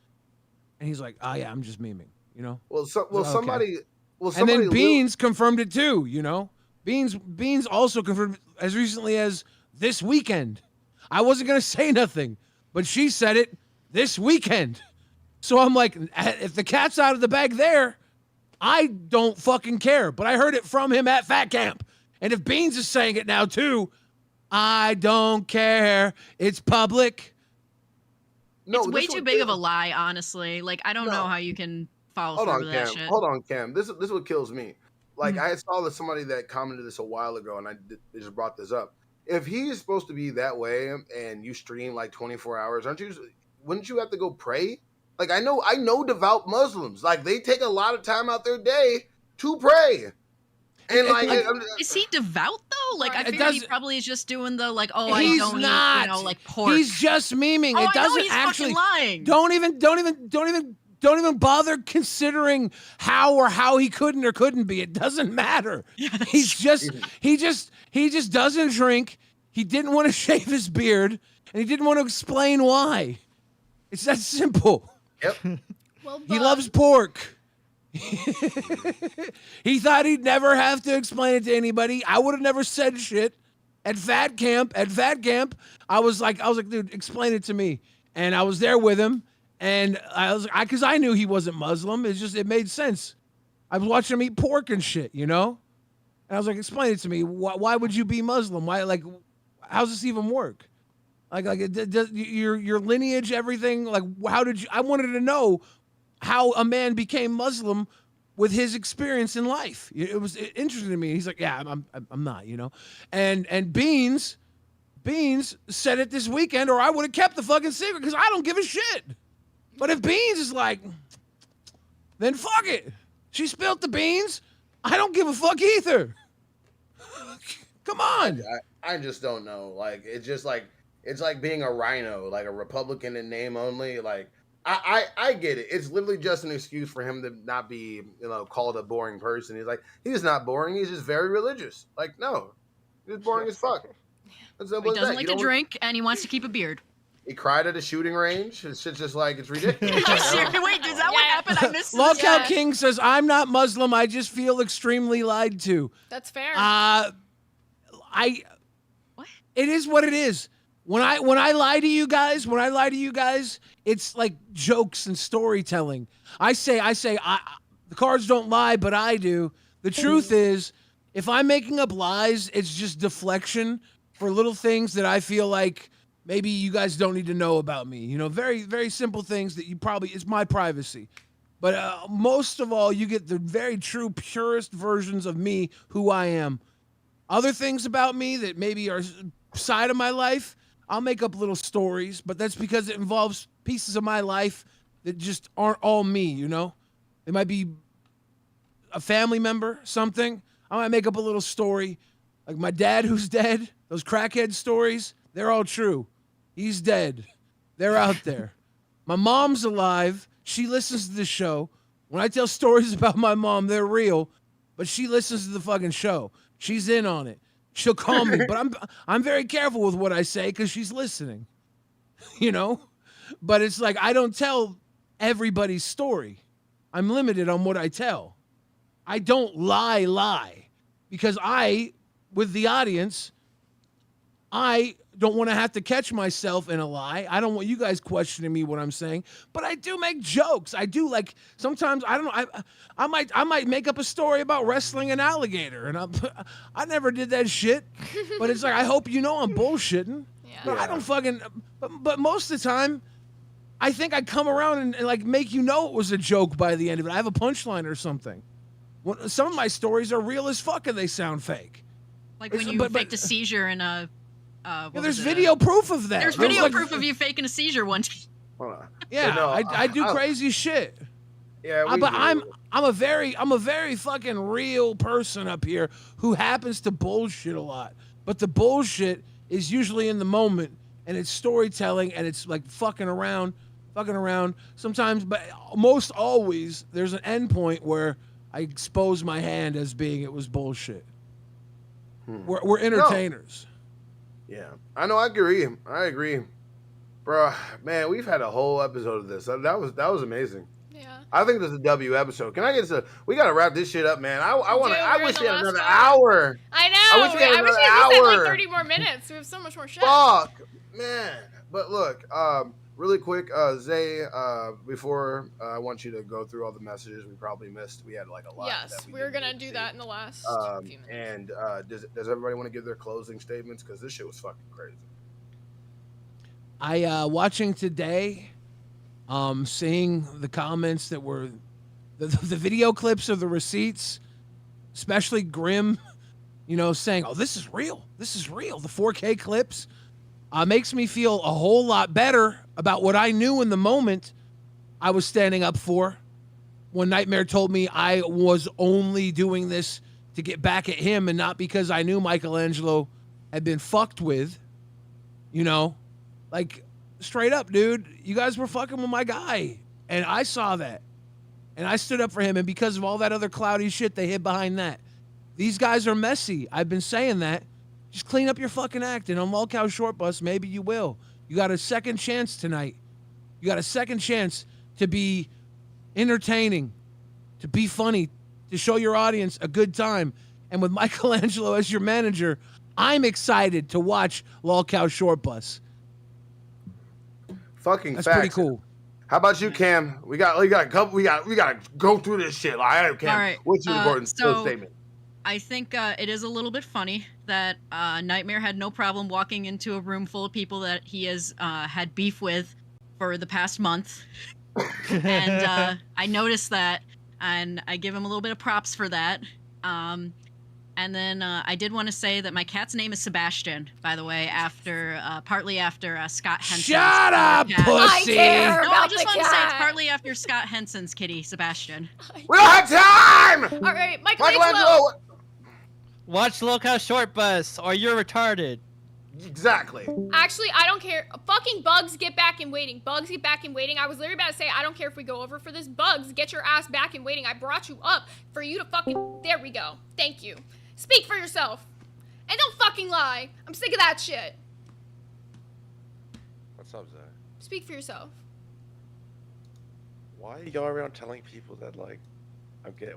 And he's like, oh yeah, I'm just memeing. You know. Somebody. And then Beans confirmed it too. You know, Beans also confirmed as recently as this weekend. I wasn't gonna say nothing, but she said it this weekend. So I'm like, if the cat's out of the bag there, I don't fucking care. But I heard it from him at Fat Camp. And if Beans is saying it now too, I don't care. It's public. It's way too big of a lie, honestly. Like, I don't know how you can follow Hold through on, with that Cam. shit. Hold on, Cam. This is what kills me. Like I saw that somebody that commented this a while ago, and they just brought this up. If he is supposed to be that way, and you stream like 24 hours, wouldn't you have to go pray? Like I know devout Muslims. Like they take a lot of time out their day to pray. And like, is he devout though? Like I It figured he does- probably is just doing the like, oh, I He's don't not. eat, you know, like pork. He's just memeing. Oh, It I know doesn't he's actually. fucking lying. Don't even bother considering how he couldn't or couldn't be. It doesn't matter. He just doesn't drink. He didn't want to shave his beard, and he didn't want to explain why. It's that simple. Yep. Well, he loves pork. He thought he'd never have to explain it to anybody. I would have never said shit at fat camp. I was like, dude, explain it to me. And I was there with him, and because I knew he wasn't Muslim. It made sense. I was watching him eat pork and shit, you know. And I was like, explain it to me. Why would you be Muslim? Why, like, how's this even work? Your lineage, everything. Like, how did you? I wanted to know how a man became Muslim with his experience in life. It was interesting to me. He's like, yeah, I'm not, you know. And Beans said it this weekend, or I would have kept the fucking secret because I don't give a shit. But if Beans is like, then fuck it. She spilled the beans. I don't give a fuck either. Come on. I just don't know. Like it's just like it's like being a rhino, like a Republican in name only. Like I get it. It's literally just an excuse for him to not be, called a boring person. He's not boring. He's just very religious. Like, no, he's boring as fuck. He doesn't like to drink, and he wants to keep a beard. He cried at a shooting range. It's just like, it's ridiculous. Wait, is that what happened? I missed this. Lockout King says, I'm not Muslim. I just feel extremely lied to. That's fair. It is what it is. When I lie to you guys, it's like jokes and storytelling. I say, the cards don't lie, but I do. The truth is, if I'm making up lies, it's just deflection for little things that I feel like maybe you guys don't need to know about me. Very, very simple things that it's my privacy. But most of all, you get the very true, purest versions of me, who I am. Other things about me that maybe are side of my life, I'll make up little stories, but that's because it involves pieces of my life that just aren't all me, It might be a family member, something. I might make up a little story. Like my dad who's dead, those crackhead stories, they're all true. He's dead. They're out there. My mom's alive. She listens to the show. When I tell stories about my mom, they're real, but she listens to the fucking show. She's in on it. She'll call me, but I'm very careful with what I say because she's listening, But it's like I don't tell everybody's story. I'm limited on what I tell. I don't lie because with the audience, I don't want to have to catch myself in a lie. I don't want you guys questioning me what I'm saying, but I do make jokes. I do, like, sometimes, I don't know, I might make up a story about wrestling an alligator, and I never did that shit, but it's like, I hope I'm bullshitting. Yeah. But I don't fucking, but most of the time, I think I come around and like make it was a joke by the end of it. I have a punchline or something. Some of my stories are real as fuck and they sound fake. Like when you faked a seizure in a... there's video proof of that. There's video proof of you faking a seizure once. Yeah, no, I do crazy shit. Yeah, but I'm a very fucking real person up here who happens to bullshit a lot. But the bullshit is usually in the moment, and it's storytelling, and it's like fucking around. Sometimes, but most always, there's an end point where I expose my hand as being it was bullshit. We're entertainers. Yeah, I know. I agree, bro. Man, we've had a whole episode of this. That was amazing. Yeah. I think this is a W episode. Can I get to? We gotta wrap this shit up, man. I wish we had another part. hour. I know. I wish we had another had hour. like 30 more minutes. We have so much more shit. Fuck, man. But look, really quick, Zay. Before I want you to go through all the messages we probably missed. We had like a lot. Yes, we were gonna do that in the last few minutes. And does everybody want to give their closing statements? Because this shit was fucking crazy. Watching today, seeing the comments that were the video clips of the receipts, especially Grim, saying, "Oh, this is real. This is real." The 4K clips makes me feel a whole lot better about what I knew in the moment I was standing up for. When Nightmare told me I was only doing this to get back at him and not because I knew Michelangelo had been fucked with, like straight up, dude, you guys were fucking with my guy. And I saw that. And I stood up for him. And because of all that other cloudy shit, they hid behind that. These guys are messy. I've been saying that. Just clean up your fucking act. And on Lolcow Short Bus, maybe you will. You got a second chance tonight. You got a second chance to be entertaining, to be funny, to show your audience a good time. And with Michelangelo as your manager, I'm excited to watch Lolcow Short Bus. Fucking That's facts. pretty cool. How about you, Cam? We got to go through this shit. Like, Cam, All right. what's your important statement? I think it is a little bit funny that Nightmare had no problem walking into a room full of people that he has had beef with for the past month. And I noticed that, and I give him a little bit of props for that. And then I did want to say that my cat's name is Sebastian, by the way, partly after Scott Henson's Shut up, cat. pussy! I just want to say it's partly after Scott Henson's kitty, Sebastian. We don't have time! All right, Michelangelo. Watch Lolcow Short Bus, or you're retarded. Exactly. Actually, I don't care. Fucking Bugs, get back in waiting. Bugs, get back in waiting. I was literally about to say, I don't care if we go over for this. Bugs, get your ass back in waiting. I brought you up for you to fucking... There we go. Thank you. Speak for yourself. And don't fucking lie. I'm sick of that shit. What's up, Zach? Speak for yourself. Why are y'all around telling people that, like,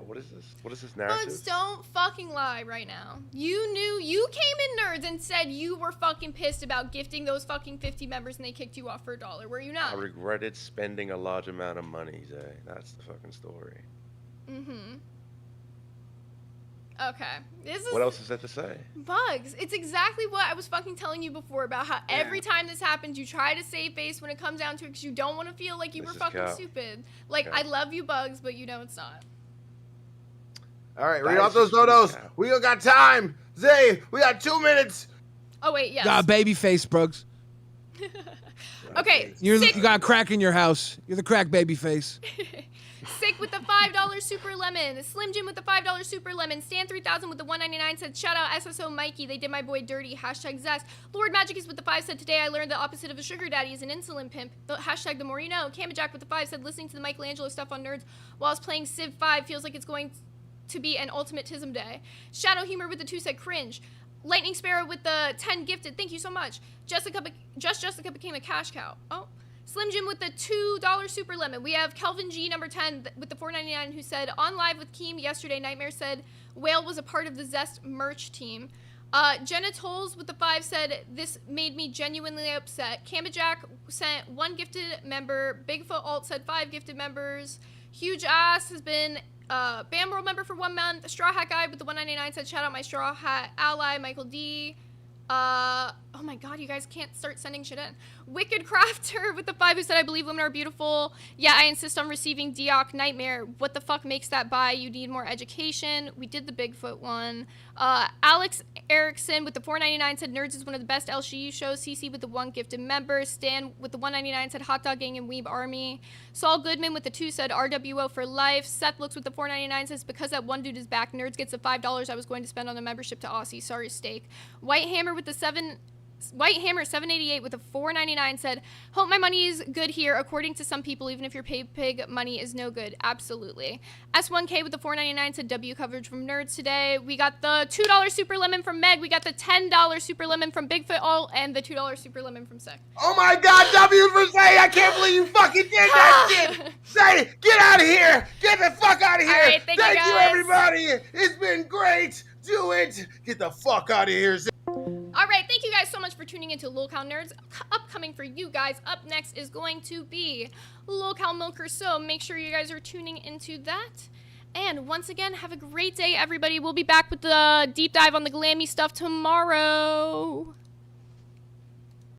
what is this? What is this narrative? Bugs, don't fucking lie right now. You came in Nerds and said you were fucking pissed about gifting those fucking 50 members and they kicked you off for $1. Were you not? I regretted spending a large amount of money, Zay. That's the fucking story. Mm-hmm. Okay. What else is there to say? Bugs, it's exactly what I was fucking telling you before about how every time this happens, you try to save face when it comes down to it because you don't want to feel like you were fucking stupid. Like, I love you, Bugs, but you know it's not. All right, read off those dodos. We don't got time. Zay, we got 2 minutes. Oh, wait, yes. Got a baby face, Bugs. Okay. You got a crack in your house. You're the crack baby face. Sick with the $5 super lemon. Slim Jim with the $5 super lemon. Stan 3000 with the $1.99 said, shout out SSO Mikey. They did my boy dirty. Hashtag zest. Lord Magic is with the 5 said, today I learned the opposite of a sugar daddy is an insulin pimp. The hashtag the more you know. Camajak with the 5 said, listening to the Michelangelo stuff on Nerds while I was playing Civ 5 feels like it's going to be an ultimatism day. Shadow Humor with the 2 said, cringe. Lightning Sparrow with the 10 gifted. Thank you so much. Jessica became a cash cow. Oh. Slim Jim with the $2 super lemon. We have Kelvin G number 10 with the $4.99 who said, on live with Keem yesterday, Nightmare said Whale was a part of the Zest merch team. Jenna Tolles with the 5 said, this made me genuinely upset. Cambajack sent 1 gifted member. Bigfoot Alt said 5 gifted members. Huge Ass has been Bam World member for 1 month. Straw Hat Guy with the $1.99 said, shout out my Straw Hat ally, Michael D. Oh my god, you guys can't start sending shit in. Wicked Crafter with the 5 who said, I believe women are beautiful. Yeah, I insist on receiving Deoc Nightmare. What the fuck makes that buy? You need more education. We did the Bigfoot one. Alex Erickson with the $4.99 said, Nerds is one of the best LCU shows. CC with the 1 gifted member. Stan with the $1.99 said, Hot Dog Gang and Weeb Army. Saul Goodman with the 2 said, RWO for life. Seth Looks with the $4.99 says, because that one dude is back, Nerds gets the $5 I was going to spend on the membership to Aussie. Sorry, steak. White Hammer with the 788 with a $4.99 said, hope my money is good here according to some people, even if your pig money is no good. Absolutely. S1K with the $4.99 said, W coverage from Nerds today. We got the $2 super lemon from Meg. We got the $10 super lemon from Bigfoot Alt and the $2 super lemon from Sick. Oh my god, W for Zay! I can't believe you fucking did that shit! Zay, get out of here! Get the fuck out of here! All right, thank you, you, guys. everybody! It's been great! Do it! Get the fuck out of here, Zay! All right, thank you guys so much for tuning into Lolcow Nerds. Upcoming for you guys, up next is going to be Lolcow Milker, so make sure you guys are tuning into that. And once again, have a great day, everybody. We'll be back with the deep dive on the glammy stuff tomorrow.